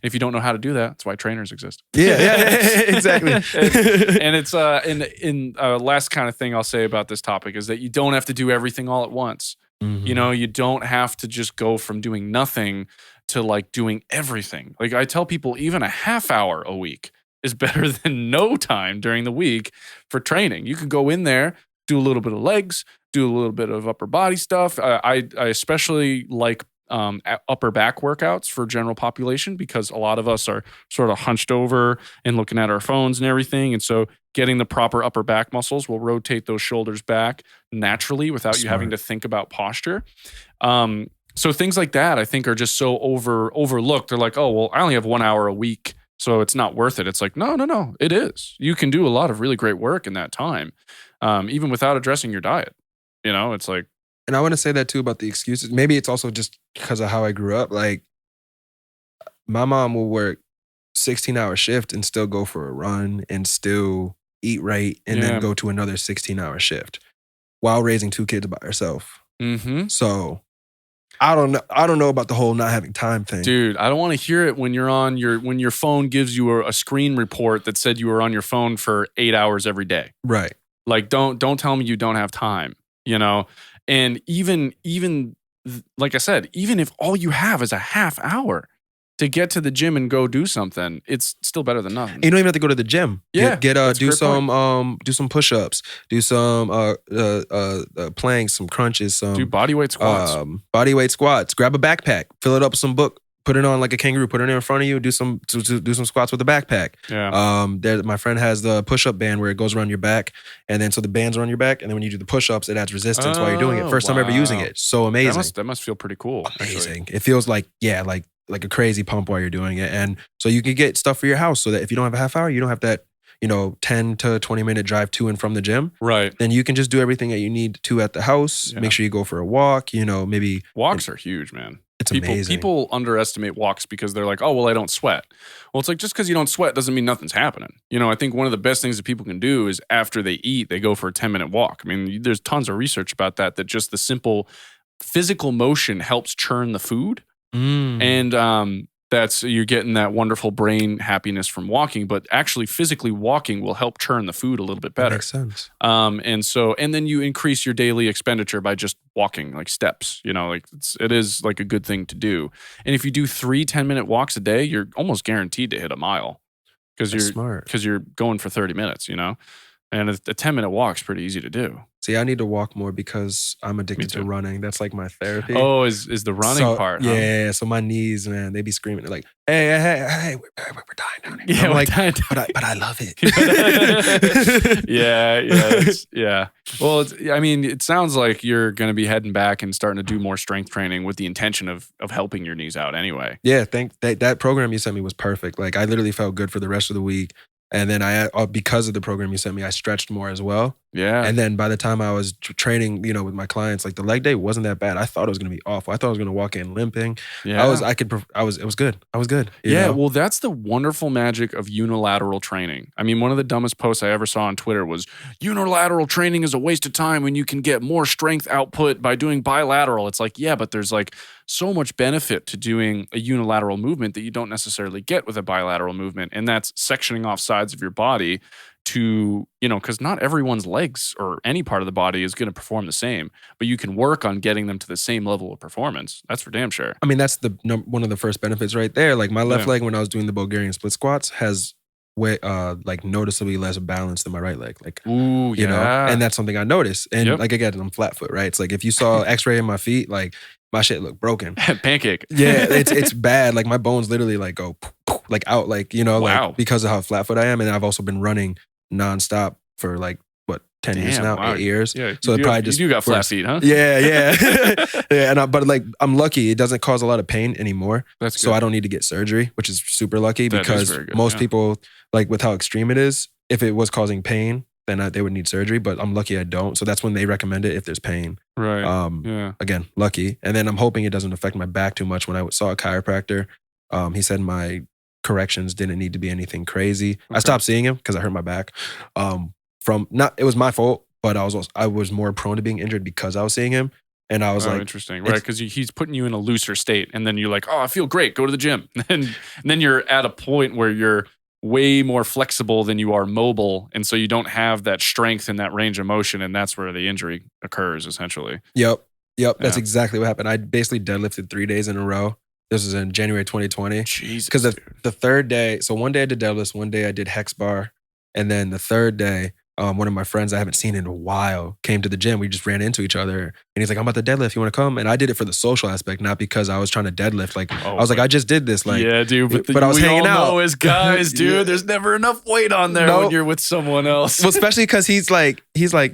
if you don't know how to do that, that's why trainers exist. Yeah, exactly. and it's in last kind of thing I'll say about this topic is that you don't have to do everything all at once. Mhm. You know, you don't have to just go from doing nothing to like doing everything. Like I tell people, even a half hour a week is better than no time during the week for training. You can go in there, do a little bit of legs, do a little bit of upper body stuff. I especially like upper back workouts for general population because a lot of us are sort of hunched over and looking at our phones and everything. And so getting the proper upper back muscles will rotate those shoulders back naturally without you having to think about posture. So things like that, I think, are just so overlooked. They're like, oh, well, I only have 1 hour a week, so it's not worth it. It's like, no, it is. You can do a lot of really great work in that time, even without addressing your diet. You know, it's like. And I want to say that too about the excuses. Maybe it's also just because of how I grew up. Like, my mom will work 16-hour shift and still go for a run and still eat right and then go to another 16-hour shift while raising 2 kids by herself. Mm-hmm. So I don't know about the whole not having time thing. Dude, I don't want to hear it when you're on when your phone gives you a screen report that said you were on your phone for 8 hours every day. Right. Like don't tell me you don't have time, you know? And even like I said, even if all you have is a half hour to get to the gym and go do something, it's still better than nothing. You don't even have to go to the gym. Yeah, do some push-ups, do some planks, some crunches, do body weight squats. Grab a backpack, fill it up with some book, put it on like a kangaroo, put it in front of you, do some squats with the backpack. Yeah. My friend has the push-up band where it goes around your back, and then so the band's around your back, and then when you do the push-ups, it adds resistance while you're doing it. First time ever using it. So amazing. That must feel pretty cool. Amazing. Actually. It feels like like a crazy pump while you're doing it. And so you can get stuff for your house so that if you don't have a half hour, you don't have that, 10 to 20 minute drive to and from the gym. Right. Then you can just do everything that you need to at the house. Yeah. Make sure you go for a walk, maybe. Walks are huge, man. It's amazing. People underestimate walks because they're like, oh, well, I don't sweat. Well, it's like, just because you don't sweat doesn't mean nothing's happening. I think one of the best things that people can do is after they eat, they go for a 10-minute walk. I mean, there's tons of research about that just the simple physical motion helps churn the food. And you're getting that wonderful brain happiness from walking, but actually physically walking will help churn the food a little bit better. That makes sense. And then you increase your daily expenditure by just walking, like steps, it is like a good thing to do. And if you do 3 10-minute walks a day, you're almost guaranteed to hit a mile because you're going for 30 minutes, and a 10-minute walk is pretty easy to do. See, I need to walk more because I'm addicted to running. That's like my therapy. Oh, is the running part? Huh? Yeah. So my knees, man, they be screaming. They're like, hey, we're dying down here. Yeah, I'm like, dying. but I love it. Yeah. Well, it sounds like you're going to be heading back and starting to do more strength training with the intention of helping your knees out anyway. Yeah, that program you sent me was perfect. Like I literally felt good for the rest of the week. And then because of the program you sent me, I stretched more as well. Yeah. And then by the time I was training, with my clients, like the leg day wasn't that bad. I thought it was going to be awful. I thought I was going to walk in limping. Yeah. It was good. I was good. Yeah. Well, that's the wonderful magic of unilateral training. I mean, one of the dumbest posts I ever saw on Twitter was unilateral training is a waste of time when you can get more strength output by doing bilateral. It's like, yeah, but there's like so much benefit to doing a unilateral movement that you don't necessarily get with a bilateral movement. And that's sectioning off sides of your body to, because not everyone's legs or any part of the body is going to perform the same, but you can work on getting them to the same level of performance. That's for damn sure. I mean, that's one of the first benefits right there. Like my left leg when I was doing the Bulgarian split squats has way like noticeably less balance than my right leg. Like, ooh, yeah. And that's something I noticed. And like again, I'm flat foot, right? It's like if you saw X-ray in my feet, like my shit looked broken. Pancake. Yeah, it's bad. Like my bones literally like go like out, like wow. like because of how flat foot I am. And I've also been running nonstop for like 10 years Damn, now, wow. 8 years. Yeah, So it probably you got flat feet, huh? Yeah, yeah. Yeah, but like I'm lucky. It doesn't cause a lot of pain anymore. That's good. So I don't need to get surgery, which is super lucky because very good, most people, like with how extreme it is, if it was causing pain, then they would need surgery. But I'm lucky I don't. So that's when they recommend it if there's pain. Right. Yeah. Again, lucky. And then I'm hoping it doesn't affect my back too much. When I saw a chiropractor, he said my corrections didn't need to be anything crazy. Okay. I stopped seeing him because I hurt my back. It was my fault, but I was more prone to being injured because I was seeing him. And I was like, interesting, right? Because he's putting you in a looser state, and then you're like, oh, I feel great, go to the gym, and then you're at a point where you're way more flexible than you are mobile, and so you don't have that strength and that range of motion, and that's where the injury occurs, essentially. Yep, that's exactly what happened. I basically deadlifted 3 days in a row. This was in January 2020. Jesus, because the third day, so one day I did deadlifts, one day I did hex bar, and then the third day, one of my friends I haven't seen in a while came to the gym. We just ran into each other, and he's like, "I'm about to deadlift. You want to come?" And I did it for the social aspect, not because I was trying to deadlift. Like I was like, I just did this. Like, yeah, dude. But I was hanging out. Know as guys, dude, Yeah. There's never enough weight on there when you're with someone else. Well, especially because he's like,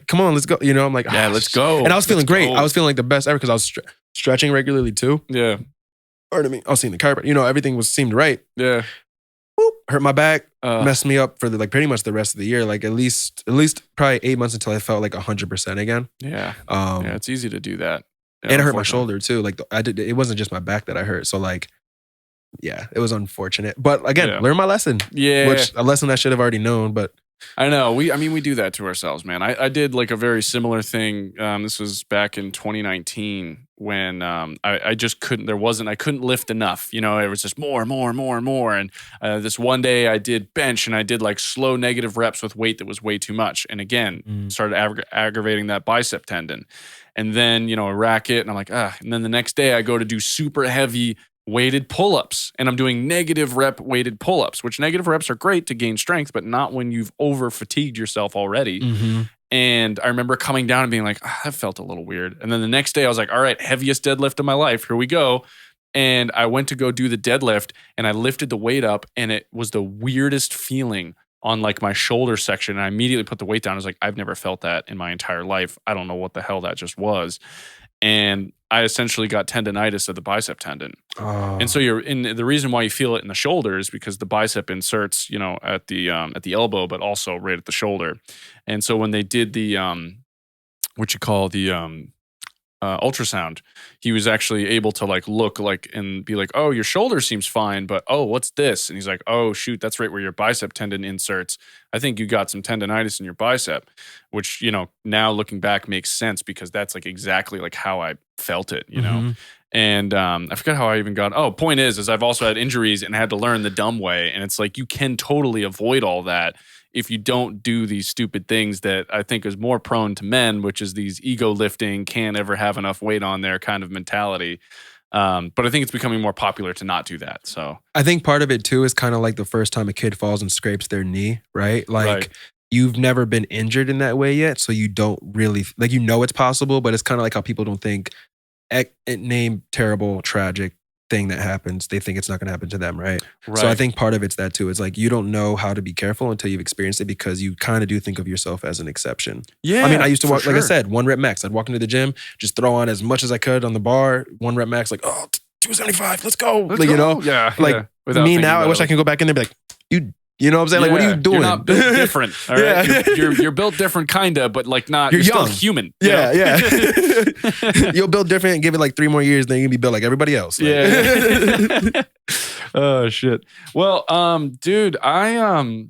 "Come on, let's go." You know, I'm like, yeah, let's go. And I was feeling great. I was feeling like the best ever because I was stretching regularly too. Yeah. Pardon me. I was seeing the chiropractor. You know, everything seemed right. Yeah. Whoop, hurt my back, messed me up for pretty much the rest of the year. Like at least probably 8 months until I felt like 100% again. Yeah. It's easy to do that. Yeah, and it hurt my shoulder too. Like it wasn't just my back that I hurt. So like, yeah, it was unfortunate. But again, learn my lesson. Yeah. Which a lesson I should have already known, but. I know. We do that to ourselves, man. I did like a very similar thing. This was back in 2019 when I just couldn't, I couldn't lift enough. You know, it was just more. And this one day I did bench and I did like slow negative reps with weight that was way too much. And again, started aggravating that bicep tendon. And then, a racket and I'm like, And then the next day I go to do super heavy weighted pull-ups, and I'm doing negative rep weighted pull-ups, which negative reps are great to gain strength, but not when you've over fatigued yourself already. Mm-hmm. And I remember coming down and being like, that felt a little weird. And then the next day I was like, all right, heaviest deadlift of my life. Here we go. And I went to go do the deadlift and I lifted the weight up and it was the weirdest feeling on like my shoulder section. And I immediately put the weight down. I was like, I've never felt that in my entire life. I don't know what the hell that just was. And I essentially got tendonitis of the bicep tendon. Oh. And so the reason why you feel it in the shoulder is because the bicep inserts, at the elbow, but also right at the shoulder. And so when they did the ultrasound, he was actually able to like look like and be like, oh, your shoulder seems fine, but oh, what's this? And he's like, oh shoot, that's right where your bicep tendon inserts. I think you got some tendonitis in your bicep, which, now looking back makes sense because that's like exactly like how I felt it, know? And I forget how I even got, point is I've also had injuries and had to learn the dumb way. And it's like, you can totally avoid all that if you don't do these stupid things that I think is more prone to men, which is these ego lifting, can't ever have enough weight on there kind of mentality. But I think it's becoming more popular to not do that. So I think part of it too is kind of like the first time a kid falls and scrapes their knee, right? Like you've never been injured in that way yet. So you don't really, like, it's possible, but it's kind of like how people don't think name terrible, tragic thing that happens, they think it's not going to happen to them, right? So I think part of it's that too. It's like you don't know how to be careful until you've experienced it because you kind of do think of yourself as an exception. Yeah, I mean, I used to walk, like I said, 1 rep max. I'd walk into the gym, just throw on as much as I could on the bar, 1 rep max, like, 275, let's go. Let's go. Yeah. Like me now, I wish I can go back in there and be like, you know what I'm saying? Like, what are you doing? You're not built different. All right. Yeah. You're built different, kinda, but like not. You're young. Still human. Yeah. You'll build different and give it like 3 more years, then you can be built like everybody else. Like. Yeah. Oh shit. Well, dude, I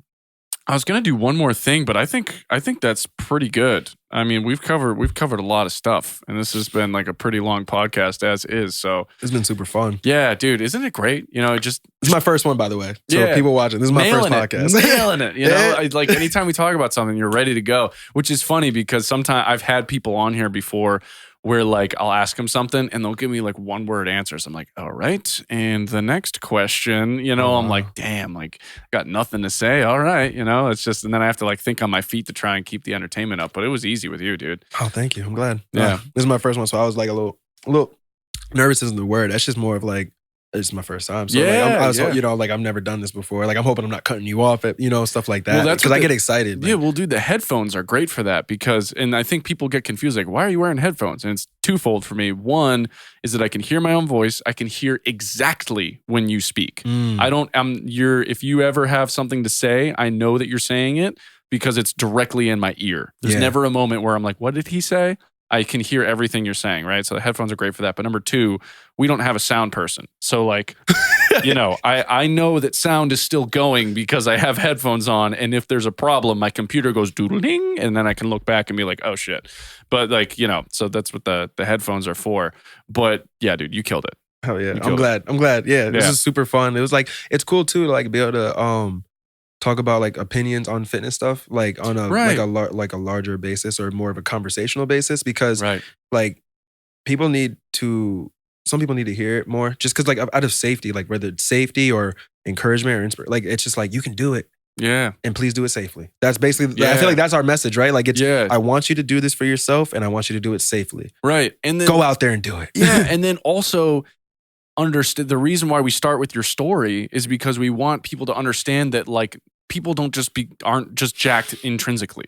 was gonna do one more thing, but I think that's pretty good. I mean, we've covered a lot of stuff, and this has been like a pretty long podcast as is. So it's been super fun. Yeah, dude, isn't it great? This is my first one, by the way. So people watching, this is my first podcast. Nailing it. Like anytime we talk about something, you're ready to go. Which is funny because sometimes I've had people on here before where like I'll ask them something and they'll give me like 1-word answers. I'm like, all right. And the next question, I'm like, damn, like got nothing to say. All right. It's just, and then I have to like think on my feet to try and keep the entertainment up. But it was easy with you, dude. Oh, thank you. I'm glad. Yeah. This is my first one. So I was like a little nervous isn't the word. That's just more of like it's my first time. So I was, I've never done this before. Like I'm hoping I'm not cutting you off at, stuff like that. Well, that's because I get excited. Yeah, well, dude, the headphones are great for that and I think people get confused. Like, why are you wearing headphones? And it's twofold for me. One is that I can hear my own voice. I can hear exactly when you speak. If you ever have something to say, I know that you're saying it because it's directly in my ear. There's never a moment where I'm like, what did he say? I can hear everything you're saying, right? So the headphones are great for that. But number two, we don't have a sound person. So like, I know that sound is still going because I have headphones on. And if there's a problem, my computer goes doodling and then I can look back and be like, oh shit. But like, so that's what the headphones are for. But yeah, dude, you killed it. Hell yeah. I'm glad. Yeah, this is super fun. It was like, it's cool too to like be able to talk about like opinions on fitness stuff, like on a like a larger basis or more of a conversational basis, because like some people need to hear it more, just because like out of safety, like whether it's safety or encouragement or inspiration, like it's just like you can do it. Yeah. And please do it safely. That's basically, I feel like that's our message, right? Like I want you to do this for yourself and I want you to do it safely. Right. And then go out there and do it. Yeah. And then also understand the reason why we start with your story is because we want people to understand that like people aren't just jacked intrinsically.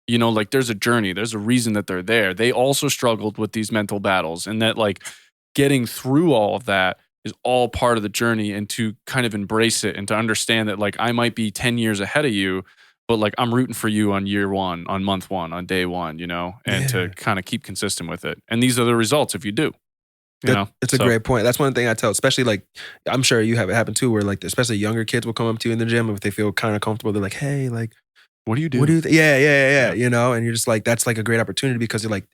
Like there's a journey, there's a reason that they're there. They also struggled with these mental battles, and that like getting through all of that is all part of the journey, and to kind of embrace it and to understand that like I might be 10 years ahead of you, but like I'm rooting for you on year one, on month one, on day one, and to kind of keep consistent with it. And these are the results if you do. It's a great point. That's one thing I tell, especially like, I'm sure you have it happen too, where like, especially younger kids will come up to you in the gym if they feel kind of comfortable. They're like, hey, like, what do you do? What do you yeah. And you're just like, that's like a great opportunity because you're like,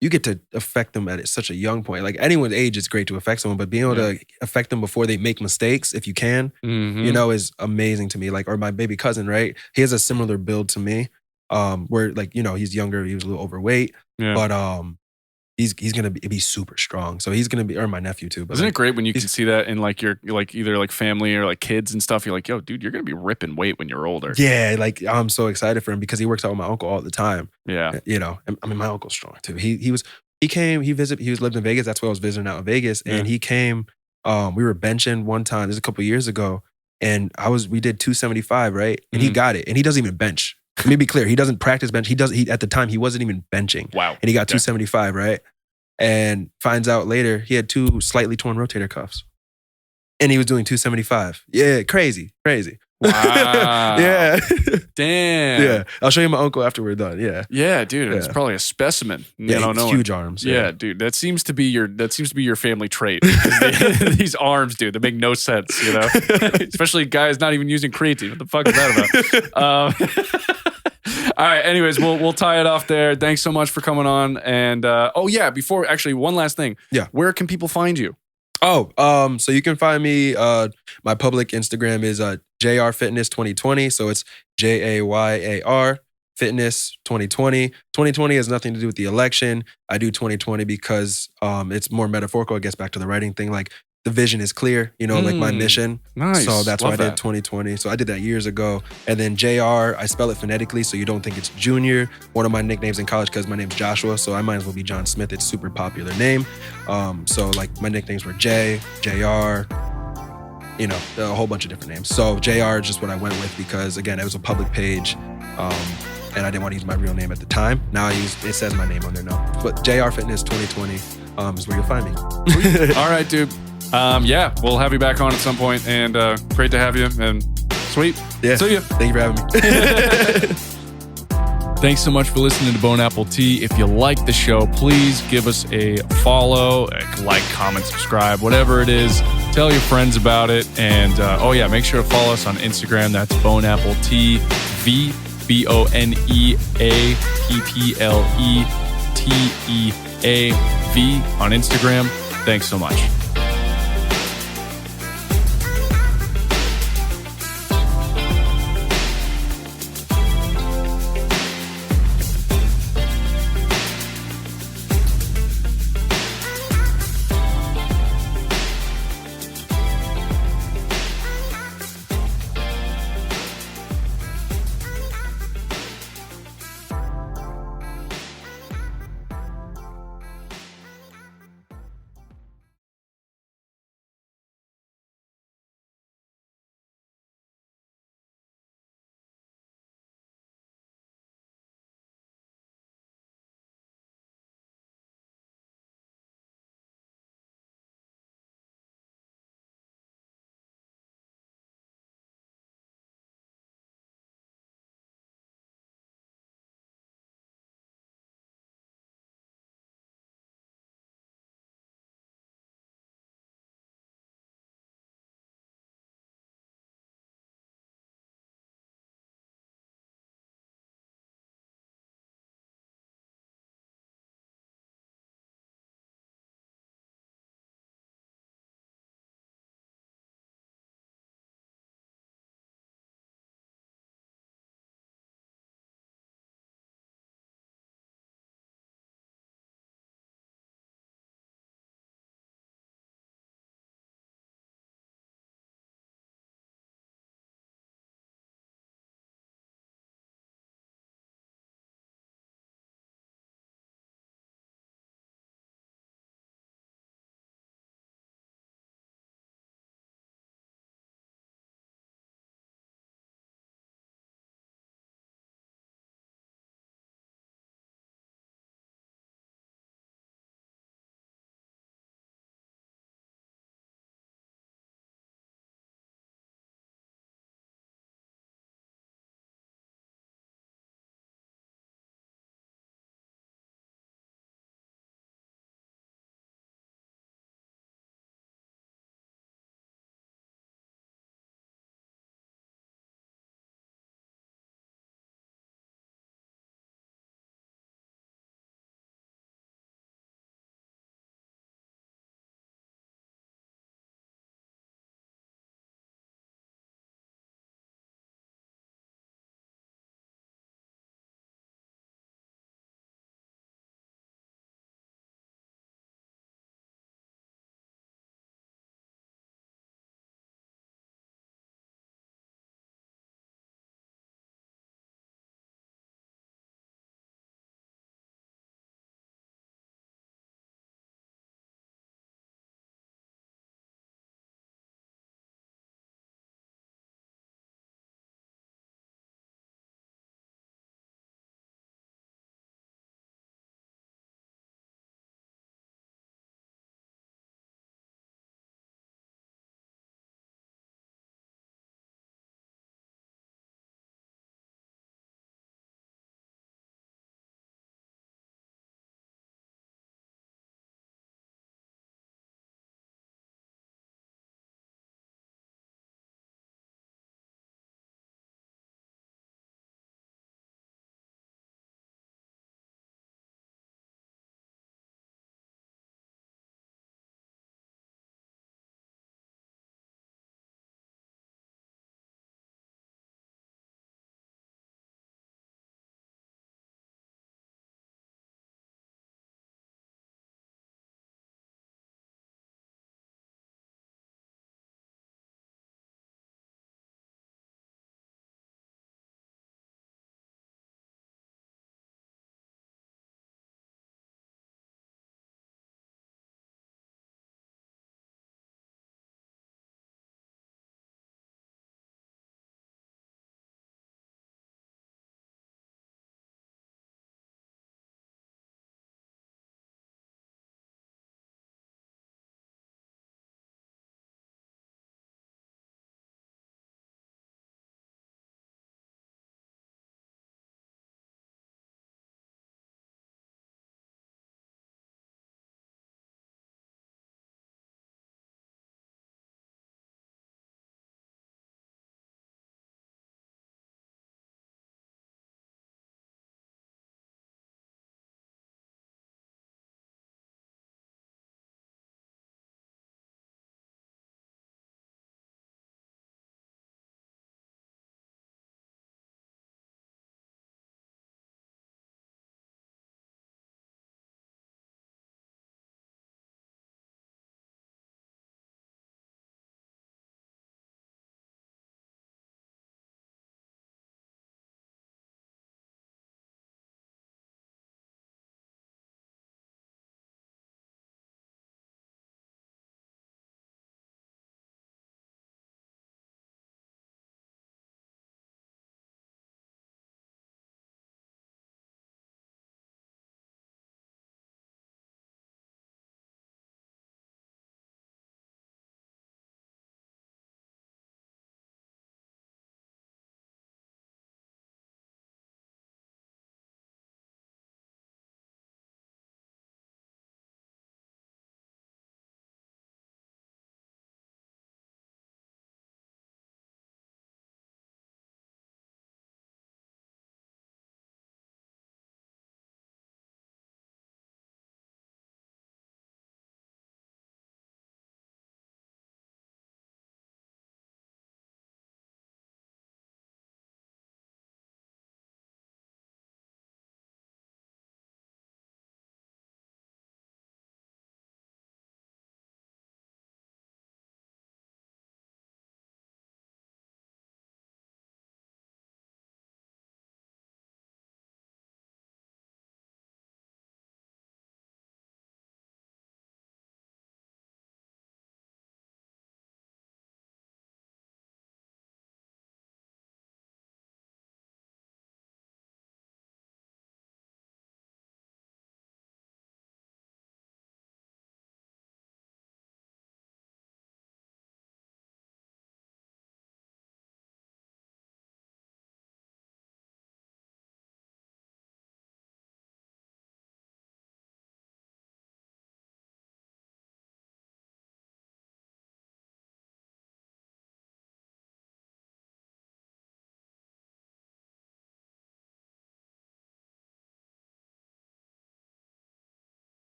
you get to affect them at such a young point. Like anyone's age is great to affect someone, but being able to affect them before they make mistakes, if you can, is amazing to me. Like, or my baby cousin, right? He has a similar build to me, where like, he's younger, he was a little overweight, but he's gonna be super strong. So he's gonna be, or my nephew too. But isn't it great when you can see that in like your like either like family or like kids and stuff? You're like, yo, dude, you're gonna be ripping weight when you're older. Yeah, like I'm so excited for him because he works out with my uncle all the time. Yeah, and I mean my uncle's strong too. He lived in Vegas. That's why I was visiting out in Vegas, and he came. We were benching one time. This was a couple years ago, and we did 275, right? And he got it, and he doesn't even bench. Let me be clear. He doesn't practice bench. He at the time he wasn't even benching. Wow. And he got 275, right? And finds out later he had 2 slightly torn rotator cuffs. And he was doing 275. Yeah, crazy. Wow. Yeah. Damn. Yeah. I'll show you my uncle after we're done. Yeah. Yeah, dude. It's probably a specimen. Yeah, huge arms. Yeah, dude. That seems to be your family trait. These arms, dude, that make no sense, Especially guys not even using creatine. What the fuck is that about? All right. Anyways, we'll tie it off there. Thanks so much for coming on. And before actually one last thing. Yeah. Where can people find you? Oh, so you can find me. My public Instagram is JR Fitness 2020. So it's JAYAR Fitness 2020. 2020 has nothing to do with the election. I do 2020 because it's more metaphorical. It gets back to the writing thing. Like the vision is clear, like my mission. Nice. So that's why I did 2020. So I did that years ago. And then JR, I spell it phonetically so you don't think it's Junior. One of my nicknames in college, because my name's Joshua, so I might as well be John Smith. It's a super popular name. So like my nicknames were J, JR, a whole bunch of different names. So JR is just what I went with because again, it was a public page. And I didn't want to use my real name at the time. Now it says my name on there now. But JR Fitness 2020 is where you'll find me. All right, dude. We'll have you back on at some point, and great to have you. And sweet. Yeah. See ya. Thank you for having me. Thanks so much for listening to Bone Apple Tea. If you like the show, please give us a follow, like, comment, subscribe, whatever it is. Tell your friends about it. And make sure to follow us on Instagram. That's Bone Apple TV, BoneAppleTeav on Instagram. Thanks so much.